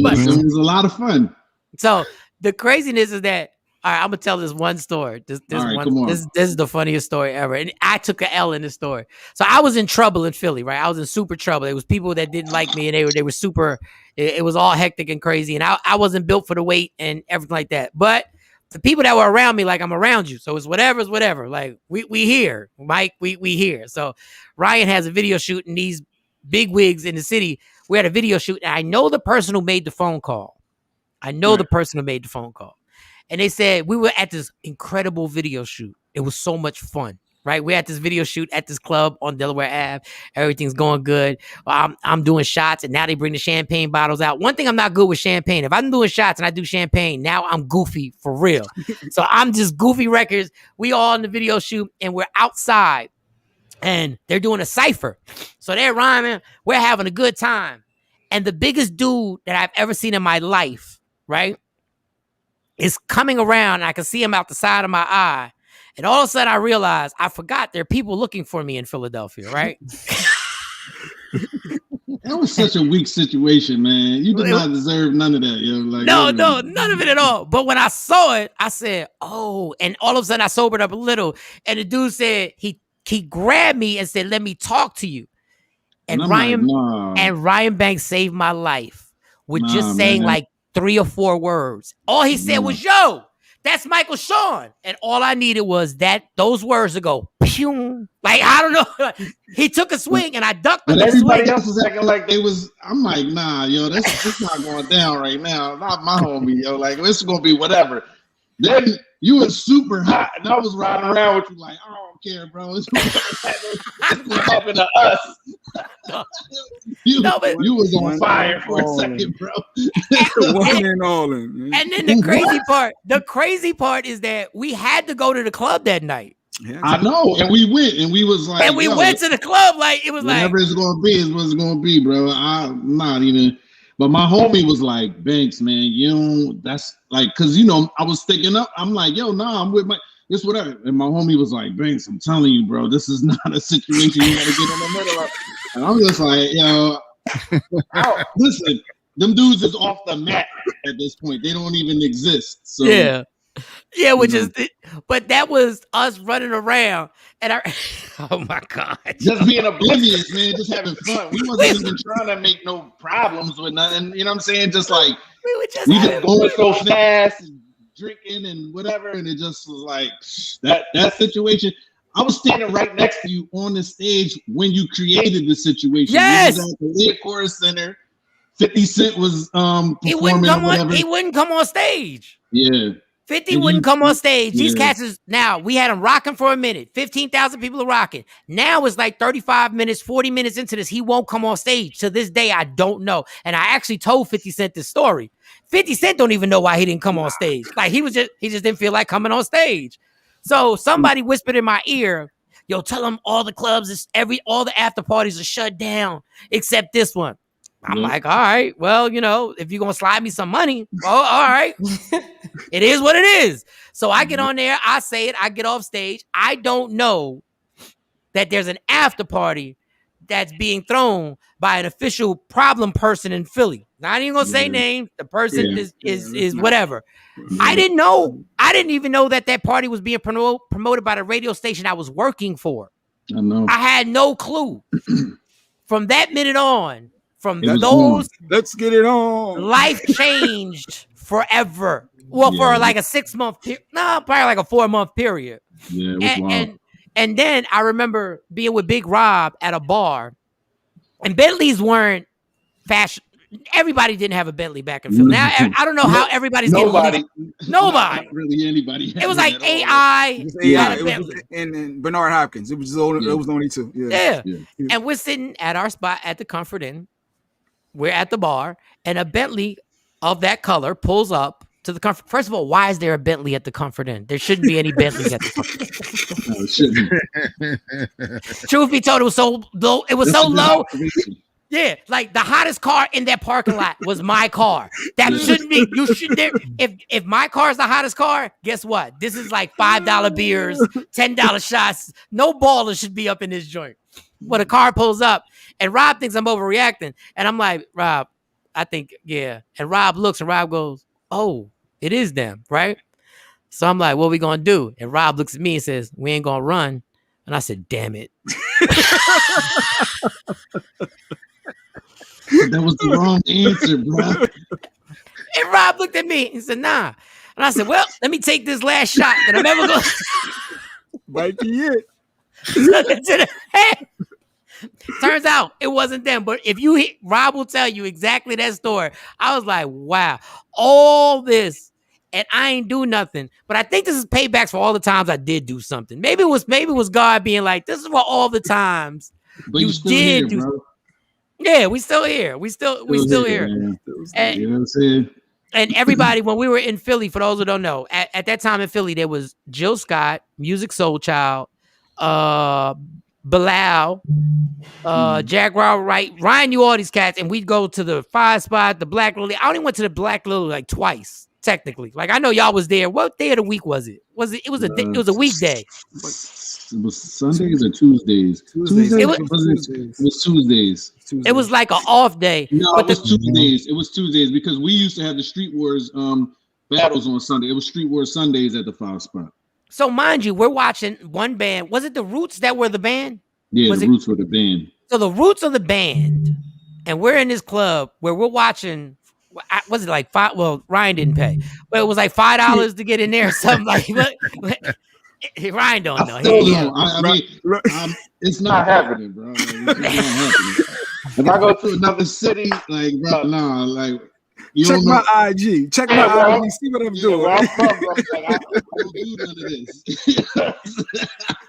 But, it was a lot of fun. So the craziness is that, all right, I'm gonna tell this one story. This is the funniest story ever. And I took an L in this story. So I was in trouble in Philly, right? I was in super trouble. There was people that didn't like me, and they were super. It was all hectic and crazy, and I wasn't built for the weight and everything like that. But the people that were around me, like, I'm around you, so it's whatever. Like, we here, Mike. We here. So Ryan has a video shoot, and these big wigs in the city. We had a video shoot, and I know the person who made the phone call. And they said, we were at this incredible video shoot. It was so much fun, right? We're at this video shoot at this club on Delaware Ave. Everything's going good. I'm doing shots, and now they bring the champagne bottles out. One thing I'm not good with champagne. If I'm doing shots and I do champagne, now I'm goofy for real. So I'm just goofy records. We all in the video shoot, and we're outside, and they're doing a cipher. So they're rhyming. We're having a good time. And the biggest dude that I've ever seen in my life, right, is coming around, and I can see him out the side of my eye. And all of a sudden I realized I forgot there are people looking for me in Philadelphia, right? That was such a weak situation, man. You did not deserve none of that, yo. Like, no, none of it at all. But when I saw it, I said, oh, and all of a sudden I sobered up a little. And the dude said, he grabbed me and said, let me talk to you. And Ryan Banks saved my life with just saying like 3 or 4 words. All he said was, yo, that's Michael Shawn. And all I needed was those words to go, pew. Like, I don't know. He took a swing and I ducked. But everybody else was acting like they was, I'm like, nah, yo, this not going down right now. Not my homie, yo. Like, this is going to be whatever. Then you was super hot and I was riding around with you like, I don't care, bro. It's going to happen to us. You was on fire for a second, bro. And then the crazy part is that we had to go to the club that night. Yeah. I know, and we went, and we was like, and we went to the club, like, it was whatever it's gonna be is what it's gonna be, bro. I'm not even. But my homie was like, Banks, man, you know, that's like, cause I was sticking up. I'm like, yo, nah, I'm with this whatever. And my homie was like, Banks, I'm telling you, bro, this is not a situation you gotta get in the middle of. And I'm just like, yo, listen, them dudes is off the mat at this point. They don't even exist. So yeah, which is, but that was us running around, and oh my God, just being oblivious, man, just having fun. We wasn't even trying to make no problems with nothing. You know what I'm saying? Just like we just going so fast and drinking and whatever, and it just was like that situation. I was standing right next to you on the stage when you created the situation. Yes, at the Lead Chorus Center. 50 Cent was performing. He wouldn't come on stage. Yeah. 50 wouldn't come on stage. These cats is now, we had him rocking for a minute. 15,000 people are rocking. Now it's like 35 minutes, 40 minutes into this. He won't come on stage. To this day, I don't know. And I actually told 50 Cent this story. 50 Cent don't even know why he didn't come on stage. Like, he just didn't feel like coming on stage. So somebody whispered in my ear, yo, tell him all the clubs, all the after parties are shut down except this one. I'm like, all right, well, if you're going to slide me some money, well, all right. It is what it is. So I get on there, I say it, I get off stage. I don't know that there's an after party that's being thrown by an official problem person in Philly. Not even going to say name. The person is whatever. I didn't know. I didn't even know that party was being promoted by the radio station I was working for. I know. I had no clue. From that minute on, From Let's get it on. Life changed forever. Well, for like a 6 month period. No, probably like a 4 month period. Yeah, it was wild. And then I remember being with Big Rob at a bar, and Bentleys weren't fashion. Everybody didn't have a Bentley back in Philly. Now I don't know how everybody's nobody. getting nobody. Not really anybody. It was like AI. Yeah, and Bernard Hopkins. It was the only two. Yeah. And we're sitting at our spot at the Comfort Inn. We're at the bar, and a Bentley of that color pulls up to the Comfort. First of all, why is there a Bentley at the Comfort Inn? There shouldn't be any Bentleys at the Comfort Inn. No, it shouldn't. Truth be told, it was so low. It was so low. Yeah, like the hottest car in that parking lot was my car. That shouldn't be. You should. If my car is the hottest car, guess what? This is like $5 beers, $10 shots. No baller should be up in this joint. When a car pulls up, and Rob thinks I'm overreacting, and I'm like, Rob, I think yeah. And Rob looks, and Rob goes, "Oh, it is them, right?" So I'm like, "What are we gonna do?" And Rob looks at me and says, "We ain't gonna run." And I said, "Damn it." That was the wrong answer, bro. And Rob looked at me and said, "Nah." And I said, "Well, let me take this last shot that I'm ever going to." Might be it. Turns out it wasn't them. But if you hit, Rob will tell you exactly that story. I was like, wow, all this, and I ain't do nothing. But I think this is paybacks for all the times I did do something. Maybe it was God being like, this is for all the times but you still did do. Bro. Yeah, we still here. We still here. And, you know what I'm saying? And everybody, when we were in Philly, for those who don't know, at that time in Philly, there was Jill Scott, Music Soul Child, Bilal, Jaguar Wright. Ryan knew all these cats, and we'd go to the 5 spot, the Black Lily. I only went to the Black Lily like twice, technically. Like I know y'all was there. What day of the week was it? It was a weekday. It was Sundays or Tuesdays? It was Tuesdays. It was like an off day. No, it was Tuesdays. It was Tuesdays because we used to have the Street Wars battles on Sunday. It was Street Wars Sundays at the 5 spot. So mind you, we're watching one band. Was it the Roots that were the band? Yeah, the Roots were the band. So the Roots are the band, and we're in this club where we're watching. Was it like $5? Well, Ryan didn't pay, but it was like $5 to get in there or something. Like Ryan don't know. I mean, it's not happening, bro. Like, it's not happening. If I go to another city, like, bro, no, like. Check my IG. Check my IG. See what I'm doing. I don't do none of this.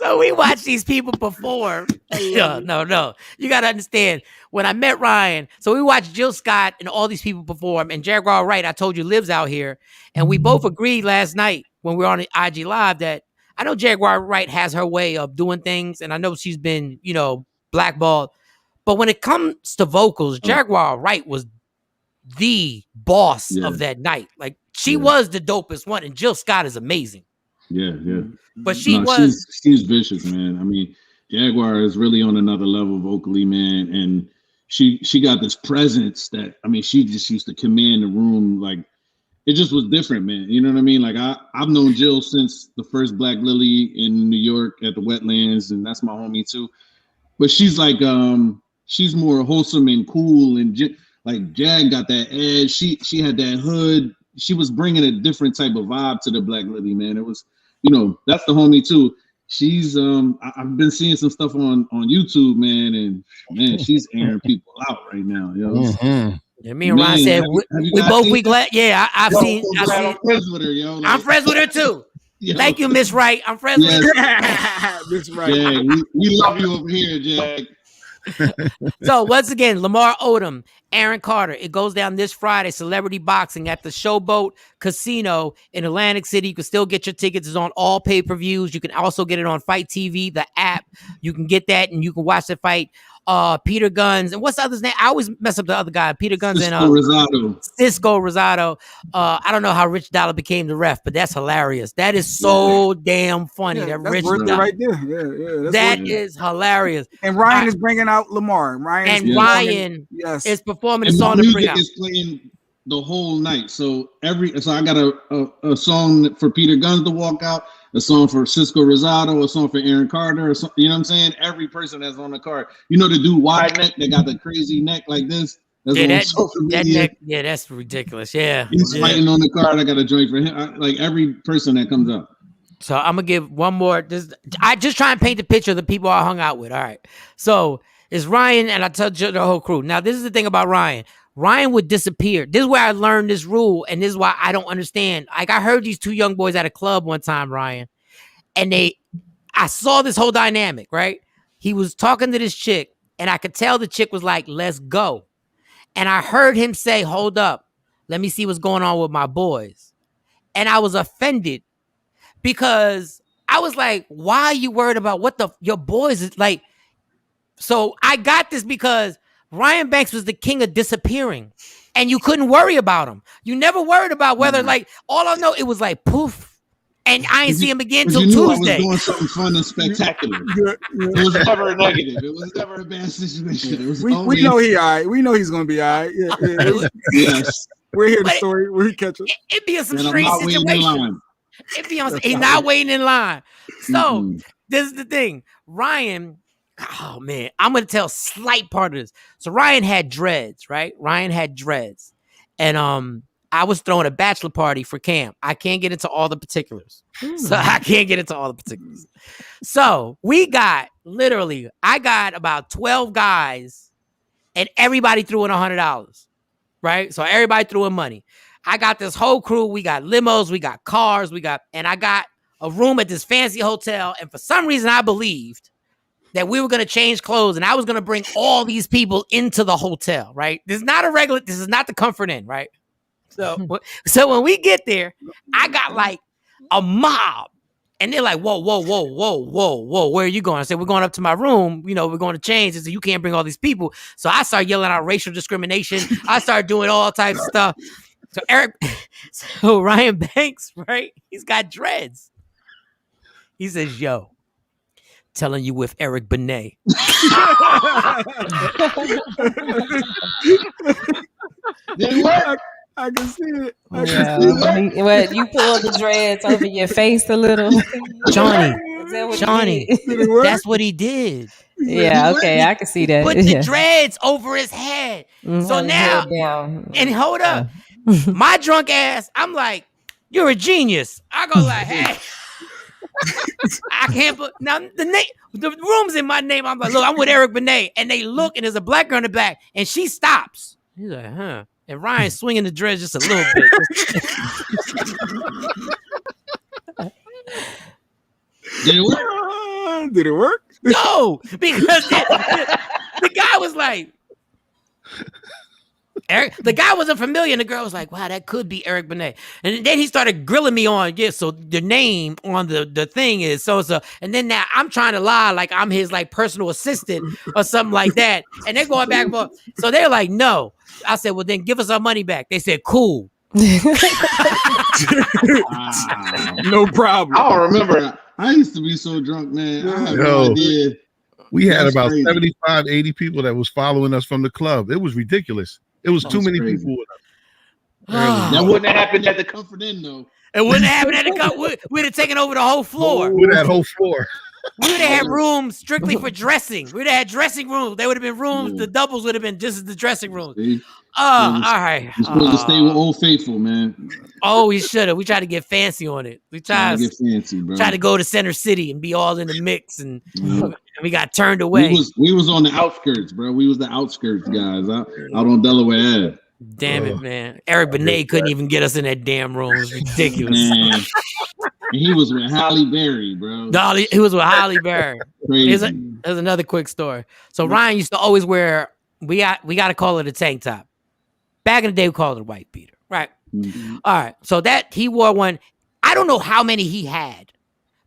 So we watch these people perform. No. You got to understand. When I met Ryan, so we watched Jill Scott and all these people perform. And Jaguar Wright, I told you, lives out here. And we both agreed last night when we were on the IG Live that I know Jaguar Wright has her way of doing things. And I know she's been, blackballed. But when it comes to vocals, Jaguar Wright was the boss of that night. Like she was the dopest one, and Jill Scott is amazing. Yeah. But she's vicious, man. I mean, Jaguar is really on another level vocally, man, and she got this presence that she just used to command the room. Like it just was different, man. You know what I mean? Like I've known Jill since the first Black Lily in New York at the Wetlands, and that's my homie too. But she's like she's more wholesome and cool and. Like Jag got that edge. She had that hood. She was bringing a different type of vibe to the Black Lily, man. It was, that's the homie too. She's I've been seeing some stuff on YouTube, man, and man, she's airing people out right now, yo. Mm-hmm. Yeah, me and Ron said we both week left. Yeah, I've seen. I'm friends with her, yo. Like, I'm friends with her too. Yo. Thank you, Miss Wright. I'm friends with her. Miss Wright. Jag, we love you over here, Jag. So once again, Lamar Odom, Aaron Carter. It goes down this Friday, Celebrity Boxing at the Showboat Casino in Atlantic City. You can still get your tickets. It's on all pay-per-views. You can also get it on Fight TV, the app. You can get that and you can watch the fight. Peter Guns and what's the other's name? I always mess up the other guy. Peter Guns and Cisco Rosado. I don't know how Rich Dollar became the ref, but that's hilarious. That is so damn funny. That that's Rich worth Dollar. It right there. Yeah. That is hilarious. And Ryan is bringing out Lamar. Ryan is performing a song to bring out. Is playing the whole night. So I got a song for Peter Guns to walk out. A song for Cisco Rosado, a song for Aaron Carter, you know what I'm saying? Every person that's on the card. The dude wide neck that got the crazy neck like this. That's on social media. That's ridiculous. Yeah. He's fighting on the card. I got a joint for him. Like every person that comes up. So I'm gonna give one more. I just try and paint the picture of the people I hung out with. All right. So it's Ryan, and I tell you the whole crew. Now, this is the thing about Ryan. Ryan would disappear. This is where I learned this rule, and this is why I don't understand. Like, I heard these two young boys at a club one time, Ryan, and I saw this whole dynamic, right? He was talking to this chick, and I could tell the chick was like, let's go. And I heard him say, hold up, let me see what's going on with my boys. And I was offended because I was like, why are you worried about what your boys is like? So I got this because Ryan Banks was the king of disappearing, and you couldn't worry about him. You never worried about whether, like, all I know, it was like poof, and I ain't see him again till Tuesday. I was doing something fun and spectacular. It was never a negative. It was never a bad situation. It was we know he all right. We know he's gonna be all right. Yes. We're here the story. We're catching. It'd be some strange situation. It'd be on. He's not waiting in line. So this is the thing, Ryan. Oh man, I'm gonna tell a slight part of this. So Ryan had dreads, right? Ryan had dreads, and I was throwing a bachelor party for Cam. I can't get into all the particulars. So I got about 12 guys, and everybody threw in $100, right? So everybody threw in money. I got this whole crew. We got limos, we got cars, and I got a room at this fancy hotel. And for some reason, I believed that we were going to change clothes, and I was going to bring all these people into the hotel, right? This is not the Comfort Inn, right? So when we get there, I got like a mob, and they're like, whoa, where are you going? I said, we're going up to my room. We're going to change. They said, you can't bring all these people. So I started yelling out racial discrimination. I started doing all types of stuff. So Ryan Banks, right? He's got dreads. He says, yo, telling you with Eric Benet. Did it work? I can see it. What, you pulled the dreads over your face a little? Johnny, that's what he did. Yeah, okay, I can see that. Put the dreads over his head. So now, and hold up, my drunk ass, I'm like, you're a genius. I go like, hey. I can't put now the room's in my name. I'm like, look, I'm with Eric Benet, and they look, and there's a black girl in the back, and she stops. He's like, huh? And Ryan's swinging the dreads just a little bit. Did it work? No, because the guy was like, Eric. The guy wasn't familiar, and the girl was like, wow, that could be Eric Benet. And then he started grilling me on, so the name on the thing is so. And then now I'm trying to lie like I'm his like personal assistant or something like that. And they're going back and forth. So they're like, no. I said, well, then give us our money back. They said, cool. No problem. I don't remember. I used to be so drunk, man. I have no idea. We had about 75, 80 people that was following us from the club. It was ridiculous. It was too many people with us. That wouldn't have happened at the Comfort Inn, though. It wouldn't have happened at the Comfort. We'd have taken over the whole floor. With that whole floor. We would have had rooms strictly for dressing. We'd have had dressing rooms. There would have been rooms. Yeah. The doubles would have been just as the dressing rooms. All right. You're supposed to stay with Old Faithful, man. Oh, we should have. We tried to get fancy on it. We tried to get fancy, bro. Tried to go to Center City and be all in the mix, and we got turned away. We was on the outskirts, bro. We was the outskirts guys out on Delaware Ave. Damn it, man. Eric Benet couldn't even get us in that damn room. It was ridiculous. Man. And he was with Halle Berry, bro. He was with Halle Berry. There's another quick story. So Ryan used to always wear, we got to call it a tank top. Back in the day, we called it a white beater, right? Mm-hmm. All right. So that he wore one. I don't know how many he had,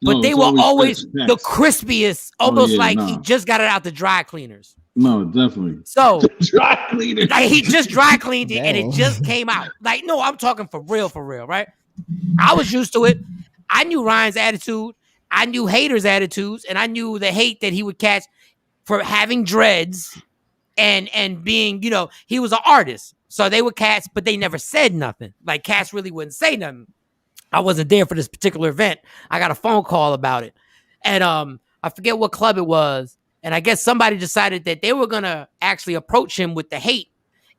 but they were always the crispiest, almost he just got it out the dry cleaners. No, definitely. So dry cleaner. Like he just dry cleaned it and it just came out. Like, no, I'm talking for real, right? I was used to it. I knew Ryan's attitude. I knew haters' attitudes, and I knew the hate that he would catch for having dreads and being, he was an artist. So they were cats, but they never said nothing. Like cats really wouldn't say nothing. I wasn't there for this particular event. I got a phone call about it. And I forget what club it was. And I guess somebody decided that they were going to actually approach him with the hate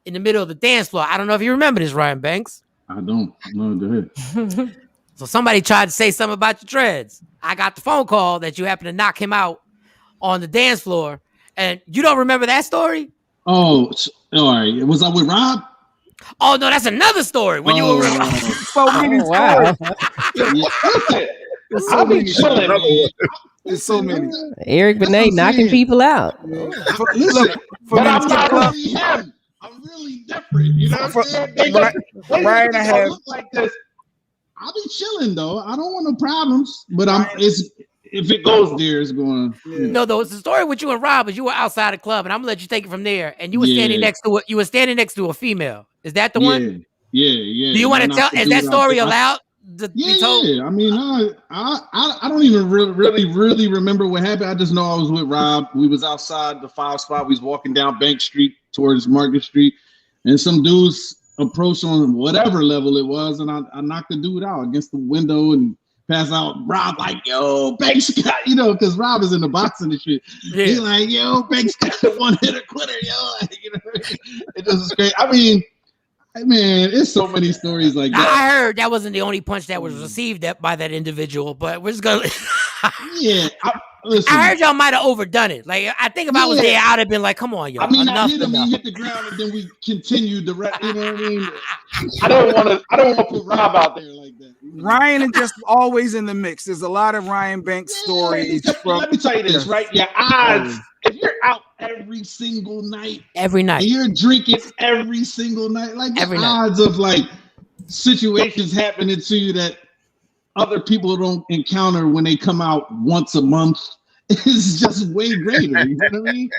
in the middle of the dance floor. I don't know if you remember this, Ryan Banks. I don't. No, go ahead. So somebody tried to say something about your dreads. I got the phone call that you happened to knock him out on the dance floor. And you don't remember that story? Oh, all right. Was I with Rob? Oh, no, that's another story. When you were so many wow. I'll be chilling, man. There's so many. Eric Benet knocking people out. Yeah. Listen, but I'm not club. really him. I'm really different. You know what I'm saying? Ryan, I have look like this. I'll be chilling though. I don't want no problems. But if it goes there, it's going. Yeah. No, though, it's the story with you and Rob is you were outside the club, and I'm gonna let you take it from there. And you were standing next to a female. Is that the one? Yeah. Do you want to tell? Is that story allowed? Yeah. I mean, I don't even really remember what happened. I just know I was with Rob. We was outside the 5 spot. We was walking down Bank Street towards Market Street, and some dudes approached on whatever level it was, and I knocked the dude out against the window and passed out. Rob like, yo, Banks got, because Rob is in the boxing and shit. Yeah. He like, yo, Banks got a one-hitter quitter, yo. It just is great. I mean, man, it's so many stories like that. I heard that wasn't the only punch that was received by that individual, but we're just gonna. Yeah, I heard y'all might have overdone it. Like, I think if I was there, I'd have been like, "Come on, yo." I mean, I hit him. He hit the ground, and then we continued the rest. You know what I mean? I don't want to put Rob out there like that. Ryan is just always in the mix. There's a lot of Ryan Banks stories. Let me tell you this, right? Your odds. If you're out every single night, and you're drinking every single night, like the odds of like situations happening to you that other people don't encounter when they come out once a month is just way greater. You know what I mean?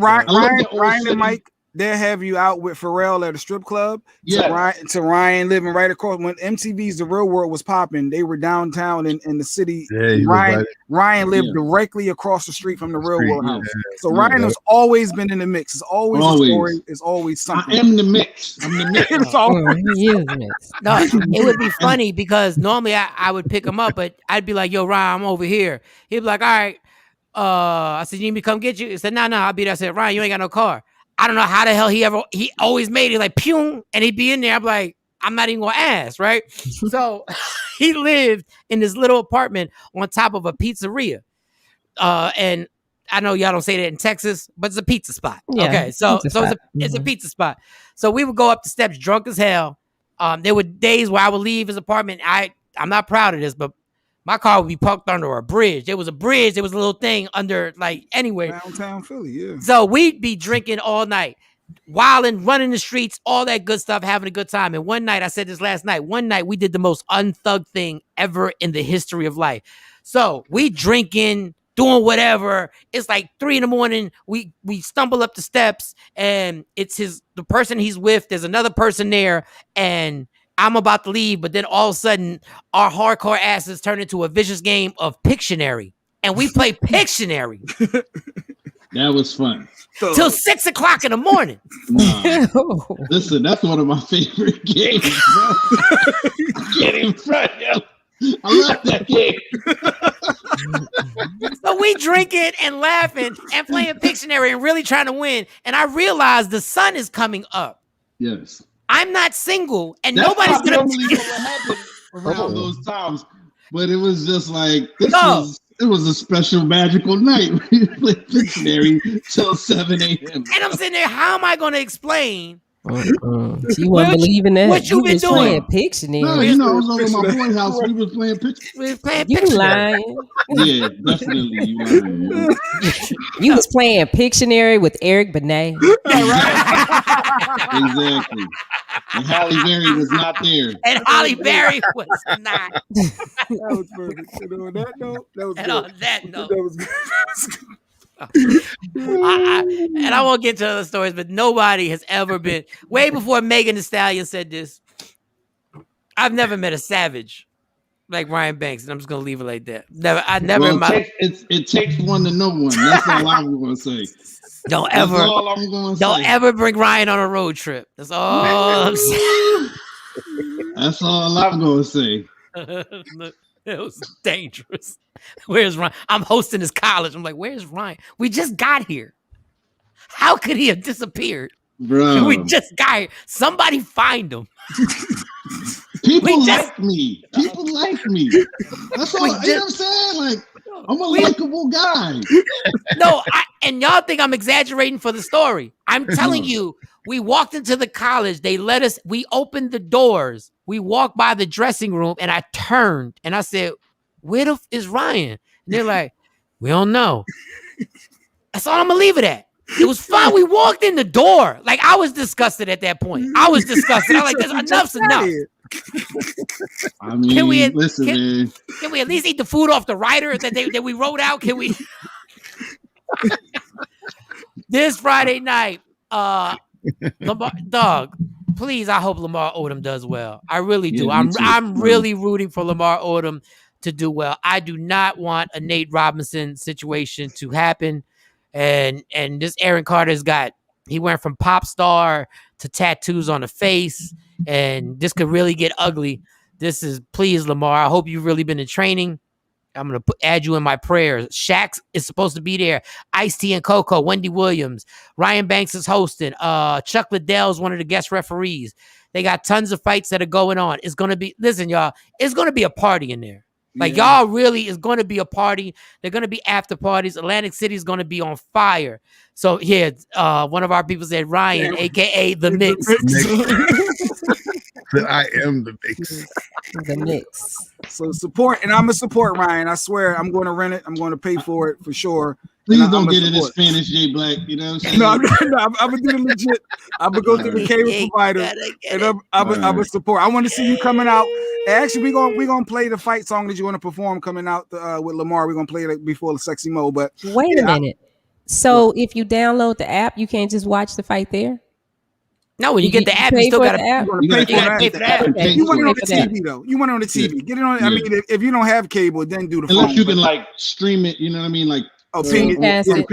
Ryan and Mike, they'll have you out with Pharrell at a strip club. Yeah. To Ryan living right across. When MTV's The Real World was popping, they were downtown in the city. Yeah, Ryan lived directly across the street from the Real World house. So Yeah. Ryan has always been in the mix. It's always a story. It's always something. I am the mix. I'm the mix. It's always No, it would be funny because normally I would pick him up, but I'd be like, "Yo, Ryan, I'm over here." He'd be like, "All right." I said, "You need me to come get you?" He said, "No, I'll be there." I said, "Ryan, you ain't got no car." I don't know how the hell he always made it like pew, and he'd be in there. I'm like, I'm not even gonna ask, right? So he lived in this little apartment on top of a pizzeria. And I know y'all don't say that in Texas, but it's a pizza spot. Yeah, okay, so it's a pizza spot. So we would go up the steps drunk as hell. There were days where I would leave his apartment. I'm not proud of this, but my car would be parked under a bridge. There was a bridge. There was a little thing under, like, anywhere. Downtown Philly, yeah. So we'd be drinking all night, wilding, running the streets, all that good stuff, having a good time. And one night, I said this last night, one night we did the most unthug thing ever in the history of life. So we drinking, doing whatever. It's like 3 a.m. We stumble up the steps, and it's the person he's with. There's another person there, and I'm about to leave, but then all of a sudden, our hardcore asses turn into a vicious game of Pictionary, and we play Pictionary. That was fun. Till 6 o'clock in the morning. Listen, that's one of my favorite games, bro. Get in front, yo. I love that game. So we drinking and laughing and playing Pictionary and really trying to win. And I realized the sun is coming up. Yes. I'm not single, and That's nobody's gonna what happened around those times. But it was just like it was a special magical night. We played Pictionary till 7 a.m. And I'm sitting there, how am I gonna explain? You wasn't believing that. What you been doing? Pictionary. No, I was over at my boy's house. We was playing Pictionary. We was playing You Pictionary. lying. Yeah, definitely. You lying. Yo. You was playing Pictionary with Eric Benet. Exactly. And Halle Berry was not there. And Halle Berry was not. That was perfect. And on that note, that was And good. on that note, That was good. and I won't get to other stories, but nobody has ever been, way before Megan Thee Stallion said this, I've never met a savage like Ryan Banks, and I'm just gonna leave it like that. It takes one to know one. That's all I'm gonna say. Don't That's ever, all I'm gonna don't say. ever bring Ryan on a road trip. That's all I'm saying. That's all I'm gonna say. It was dangerous. Where's Ryan? I'm hosting his college. I'm like, where's Ryan? We just got here. How could he have disappeared? Bro. We just got somebody find him. People like me. People like me. That's all. You know what I'm saying? Like, I'm a likable guy. No, and y'all think I'm exaggerating for the story. I'm telling you, we walked into the college. They let us, we opened the doors. We walked by the dressing room and I turned and I said, where the is Ryan? And they're like, we don't know. That's all I'm going to leave it at. It was fun. We walked in the door. Like, I was disgusted at that point. I was disgusted. I'm like, enough's enough. I mean, listen, man. Can we at least eat the food off the rider that we wrote out? Can we? This Friday night, Lamar, dog, please, I hope Lamar Odom does well. I really do. Yeah, I'm really rooting for Lamar Odom to do well. I do not want a Nate Robinson situation to happen. And this Aaron Carter's he went from pop star to tattoos on the face, and this could really get ugly. Please, Lamar, I hope you've really been in training. I'm going to add you in my prayers. Shaq is supposed to be there. Ice-T and Coco, Wendy Williams, Ryan Banks is hosting. Chuck Liddell is one of the guest referees. They got tons of fights that are going on. It's going to be, listen, y'all, it's going to be a party in there. Like, y'all really is going to be a party. They're going to be after parties. Atlantic City is going to be on fire. So here, one of our people said, Ryan, a.k.a. The Mix. I am the mix. The mix. So support, and I'm gonna support Ryan. I swear, I'm going to rent it. I'm going to pay for it for sure. Please don't get it in Spanish, J Black. You know what I'm saying? No, I'm gonna do the legit. I'm gonna go through the cable provider, and I'm gonna support. I want to see you coming out. And actually, we're gonna play the fight song that you want to perform coming out with Lamar. We're gonna play it before the Sexy Mo. But wait a minute. So if you download the app, you can't just watch the fight there? No, when you get the app, you still got to pay for the app. You want it on the TV though. You want it on the TV. Get it on. I mean, if you don't have cable, then do the phone. Unless you can like stream it. You know what I mean? Like ping it to the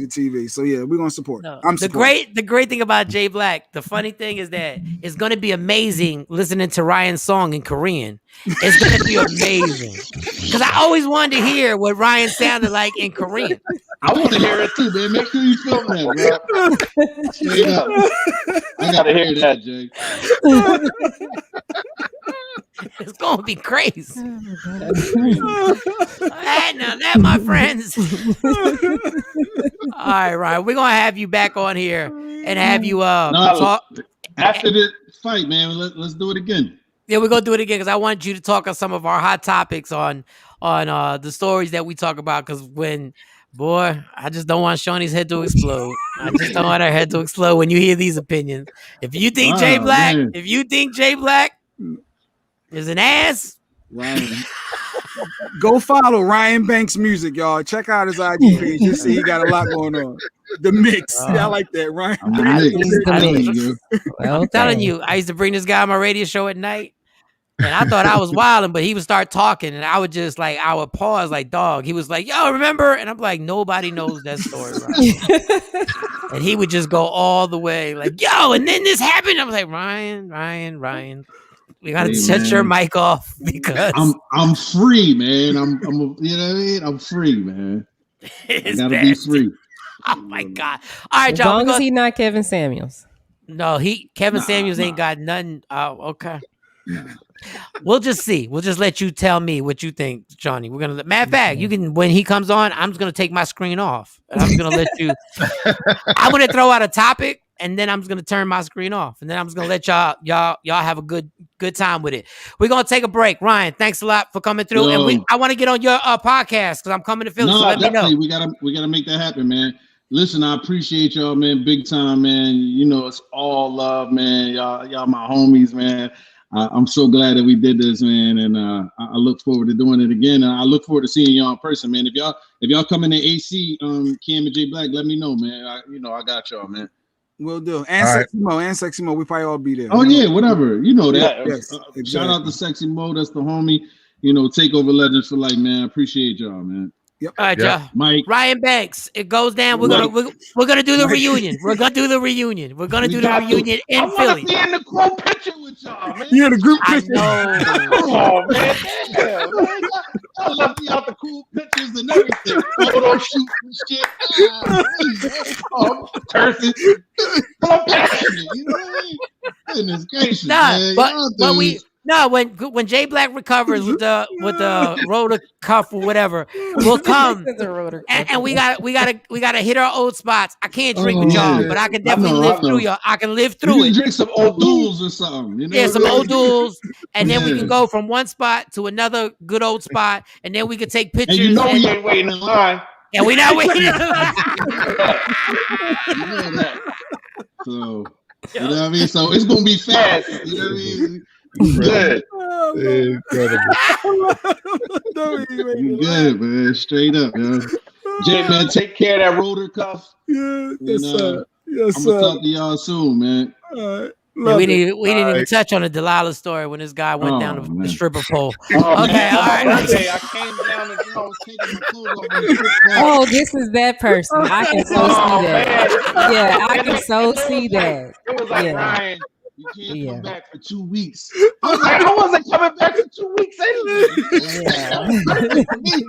TV. So yeah, we're gonna support. I'm supporting. The great thing about Jay Black, the funny thing is that it's gonna be amazing listening to Ryan's song in Korean. It's gonna be amazing because I always wanted to hear what Ryan sounded like in Korean. I want to hear it too, man. Make sure you film that, bro. Straight up. I gotta hear that, Jay. It's gonna be crazy. Now that, my friends. All right, Ryan, we're gonna have you back on here and have you talk after the fight, man. Let's do it again. Yeah, we're gonna do it again because I want you to talk on some of our hot topics on the stories that we talk about. Because I just don't want Shawnee's head to explode. I just don't want her head to explode when you hear these opinions. If you think Jay Black is an ass, Ryan. Go follow Ryan Banks Music, y'all. Check out his IG page. You see he got a lot going on. The Mix. I like that, Ryan. I'm telling you, I used to bring this guy on my radio show at night, and I thought I was wilding, but he would start talking, and I would pause like, dog. He was like, yo, remember? And I'm like, nobody knows that story, Ryan. And he would just go all the way like, yo, and then this happened. I was like, Ryan. We gotta shut your mic off because I'm free, man. I'm you know what I mean? I'm free, man. I gotta be free. Oh my God! All right, as y'all. long as he's not Kevin Samuels. No, Kevin Samuels ain't got nothing. Okay. We'll just see. We'll just let you tell me what you think, Johnny. We're gonna. Matter of fact, you can when he comes on, I'm just gonna take my screen off. And I'm gonna let you. I'm gonna throw out a topic. And then I'm just gonna turn my screen off, and then I'm just gonna let y'all have a good time with it. We're gonna take a break. Ryan, thanks a lot for coming through. And I want to get on your podcast because I'm coming to Philly. No, so let definitely. me know. We gotta make that happen, man. Listen, I appreciate y'all, man, big time, man. You know, it's all love, man. Y'all my homies, man. I'm so glad that we did this, man, and I look forward to doing it again. I look forward to seeing y'all in person, man. If y'all come in the AC, Cam and J Black, let me know, man. I got y'all, man. We'll do. And Sexy Mo, we probably all be there. Oh yeah, whatever. You know that. Yes, exactly. Shout out to Sexy Mo. That's the homie. You know, TakeOver Legends for life, man. I appreciate y'all, man. Yep. All right, y'all. Mike. Ryan Banks. It goes down. We're gonna do the reunion. We're gonna do the reunion. We're gonna do the reunion in Philly. I want to be in the group picture with y'all, man. You're in the group picture. Come on, man. Damn, man. I left me out the cool pictures and everything. Photo shoot and shit. Turfing. I'm passionate. You know what I mean? Goodness gracious, man. When Jay Black recovers with the rotor cuff or whatever, we'll come and we gotta hit our old spots. I can't drink with y'all, but I can definitely live through y'all. I can live through it. Drink some old duels or something. You know? Yeah, some old duels, and then we can go from one spot to another good old spot, and then we can take pictures. And you know we ain't waiting in line. And we not waiting in line. You know that. So you know what I mean? So it's gonna be fast. You know what I mean? Good. Incredible. You good, man. Straight up, yo. Jay, man, take care of that rotor cuff. Yeah, yes, sir. Yes, I'm gonna talk to y'all soon, man. All right. We didn't even touch on the Delilah story when this guy went down the stripper pole. Okay, all right. I came down and I was taking my clothes off. Oh, this is that person. I can so see that. Yeah, I can so see that. It was like, Ryan, you can't come back for 2 weeks. I was like, I wasn't coming back for 2 weeks anyway.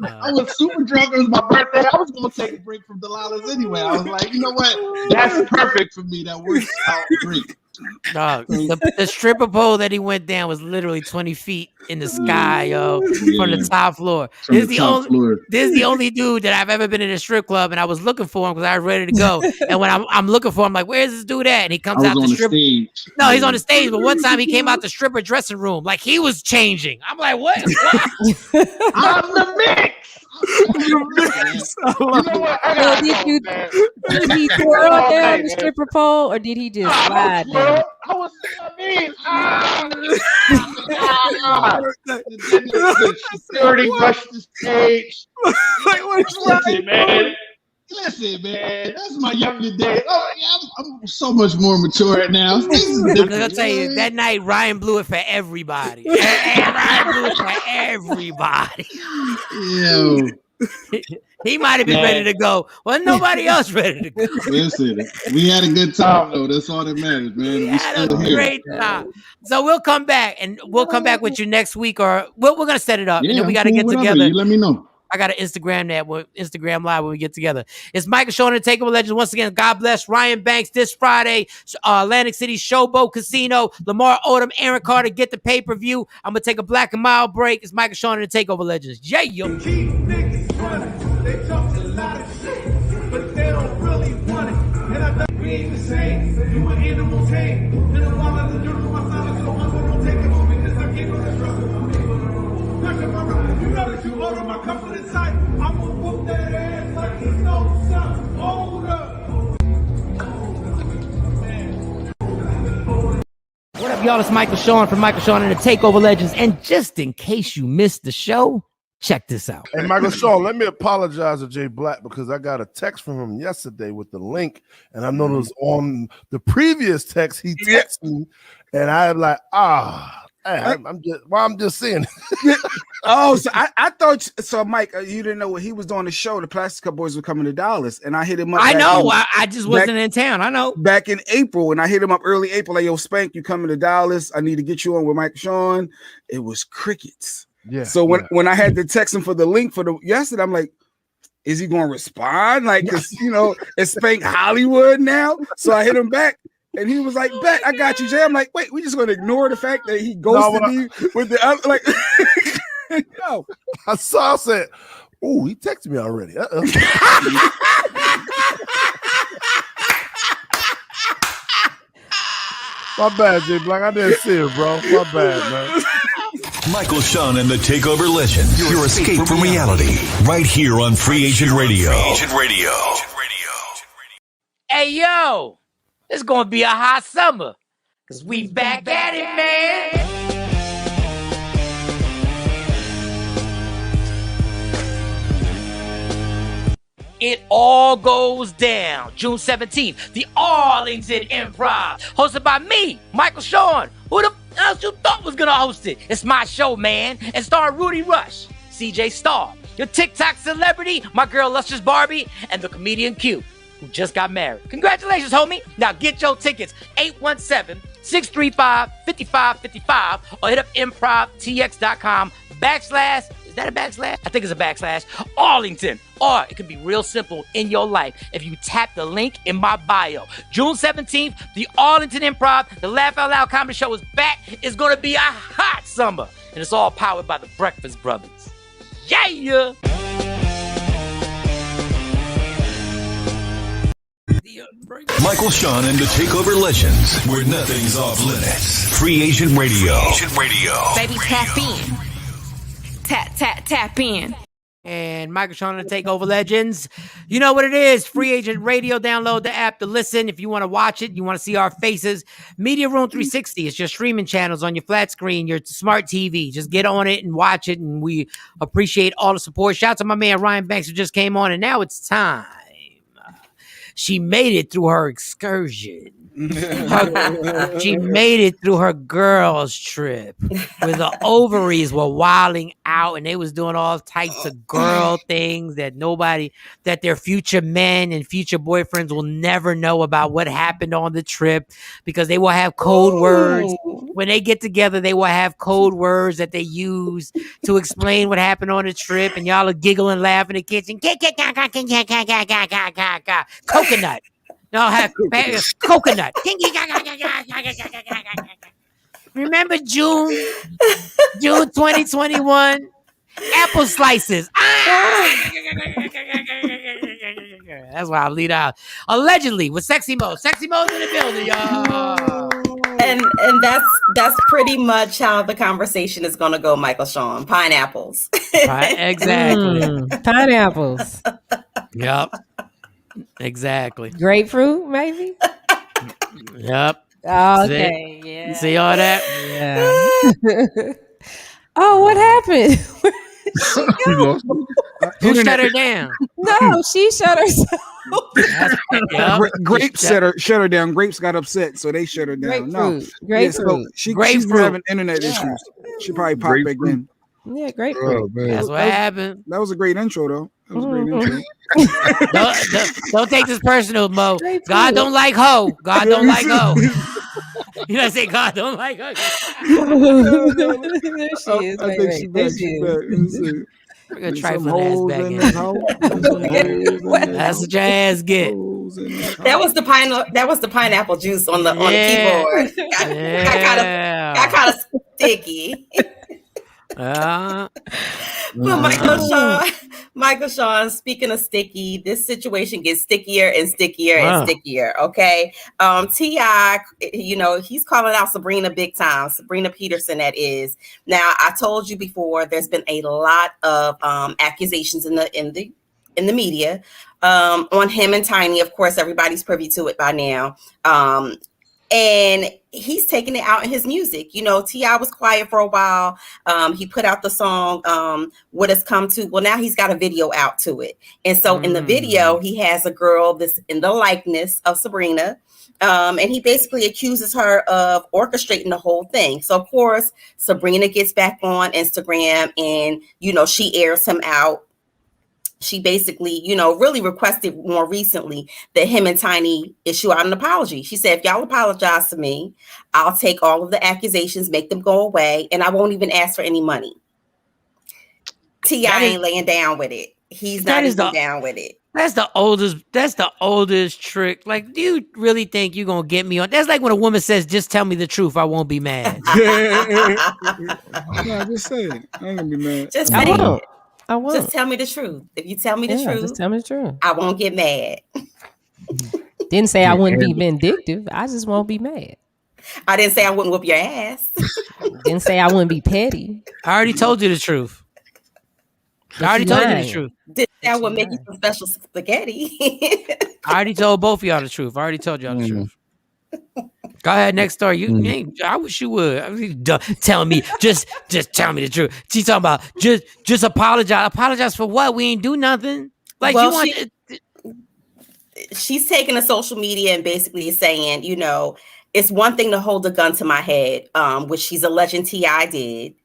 I was super drunk. It was my birthday. I was going to take a break from Delilah's anyway. I was like, you know what? That's perfect for me. That works out great. Dog, the stripper pole that he went down was literally 20 feet in the sky, yo, from the top floor. This is the only dude that I've ever been in a strip club, and I was looking for him because I was ready to go. And when I'm looking for him, I'm like, where's this dude at? And he comes out the stripper. No, he's on the stage. But one time he came out the stripper dressing room, like he was changing. I'm like, what? I'm the mix. Did he twirl down the stripper pole, or did he just slide down? Security rushed the stage. Listen, man, that's my younger days. I'm so much more mature now. I'm gonna tell you, that night Ryan blew it for everybody. Ryan blew it for everybody. Yo. He might have been ready to go. Well, nobody else ready to go. Listen, we had a good time though. That's all that matters, man. We had a great time. So we'll come back with you next week, or we're gonna set it up, and then we got to get together. You let me know. I got to Instagram Live when we get together. It's Michael Shawn and TakeOver Legends. Once again, God bless Ryan Banks this Friday. Atlantic City Showboat Casino. Lamar Odom, Aaron Carter, get the pay-per-view. I'm going to take a black and mild break. It's Michael Shawn and the TakeOver Legends. Yeah, yo. Keep niggas running. They talk a lot of shit, but they don't really want it. And I think we ain't the same. You an animal tame. And a while of the dirt for my silence, so I'm going to take it on because I can't go to struggle. You know that you order my comfort inside. I'm gonna whoop that ass like it's no sun. Hold up. What up, y'all? It's Michael Shawn from Michael Shawn and the TakeOver Legends. And just in case you missed the show, check this out. Hey, Michael Shawn, let me apologize to Jay Black because I got a text from him yesterday with the link, and I noticed on the previous text he texted me, and I'm like, I'm just saying. Oh, so I thought so, Mike. You didn't know what he was doing the show. The Plastic Cup Boys were coming to Dallas, and I hit him up. I know. I just wasn't in town. I know. Back in April, and I hit him up early April. Like, yo, Spank, you coming to Dallas? I need to get you on with Michael Shawn. It was crickets. Yeah. So when I had to text him for the link for the yesterday, I'm like, is he going to respond? Like, cause it's Spank Hollywood now. So I hit him back. And he was like, bet, I got you, Jay. I'm like, wait, we just going to ignore the fact that he ghosted me with the other, like, no. I said, oh, he texted me already. My bad, Jay Black. I didn't see it, bro. My bad, man. Michael Shawn and the TakeOver Legends. Your escape from reality. Right here on Free Agent Radio. Hey, yo. It's gonna be a hot summer, cause we back at it, man. It all goes down June 17th, the Arlington Improv, hosted by me, Michael Shawn. Who the else you thought was gonna host it? It's my show, man, and starring Rudy Rush, CJ Starr, your TikTok celebrity, my girl Lustrous Barbie, and the comedian Q, who just got married. Congratulations, homie. Now get your tickets, 817-635-5555, or hit up improvtx.com / is that a backslash? I think it's a backslash. Arlington. Or it can be real simple in your life if you tap the link in my bio. June 17th, the Arlington Improv, the Laugh Out Loud Comedy Show is back. It's going to be a hot summer. And it's all powered by the Breakfast Brothers. Yeah! Michael Shawn and the TakeOver Legends, where nothing's off limits. Free Agent Radio. Baby, tap in. Tap in. And Michael Shawn and the TakeOver Legends. You know what it is. Free Agent Radio. Download the app to listen. If you want to watch it, you want to see our faces. Media Room 360 is your streaming channels on your flat screen, your smart TV. Just get on it and watch it. And we appreciate all the support. Shout out to my man Ryan Banks, who just came on. And now it's time. She made it through her excursion. She made it through her girls trip where the ovaries were wilding out and they was doing all types of girl things that their future men and future boyfriends will never know about what happened on the trip, because they will have code words. When they get together, they will have code words that they use to explain what happened on the trip, and y'all are giggling, laughing in the kitchen. Coconut. Y'all have coconut. Remember June 2021? Apple slices. That's why I lead out. Allegedly with Sexy Mo. Sexy Mo's in the building, y'all. And that's pretty much how the conversation is gonna go, Michael Shawn. Pineapples. Exactly. Pineapples. Yep. Exactly. Grapefruit, maybe? Yep. Oh, okay. See? Yeah. See all that? Yeah. Oh, what happened? Who shut her down? No, she shut herself. Grapes shut her down. Grapes got upset, so they shut her down. Grapefruit. She's having internet issues. She probably popped back in. Yeah, grapefruit. That's what happened. That was a great intro, though. That was a great intro. Don't take this personal, Mo. God don't like hoe. God don't like hoe. You know, say God don't like hoe. There she is. I think she back. We're gonna trifle ass back in. That's what your ass get. That was the pineapple juice on the keyboard. Got kind of sticky. But Michael Shawn, speaking of sticky, this situation gets stickier and stickier and stickier. Okay. T.I., he's calling out Sabrina big time. Sabrina Peterson, that is. Now, I told you before, there's been a lot of accusations in the media on him and Tiny. Of course, everybody's privy to it by now. And he's taking it out in his music. T.I. was quiet for a while. He put out the song, What Has Come To. Well, now he's got a video out to it. And so in the video, he has a girl that's in the likeness of Sabrina. And he basically accuses her of orchestrating the whole thing. So, of course, Sabrina gets back on Instagram and, she airs him out. She basically, really requested more recently that him and Tiny issue out an apology. She said, if y'all apologize to me, I'll take all of the accusations, make them go away, and I won't even ask for any money. T.I. ain't laying down with it. He's not even down with it. That's the oldest trick. Like, do you really think you're gonna get me on? That's like when a woman says, just tell me the truth, I won't be mad. No, just say it. I ain't gonna be mad. Just say it. I won't. Just tell me the truth. If you tell me the truth, just tell me the truth. I won't get mad. Didn't say I wouldn't be vindictive. I just won't be mad. I didn't say I wouldn't whoop your ass. Didn't say I wouldn't be petty. I already told you the truth. I already told you the truth. Didn't say I would make you some special spaghetti. I already told both of y'all the truth. I already told y'all the truth. Go ahead, next story. I wish you would. Tell me, just tell me the truth. She's talking about just apologize. Apologize for what? We ain't do nothing. Like, well, she's taking to social media and basically saying, it's one thing to hold a gun to my head, which she's alleging T.I. did.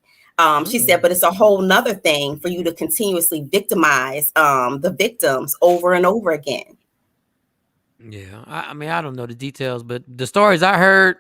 She said, but it's a whole nother thing for you to continuously victimize the victims over and over again. Yeah, I mean, I don't know the details, but the stories I heard,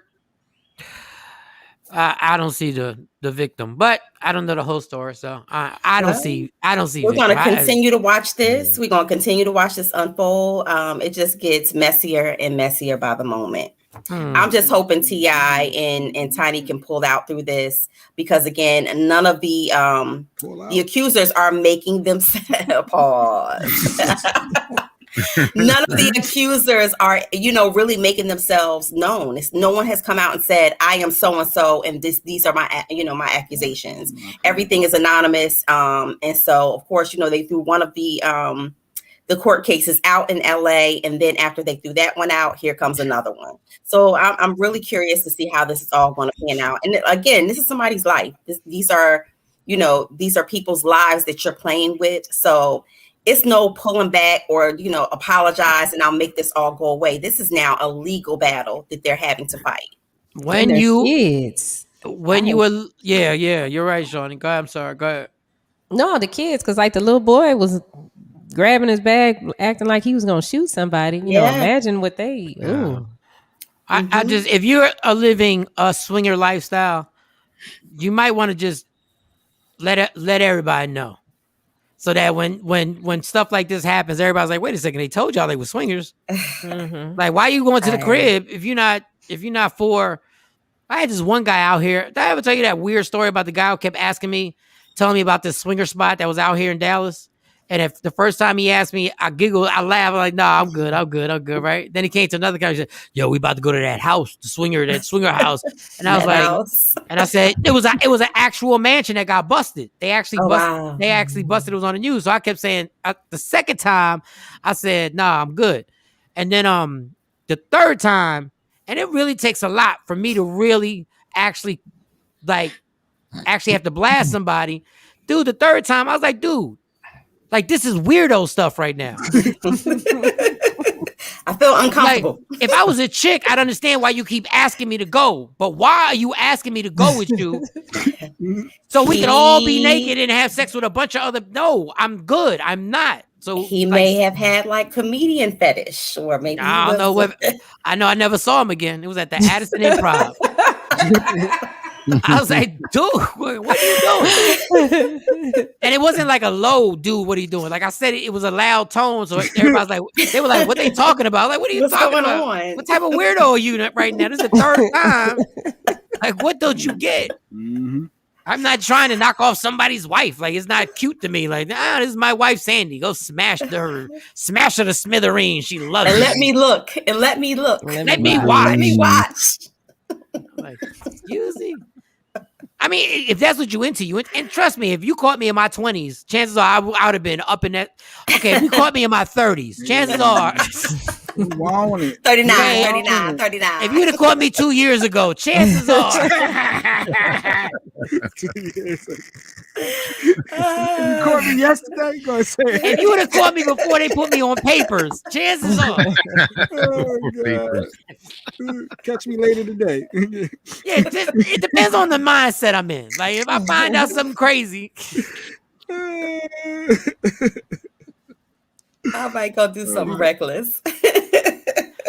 I don't see the victim, but I don't know the whole story, so I don't see. We're going to continue to watch this. Yeah. We're going to continue to watch this unfold. It just gets messier and messier by the moment. I'm just hoping T.I. and Tiny can pull out through this, because again, none of the accusers are making themselves pause. None of the accusers are, really making themselves known. No one has come out and said, I am so-and-so, and these are my, my accusations. Everything is anonymous. And so, of course, they threw one of the court cases out in LA. And then after they threw that one out, here comes another one. So I'm really curious to see how this is all going to pan out. And again, this is somebody's life. These are people's lives that you're playing with. So it's no pulling back or, apologize and I'll make this all go away. This is now a legal you're having to fight. When you were, you're right, Shawn. Go ahead. I'm sorry. Go ahead. No, the kids, because like the little boy was grabbing his bag, acting like he was going to shoot somebody. You know, imagine what they, I just, if you're living a swinger lifestyle, you might want to just let everybody know. So that when stuff like this happens, everybody's like, wait a second, they told y'all they were swingers. Like, why are you going to the crib if you're not for? I had this one guy out here. Did I ever tell you that weird story about the guy who kept telling me about this swinger spot that was out here in Dallas? And if the first time he asked me, I giggled, I laughed, I'm like, nah, I'm good, right? Then he came to another guy and said, yo, we about to go to that house, that swinger house. And I was like, and I said, it was an actual mansion that got busted. They actually busted. It was on the news. So I kept saying, the second time I said, nah, I'm good. And then the third time, and it really takes a lot for me to really actually have to blast somebody. Dude, the third time I was like, dude, like, this is weirdo stuff right now. I feel uncomfortable. Like, if I was a chick, I'd understand why you keep asking me to go. But why are you asking me to go with you? So we can all be naked and have sex with a bunch of other. No, I'm good. I'm not. So he may have had like comedian fetish, or maybe I don't know what. I know I never saw him again. It was at the Addison Improv. I was like, dude, what are you doing? And it wasn't like a low, dude, what are you doing? Like I said, it was a loud tone. So everybody's like, they were like, what are they talking about? Like, what are you talking about? What type of weirdo are you right now? This is the third time. Like, what don't you get? Mm-hmm. I'm not trying to knock off somebody's wife. Like, it's not cute to me. Like, nah, this is my wife, Sandy. Go smash her to smithereens. She loves it. And let me look. Let me watch. Like, excuse me. I mean, if that's what you into, and trust me, if you caught me in my 20s, chances are I would have been up in that. Okay, if you caught me in my 30s, chances are 39. If you'd have caught me 2 years ago, chances are. You caught me yesterday. Go say it. If you would have caught me before they put me on papers, chances are. Catch me later today. Yeah, it depends on the mindset I'm in. Like, if I find out something crazy, I might go do something reckless.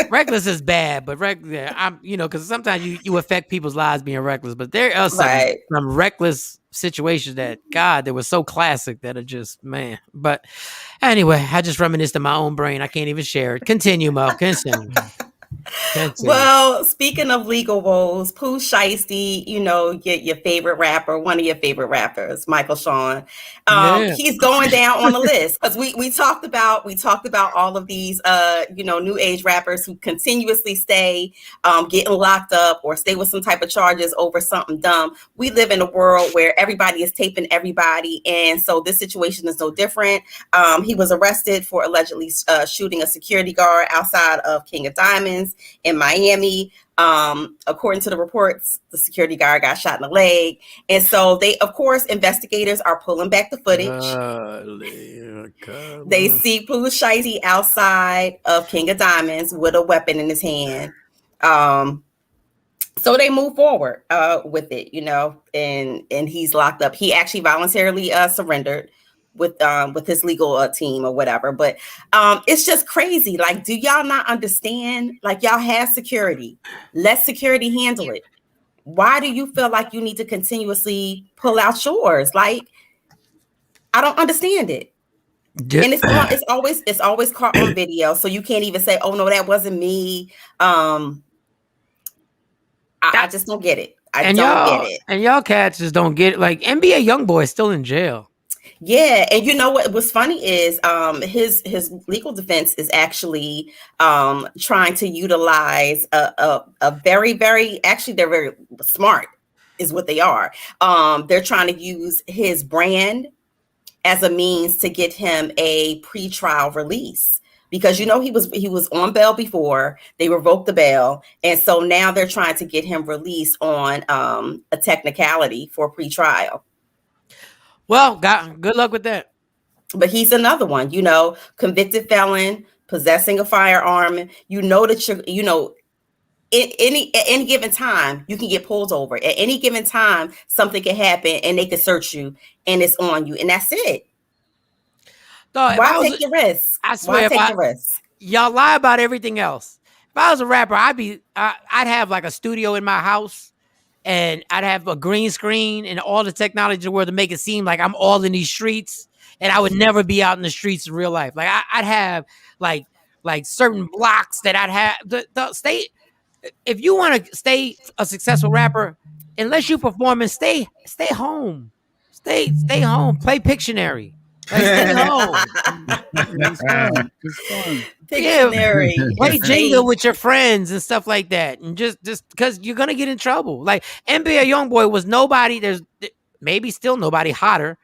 Reckless is bad, but I'm, because sometimes you affect people's lives being reckless. But there are some reckless situations that, God, they were so classic that are just, man. But anyway, I just reminisced in my own brain. I can't even share it. Continue, Mo. Continue. Well, speaking of legal woes, Pooh Shiesty, your favorite rapper, one of your favorite rappers, Michael Shawn. He's going down on the list because we talked about all of these new age rappers who continuously stay getting locked up or stay with some type of charges over something dumb. We live in a world where everybody is taping everybody, and so this situation is no different. He was arrested for allegedly shooting a security guard outside of King of Diamonds in Miami. According to the reports, the security guard got shot in the leg. And so investigators are pulling back the footage. They see Pooh Shiesty outside of King of Diamonds with a weapon in his hand. So they move forward with it, you know, and he's locked up. He actually voluntarily surrendered with his legal team or whatever. But it's just crazy. Like, do y'all not understand? Like, y'all have security. Let security handle it. Why do you feel like you need to continuously pull out yours? Like, I don't understand it. And it's always caught on video, so you can't even say, "Oh no, that wasn't me." I just don't get it. I don't get it. And y'all cats just don't get it. Like, NBA YoungBoy is still in jail. Yeah, and you know what was funny is his legal defense is actually trying to utilize a very, very, actually they're very smart is what they are. They're trying to use his brand as a means to get him a pretrial release. Because you know he was on bail before, they revoked the bail, and so now they're trying to get him released on a technicality for pretrial. Well, good luck with that. But he's another one, you know, convicted felon, possessing a firearm. You know that at any given time you can get pulled over. At any given time, something can happen, and they can search you, and it's on you, and that's it. Why take the risk? I swear, why take the risk? Y'all lie about everything else. If I was a rapper, I'd have like a studio in my house, and I'd have a green screen and all the technology in the world to make it seem like I'm all in these streets, and I would never be out in the streets in real life. Like I'd have like certain blocks that I'd have the state. If you want to stay a successful rapper, unless you perform and stay home, stay home, play Pictionary. Like, stay home. Pictionary. Yeah, play Jenga with your friends and stuff like that, and just because you're gonna get in trouble. Like NBA YoungBoy was nobody. There's maybe still nobody hotter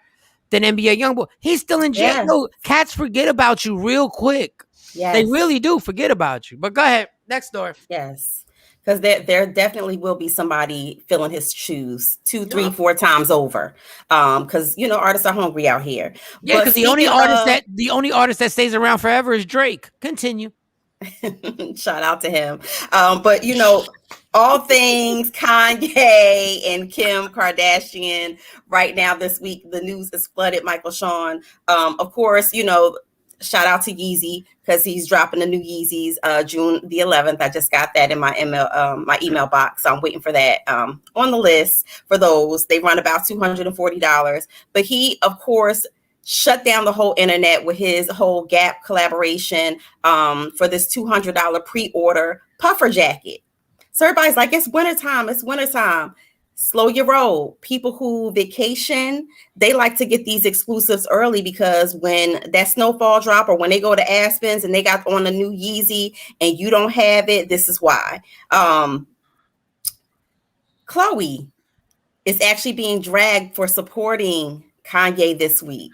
than NBA YoungBoy. He's still in jail. Yes. No, cats forget about you real quick. Yes. They really do forget about you. But go ahead, next story. Yes. Because there definitely will be somebody filling his shoes 2, 3, 4 times over. Because you know artists are hungry out here. Yeah, because the only artist that stays around forever is Drake. Continue. Shout out to him. But you know, all things Kanye and Kim Kardashian right now this week, the news is flooded. Michael Shawn. Of course, you know. Shout out to Yeezy because he's dropping the new Yeezys June the 11th. I just got that in my email box. So I'm waiting for that on the list for those. They run about $240. But he, of course, shut down the whole internet with his whole Gap collaboration for this $200 pre-order puffer jacket. So everybody's like, it's wintertime. It's wintertime. Slow your roll. People who vacation, they like to get these exclusives early because when that snowfall drop or when they go to Aspens and they got on a new Yeezy and you don't have it, this is why. Chloe is actually being dragged for supporting Kanye this week.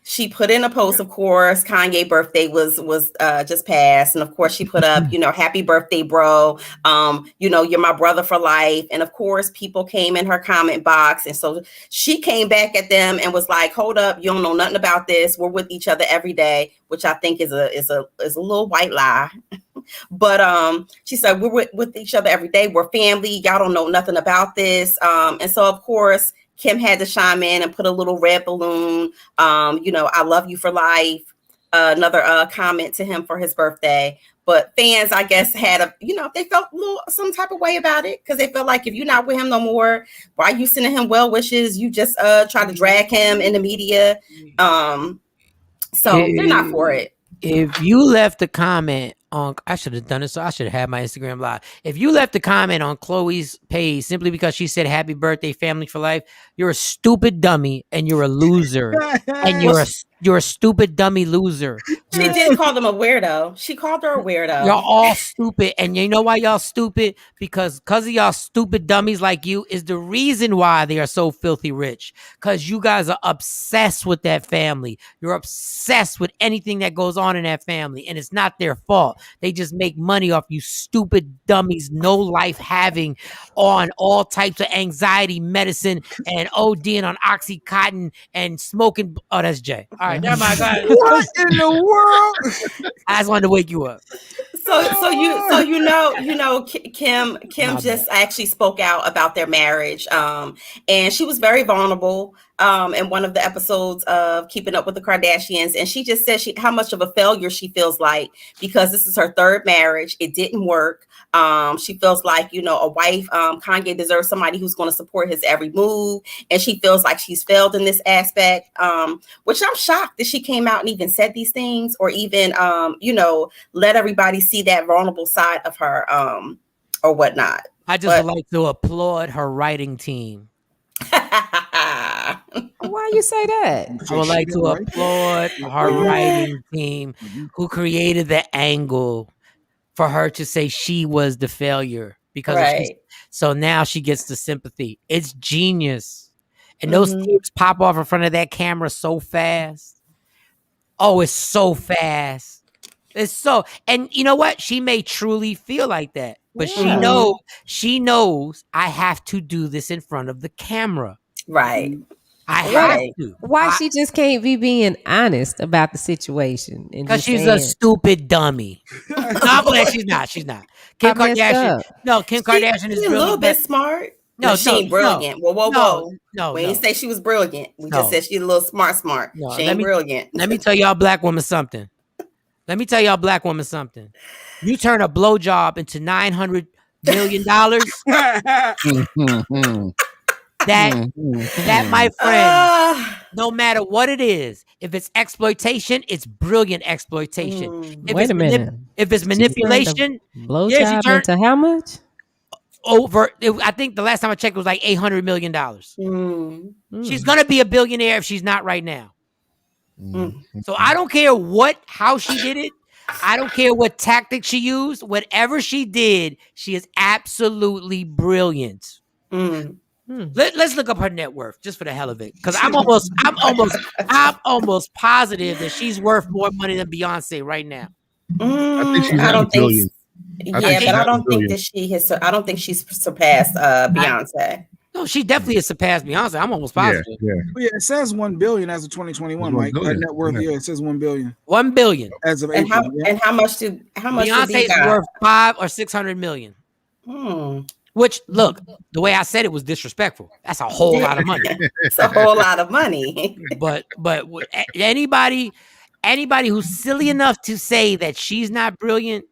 She put in a post, of course, Kanye birthday was just passed. And of course she put up, you know, happy birthday, bro. You know, you're my brother for life. And of course people came in her comment box. And so she came back at them and was like, hold up, you don't know nothing about this. We're with each other every day, which I think is a little white lie. But she said, we're with each other every day. We're family. Y'all don't know nothing about this. And so of course, Kim had to chime in and put a little red balloon. You know, I love you for life. Another comment to him for his birthday. But fans, I guess, had they felt some type of way about it because they felt like if you're not with him no more, why are you sending him well wishes? You just try to drag him in the media. So they're not for it. If you left a comment on, I should have done it. So I should have had my Instagram live. If you left a comment on Chloe's page simply because she said happy birthday, family for life, you're a stupid dummy and you're a loser. And you're a stupid dummy loser. She did call them a weirdo. She called her a weirdo. Y'all all stupid. And you know why y'all stupid? Because of y'all stupid dummies like you is the reason why they are so filthy rich. Because you guys are obsessed with that family. You're obsessed with anything that goes on in that family. And it's not their fault. They just make money off you stupid dummies, no life having on all types of anxiety medicine and ODing on Oxycontin and smoking. Oh, that's Jay. All right, never mind. What in the world? I just wanted to wake you up. Kim just actually spoke out about their marriage, and she was very vulnerable in one of the episodes of Keeping Up with the Kardashians, and she just said how much of a failure she feels like because this is her third marriage. It didn't work. She feels like, a wife, Kanye deserves somebody who's going to support his every move, and she feels like she's failed in this aspect, which I'm shocked that she came out and even said these things, or even let everybody see that vulnerable side of her, or whatnot. I just like to applaud her writing team. Why you say that? I would like to applaud her writing team who created the angle for her to say she was the failure because so now she gets the sympathy. It's genius. And those teams pop off in front of that camera so fast. Oh, it's so fast. It's so, and you know what? She may truly feel like that, but she knows I have to do this in front of the camera. Right. I have to. Why she just can't be being honest about the situation? Because she's a stupid dummy. No, I'm glad she's not. She's not. Kim Kardashian. No, Kim Kardashian is a little bit smart. No, she ain't brilliant. Whoa. No, we didn't say she was brilliant. We just said she's a little smart. No, she ain't brilliant. Let me tell y'all black woman something. You turn a blowjob into $900 million. That, my friend, no matter what it is, if it's exploitation, it's brilliant exploitation. Wait a minute. If it's manipulation, blowjob into how much? I think the last time I checked it was like $800 million. She's gonna be a billionaire if she's not right now. So I don't care how she did it. I don't care what tactic she used. Whatever she did, she is absolutely brilliant. Let's look up her net worth just for the hell of it, because I'm almost positive that she's worth more money than Beyonce right now. I think she's a billion. I don't think she's surpassed Beyonce. No, she definitely has surpassed Beyonce. I'm almost positive. Yeah, it says 1 billion as of 2021, Mike. Her net worth, it says 1 billion. 1 billion as of April. And how much Beyonce's worth 500 or 600 million. Which, look, the way I said it was disrespectful. That's a whole lot of money. It's a whole lot of money. But anybody who's silly enough to say that she's not brilliant,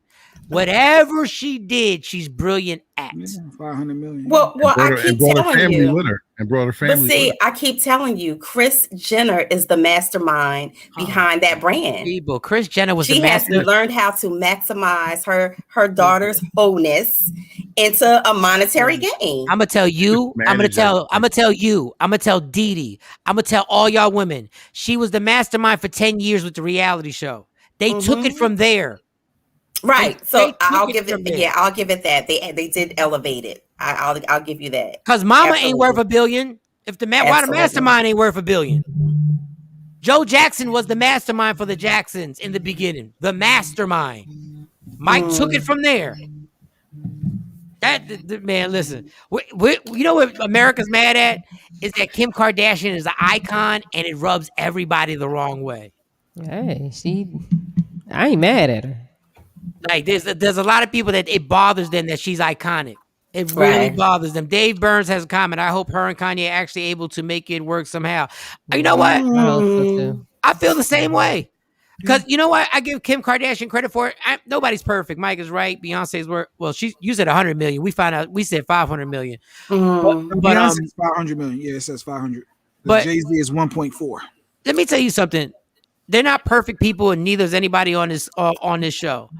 whatever she did, she's brilliant at. 500 million. Well, I keep telling you. Brought her family. But see, I keep telling you, Kris Jenner is the mastermind behind that brand. People, Kris Jenner was she the master. She has learned how to maximize her daughter's wholeness into a monetary gain. I'm gonna tell you. I'm gonna tell you. I'm gonna tell Dee Dee. I'm gonna tell all y'all women. She was the mastermind for 10 years with the reality show. They took it from there. Right. So I'll give it. Yeah, I'll give it that. They did elevate it. I'll give you that. Because Mama ain't worth $1 billion. Why the mastermind ain't worth $1 billion? Joe Jackson was the mastermind for the Jacksons in the beginning. The mastermind. Mike took it from there. Man, listen. You know what America's mad at is that Kim Kardashian is an icon and it rubs everybody the wrong way. Hey, I ain't mad at her. Like there's a lot of people that it bothers them that she's iconic. It really bothers them. Dave Burns has a comment. I hope her and Kanye are actually able to make it work somehow. You know what? I feel the same way. Because you know what? I give Kim Kardashian credit for it. Nobody's perfect. Mike is right. Beyonce's worth. Well, you said 100 million. We said 500 million. But Beyonce's 500 million. Yeah, it says 500. But Jay-Z is 1.4. Let me tell you something. They're not perfect people, and neither is anybody on this show.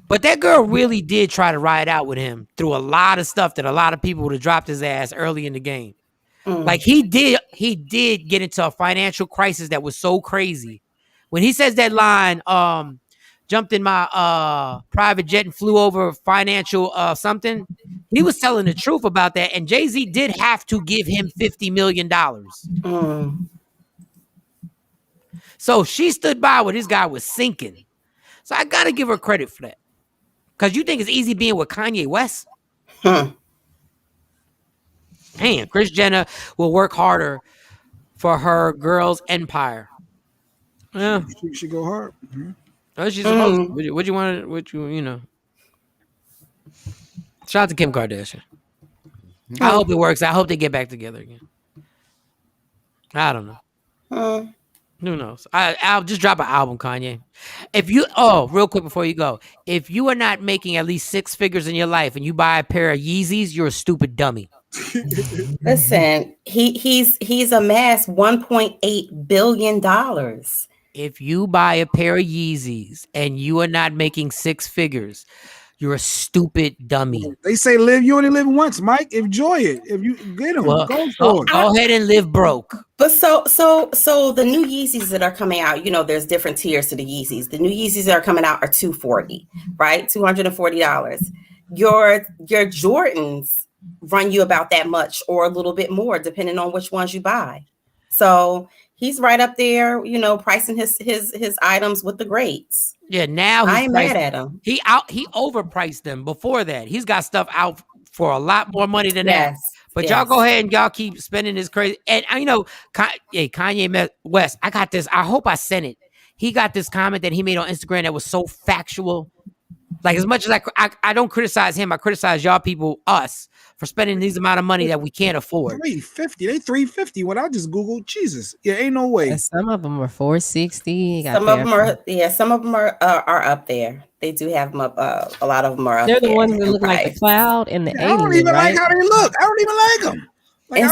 But that girl really did try to ride out with him through a lot of stuff that a lot of people would have dropped his ass early in the game. Like he did get into a financial crisis that was so crazy. When he says that line, jumped in my private jet and flew over financial something, he was telling the truth about that. And Jay-Z did have to give him $50 million. So she stood by when this guy was sinking. So I got to give her credit for that. Because you think it's easy being with Kanye West? Man, Kris Jenner will work harder for her girls' empire. Yeah. She go hard. Mm-hmm. Oh, she's supposed to. What you want? Shout out to Kim Kardashian. I hope it works. I hope they get back together again. I don't know. Who knows? I'll just drop an album, Kanye. Real quick before you go, if you are not making at least 6 figures in your life and you buy a pair of Yeezys, you're a stupid dummy. Listen, he's amassed $1.8 billion. If you buy a pair of Yeezys and you are not making 6 figures, you're a stupid dummy. They say you only live once, Mike. Enjoy it. If you get them, go for it. Go ahead and live broke. But so the new Yeezys that are coming out, there's different tiers to the Yeezys. The new Yeezys that are coming out are $240, right? $240. Your Jordans run you about that much or a little bit more, depending on which ones you buy. So he's right up there, pricing his items with the greats. Yeah, now I ain't mad at him. He overpriced them before that. He's got stuff out for a lot more money than that. But y'all go ahead and y'all keep spending this crazy. And Kanye West, I got this. I hope I sent it. He got this comment that he made on Instagram that was so factual. Like, as much as I don't criticize him, I criticize y'all people, us, for spending these amount of money that we can't afford. $350. They $350. What I just Googled, Jesus. Yeah, ain't no way. And some of them are $460. Some of them are up there. They do have them up. A lot of them are up there. They're the ones that look like the cloud and the alien. I don't even like how they look. I don't even like them. They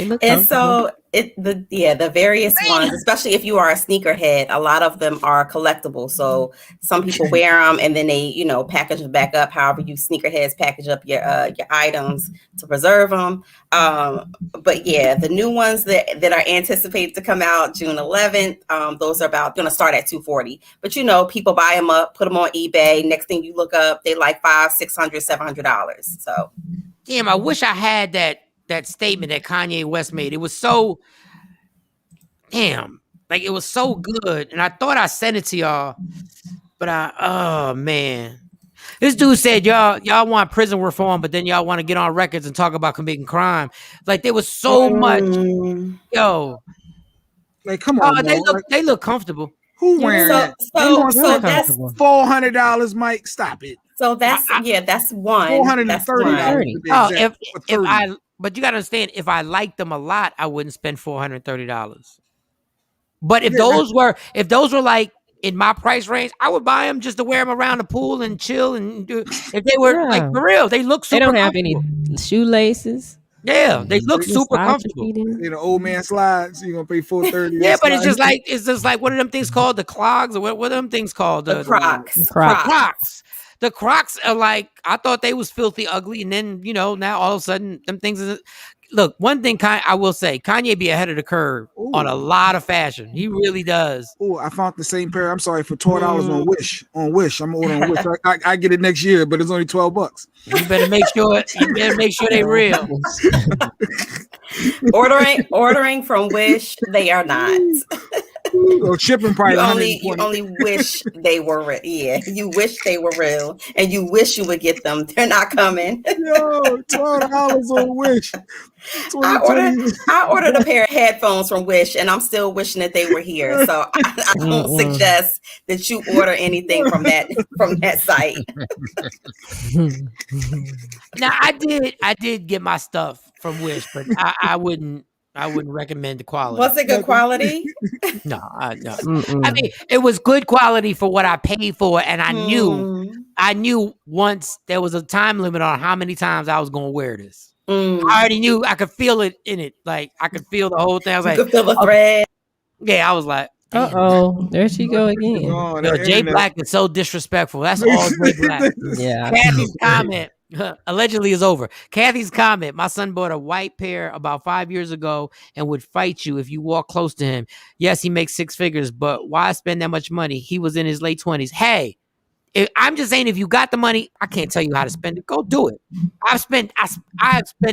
look. And so the various ones, especially if you are a sneakerhead, a lot of them are collectible. So some people wear them and then they, package them back up. However, you sneakerheads package up your items to preserve them. But yeah, the new ones that are anticipated to come out June 11th, those are going to start at $240. But people buy them up, put them on eBay. Next thing you look up, they like $500, $600, $700. So, damn, I wish I had that statement that Kanye West made. It was so it was so good, and I thought I sent it to y'all, but oh man, this dude said y'all want prison reform, but then y'all want to get on records and talk about committing crime. Like, there was so much, like, come on, they look comfortable. Who wearing that? So that's $400, Mike. Stop it. So that's one. $430. But you gotta understand, if I liked them a lot, I wouldn't spend $430. But if those were like in my price range, I would buy them just to wear them around the pool and chill and do. If they were like for real, they look super. They don't have any shoelaces. Yeah, they look super comfortable. Old man slides. So you're gonna pay $430. Yeah, but it's just like what are them things called? The clogs, or what are them things called? The Crocs. Crocs. The Crocs are like, I thought they was filthy ugly, and then now all of a sudden them things is. Look, one thing I will say, Kanye be ahead of the curve on a lot of fashion. He really does. Oh, I found the same pair. I'm sorry, for $12 on Wish. On Wish, I'm ordering Wish. I get it next year, but it's only $12. You better make sure. They real. Ordering from Wish, they are not. Or shipping price. You only wish they were real. Yeah, you wish they were real, and you wish you would get them. They're not coming. Yo, $12 on Wish. I ordered a pair of headphones from Wish, and I'm still wishing that they were here. So I don't suggest that you order anything from that site. Now, I did get my stuff from Wish, but I wouldn't recommend the quality. Was it good quality? No. I mean, it was good quality for what I paid for, and I knew once there was a time limit on how many times I was going to wear this. I already knew. I could feel it in it. Like, I could feel the whole thing. I was like, you could feel the thread. Yeah, I was like, there she go again. Jay Black is so disrespectful. That's all Jay Black. Yeah. Kathy's comment allegedly is over. Kathy's comment: my son bought a white pair about 5 years ago and would fight you if you walk close to him. Yes, he makes 6 figures, but why spend that much money? He was in his late 20s. Hey, I'm just saying, if you got the money, I can't tell you how to spend it. Go do it. I've spent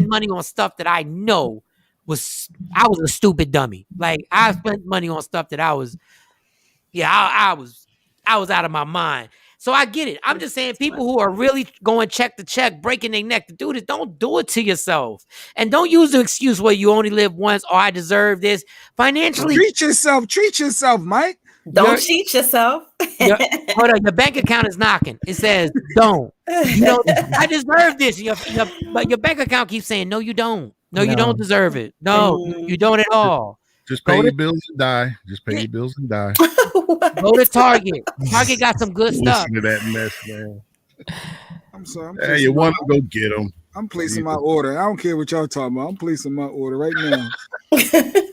money on stuff that I know I was a stupid dummy. Like, I spent money on stuff that I was out of my mind. So I get it. I'm just saying, people who are really going check to check, breaking their neck to do this, don't do it to yourself. And don't use the excuse, well, you only live once, or I deserve this. Financially, treat yourself, Mike. Don't cheat yourself. Hold on, your bank account is knocking. It says, don't. You don't. I deserve this. But your bank account keeps saying, no, you don't. No, you don't deserve it. No, you don't at all. Just pay your bills and die. Just pay your bills and die. Go to Target. Target got some good stuff. Listen to that mess, man. I'm sorry. Hey, you want to go get them? I'm placing my order. I don't care what y'all talking about. I'm placing my order right now.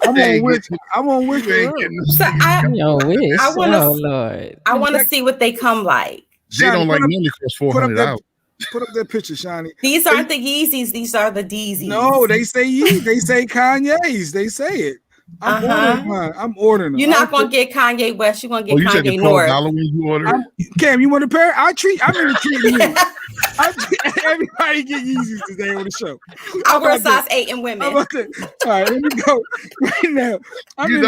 I'm on Wish. So I want to see what they come like. They don't like money cost $400. Put up that picture, Shawnee. These aren't the Yeezys. These are the Deezys. No, they say Yeezys. They say Kanye's. They say it. I'm ordering them. You're not gonna get Kanye West. You're gonna get Kanye North. You order? Cam, you want a pair? I'm in the treating you. Everybody get Yeezys today on the show. I wear size 8 in women. All right, let me go right now. You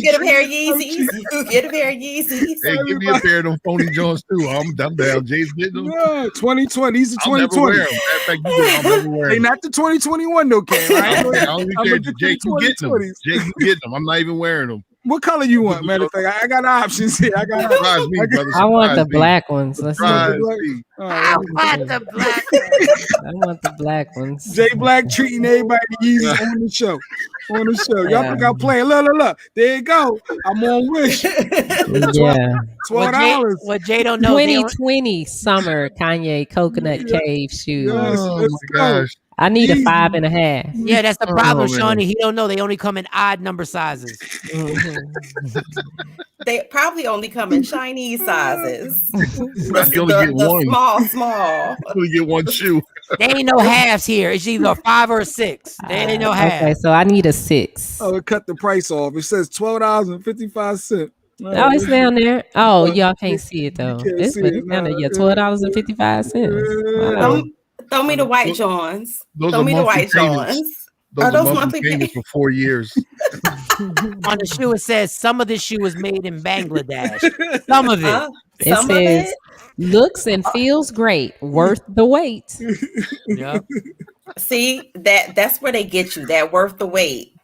get a pair of Yeezys. You get a pair of Yeezys. Hey, give me a pair of them phony Jones too. I'm down. Jay's getting them. Yeah, 2020. These are 2020. I'll never wear them. They not the 2021 though, Cam. I don't care. Jay, you get them. Jay, you get them. I'm not even wearing them. What color you want? Matter of fact, I got options here. I want the black ones. Let's see. I want the black ones. I want the black ones. Jay Black treating everybody Yeezys on the show. Y'all think I'm playing? Look. There you go. I'm on Wish. Yeah. $12. What Jay don't know. 2020 summer Kanye Coconut Cave shoes. Let's go. I need a 5.5. Yeah, that's the problem, Shawnee. He don't know they only come in odd number sizes. They probably only come in Chinese sizes. You only get one. Small. You only get one shoe. There ain't no halves here. It's either a 5 or a 6. There ain't no halves. Okay, so I need a 6. Oh, it cut the price off. It says $12.55. Oh, it's down there. Oh, y'all can't see it though. It's down there. Yeah, $12.55. Wow. Throw me the white Johns. Those monthly payments for 4 years. On the shoe, it says some of this shoe was made in Bangladesh. Some of it. It says looks and feels great, worth the wait. Yeah. See, that's where they get you. That worth the wait.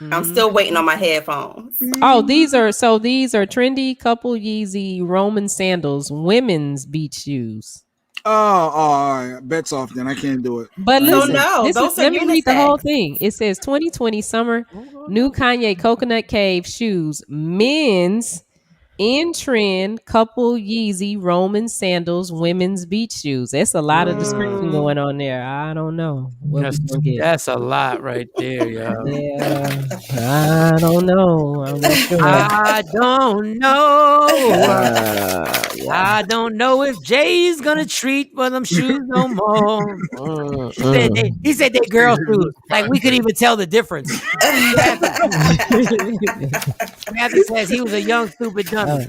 I'm still waiting on my headphones. Oh, these are trendy couple Yeezy Roman sandals, women's beach shoes. Oh, all right. Bets off then. I can't do it. But listen, those let me read the whole thing. It says 2020 summer new Kanye Coconut Cave shoes, men's in trend couple Yeezy Roman sandals, women's beach shoes. That's a lot of description going on there. I don't know. That's a lot right there, y'all. Yeah, I don't know. I'm not sure. I don't know. I don't know if Jay's gonna treat for them shoes no more. He said they girl shoes. Like we could even tell the difference. Kathy says he was a young stupid dummy.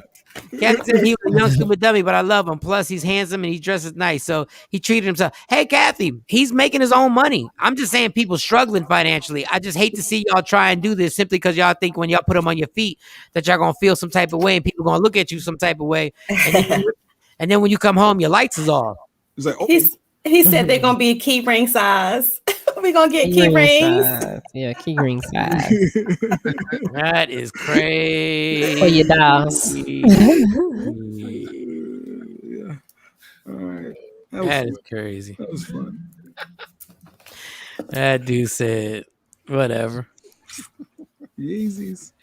Kathy said he was a young stupid dummy, but I love him. Plus, he's handsome and he dresses nice, so he treated himself. Hey, Kathy, he's making his own money. I'm just saying, people struggling financially. I just hate to see y'all try and do this simply because y'all think when y'all put them on your feet that y'all gonna feel some type of way and people gonna look at you some type of way, and then when you come home, your lights is off. It's like, he said they're gonna be a key ring size. We're gonna get key rings. Yeah, key ring size. That is crazy. For your dolls. Yeah. All right. That is crazy. That was fun. That dude said, whatever. Yeezys.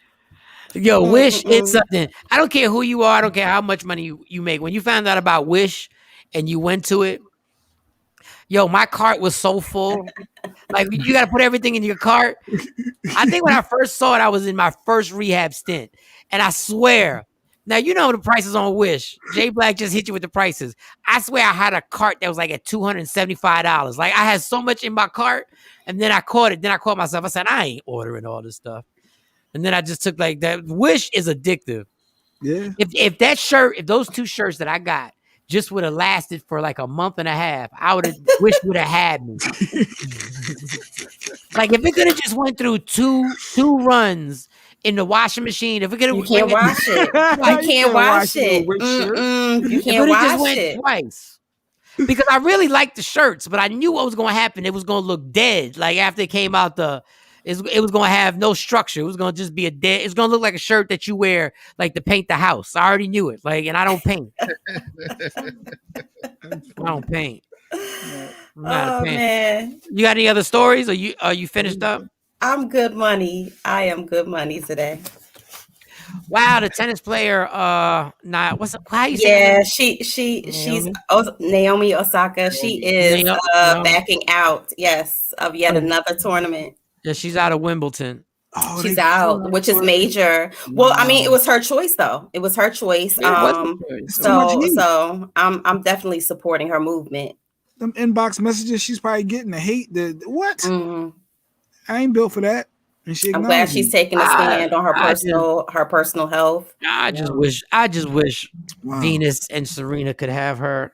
Yo, Wish, it's something. I don't care who you are. I don't care how much money you make. When you found out about Wish and you went to it, yo, my cart was so full. Like, you got to put everything in your cart. I think when I first saw it, I was in my first rehab stint. And I swear, now you know the prices on Wish. Jay Black just hit you with the prices. I swear I had a cart that was like at $275. Like, I had so much in my cart. And then I caught it. Then I caught myself. I said, I ain't ordering all this stuff. And then I just took like that. Wish is addictive. Yeah. If those 2 shirts that I got just would have lasted for like a month and a half, I would have Wish would have had me. Like if it could have just went through two runs in the washing machine, if it could have, you can't wash it. You can't wash it. You can't wash it twice. Because I really liked the shirts, but I knew what was going to happen. It was going to look dead. Like after it came out it was gonna have no structure. It was gonna just be a dead. It's gonna look like a shirt that you wear like to paint the house. I already knew it. Like, and I don't paint. I don't paint. I'm not a painter. Man. You got any other stories? Are you finished up? I'm good money. I am good money today. Wow, the tennis player, how you say? She's Naomi Osaka. She is backing out, of yet another tournament. Yeah, she's out of Wimbledon. Oh, she's out, which is major. Wow. Well, I mean, it was her choice, though. It was her choice. So I'm definitely supporting her movement. Them inbox messages she's probably getting, the hate, what? Mm-hmm. I ain't built for that. And I'm glad she's taking a stand on her personal health. I just wish Venus and Serena could have her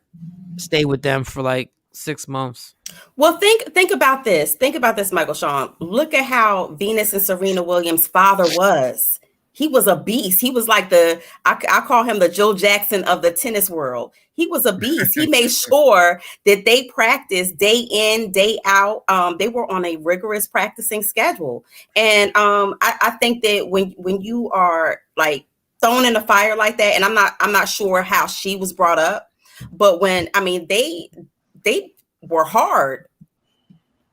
stay with them for like 6 months. Well, think about this. Think about this, Michael Shawn. Look at how Venus and Serena Williams' father was. He was a beast. He was like I call him the Joe Jackson of the tennis world. He was a beast. He made sure that they practiced day in, day out. They were on a rigorous practicing schedule. And I think that when you are like thrown in the fire like that, and I'm not sure how she was brought up, but they were hard.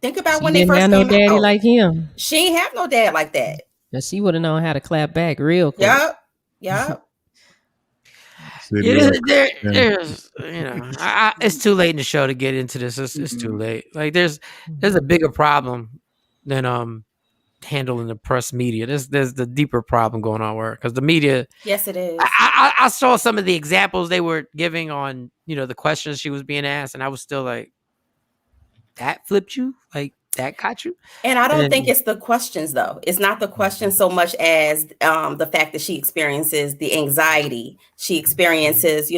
Think about when they first came out. She didn't have no daddy like him. She ain't have no dad like that. She would have known how to clap back real quick. Yep. There's it's too late in the show to get into this. It's too late. Like there's a bigger problem than handling the press media. There's the deeper problem going on because the media. Yes, it is. I saw some of the examples they were giving on the questions she was being asked, and I was still like, that flipped you? Like that got you? And I don't think it's the questions though. It's not the questions so much as the fact that she experiences the anxiety. She experiences,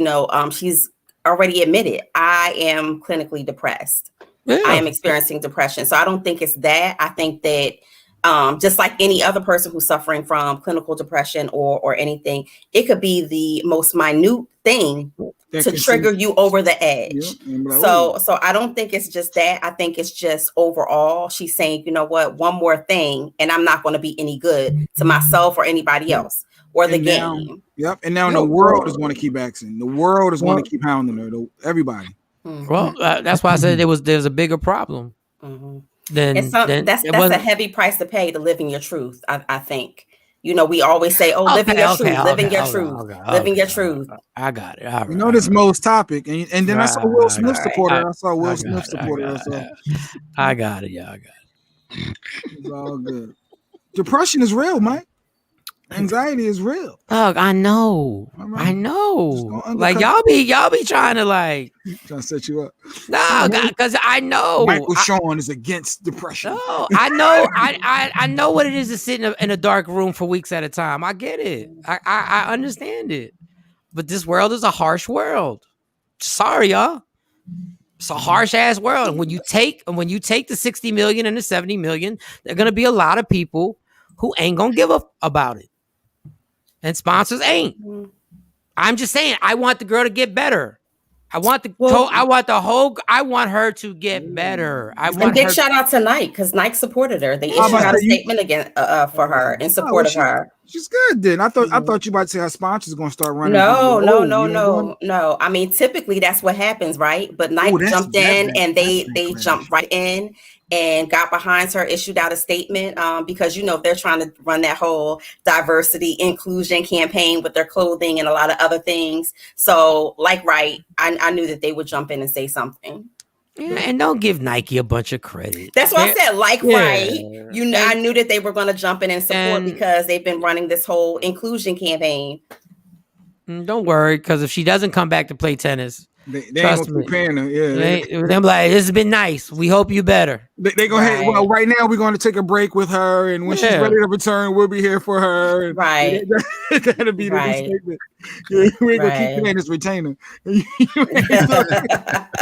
she's already admitted, I am clinically depressed. Yeah. I am experiencing depression. So I don't think it's that. I think that just like any other person who's suffering from clinical depression or anything, it could be the most minute thing to trigger you over the edge. Yeah, so I don't think it's just that. I think it's just overall, she's saying, you know what, one more thing, and I'm not going to be any good to myself or anybody else or the game. Yep. And now the world is going to keep asking. The world is going to keep hounding her. Everybody. Mm-hmm. Well, that's why I said there's a bigger problem. Mm-hmm. That's a heavy price to pay to live in your truth. I think. We always say, living your truth, living your truth, living your truth. I got it. Right, this Mo's topic. And then I saw Will Smith supporter. I got it. Yeah, I got it. It's all good. Depression is real, Mike. Anxiety is real. Doug, I know. Right. I know. Like y'all be trying to set you up. No, because I know Michael Shawn is against depression. No, I know. I know what it is to sit in a dark room for weeks at a time. I get it. I understand it. But this world is a harsh world. Sorry, y'all. It's a harsh ass world. And when you take the 60 million and the 70 million, there are gonna be a lot of people who ain't gonna give up about it. And sponsors ain't. I'm just saying, I want the girl to get better. I want her to get better. Big shout out to Nike because Nike supported her. They issued out a statement again for her in support of her. She's good then. I thought you might say her sponsors are going to start running. No. I mean, typically that's what happens, right? But Nike jumped in and they jumped right in and got behind her, issued out a statement because, they're trying to run that whole diversity inclusion campaign with their clothing and a lot of other things. So I knew that they would jump in and say something. Yeah, and don't give Nike a bunch of credit. That's why I said I knew that they were going to jump in and support because they've been running this whole inclusion campaign. Don't worry, because if she doesn't come back to play tennis, they ain't gonna keep paying her. Yeah, they're like, this has been nice. We hope you better. They go, hey, well, right now we're going to take a break with her, and when she's ready to return, we'll be here for her. And right. That'll be the statement. Yeah, we ain't gonna keep paying this retainer.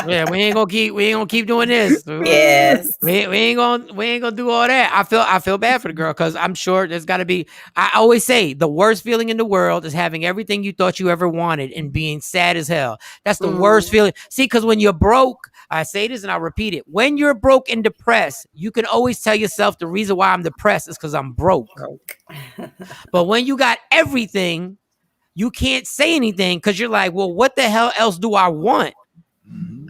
Yeah, we ain't gonna keep doing this. Yes, we ain't gonna do all that. I feel bad for the girl because I'm sure there's got to be. I always say the worst feeling in the world is having everything you thought you ever wanted and being sad as hell. That's the worst worst feeling. See, because when you're broke, I say this and I'll repeat it. When you're broke and depressed, you can always tell yourself the reason why I'm depressed is because I'm broke. But when you got everything, you can't say anything because you're like, well, what the hell else do I want?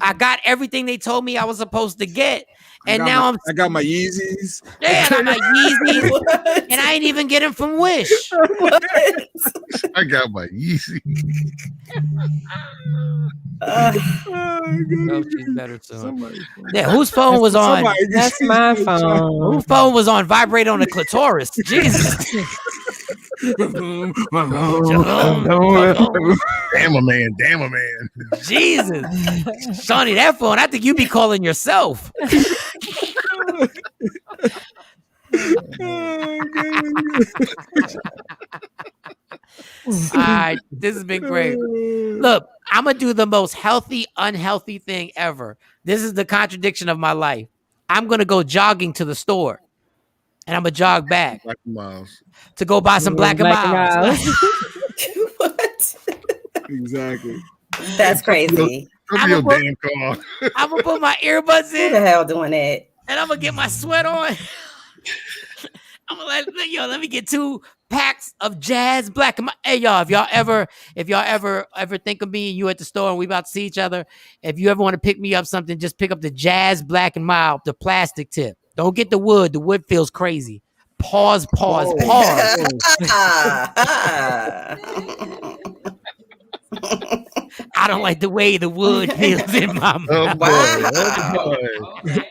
I got everything they told me I was supposed to get. And now I got my Yeezys. Yeah, I got my Yeezys. And I ain't even get them from Wish. I got my Yeezys. No, she's better soon. Yeah, whose phone was on? That's my phone. Whose phone was on vibrate on the clitoris? Jesus. Damn a man. Jesus. Shawnee, that phone, I think you be calling yourself. All right, this has been great. Look, I'm gonna do the most healthy, unhealthy thing ever. This is the contradiction of my life. I'm gonna go jogging to the store, and I'm gonna jog back to go buy some Black and Miles. What? Exactly. That's crazy. I'm gonna put my earbuds in. Who the hell doing that? And I'm gonna get my sweat on. I'm gonna let me get 2 packs of Jazz Black and Miles. Hey y'all, if y'all ever think of me and you at the store and we about to see each other, if you ever want to pick me up something, just pick up the Jazz Black and Miles, the plastic tip. Don't get the wood. The wood feels crazy. Pause. I don't like the way the wood feels in my mouth.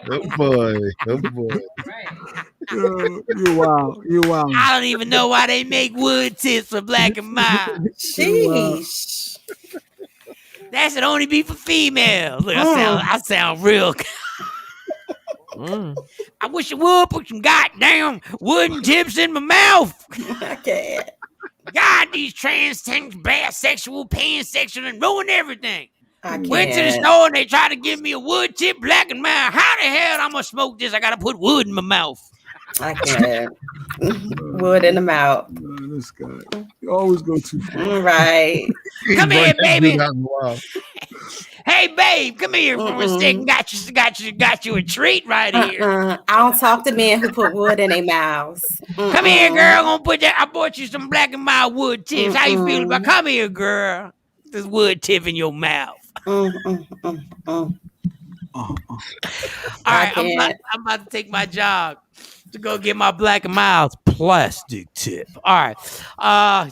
Oh boy. You wow. I don't even know why they make wood tips for Black and Miles. Sheesh. That should only be for females. Look, I sound real. I wish you would put some goddamn wooden tips in my mouth. I can't. God, these trans things, bisexual, pansexual, and ruin everything. I can't. Went to the store and they tried to give me a wood tip Black and Miles. How the hell I'm gonna smoke this? I gotta put wood in my mouth. I can't. Wood in the mouth. This guy. You always go too far. Right. Come here, baby. Hey, babe, come here for a second. Got you a treat right here. I don't talk to men who put wood in their mouths. Come here, girl. I'm gonna put that. I bought you some Black and Miles wood tips. How you feel about? Come here, girl. This wood tip in your mouth. All right, I'm about to take my jog to go get my Black and Miles plastic tip. All right.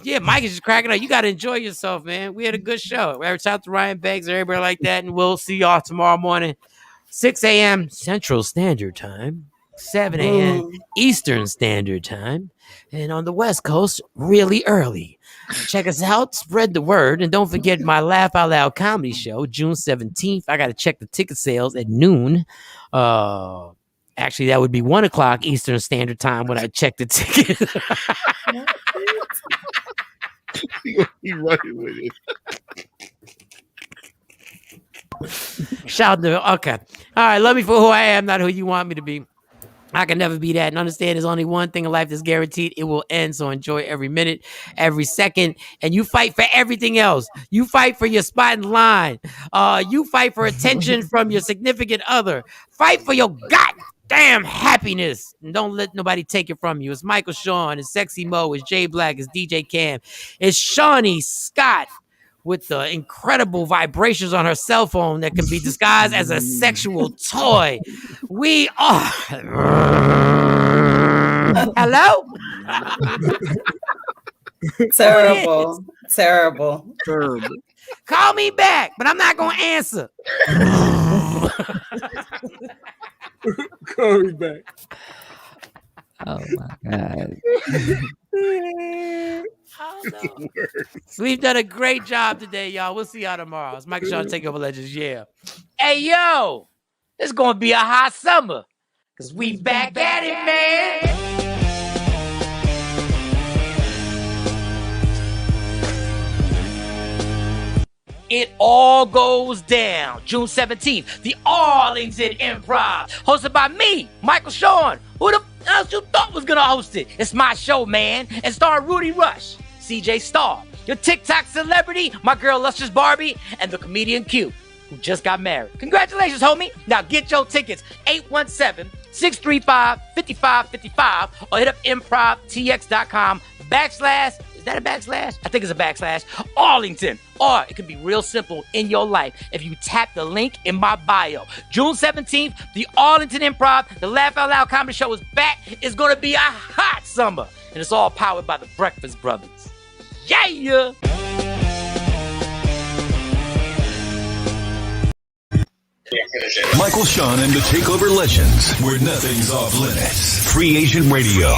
Yeah, Mike is just cracking up. You got to enjoy yourself, man. We had a good show. Shout out to Ryan Banks, everybody like that. And we'll see y'all tomorrow morning, 6 a.m. Central Standard Time, 7 a.m. Eastern Standard Time. And on the West Coast, really early. Check us out, spread the word, and don't forget my Laugh Out Loud comedy show, June 17th. I got to check the ticket sales at noon. Actually, that would be 1 o'clock Eastern Standard Time when I check the ticket. He running with it. Shout to okay. All right, love me for who I am, not who you want me to be. I can never be that. And understand there's only one thing in life that's guaranteed. It will end. So enjoy every minute, every second. And you fight for everything else. You fight for your spot in line. You fight for attention from your significant other. Fight for your goddamn happiness. And don't let nobody take it from you. It's Michael Shawn. It's Sexy Mo. It's Jay Black. It's DJ Cam. It's Shawnee Scott with the incredible vibrations on her cell phone that can be disguised as a sexual toy. We are... Hello? Terrible. Call me back, but I'm not going to answer. Call me back. Oh, my God. We've done a great job today, y'all. We'll see y'all tomorrow. It's Michael Shawn, TakeOver Legends. Yeah. Hey, yo, it's going to be a hot summer because we back at it, man. It all goes down June 17th, the Arlington Improv, hosted by me, Michael Shawn. Who the else you thought was gonna host it? It's my show, man, and starring Rudy Rush, CJ Starr, your TikTok celebrity, my girl Lustrous Barbie, and the comedian Q. who just got married. Congratulations, homie. Now get your tickets. 817-635-5555 or hit up improvtx.com/ is that a backslash? I think it's a backslash. Arlington. Or it could be real simple in your life if you tap the link in my bio. June 17th, the Arlington Improv, the Laugh Out Loud Comedy Show is back. It's going to be a hot summer. And it's all powered by the Breakfast Brothers. Yeah! Michael, Shawn, and the TakeOver Legends, where nothing's off limits. Free Agent Radio.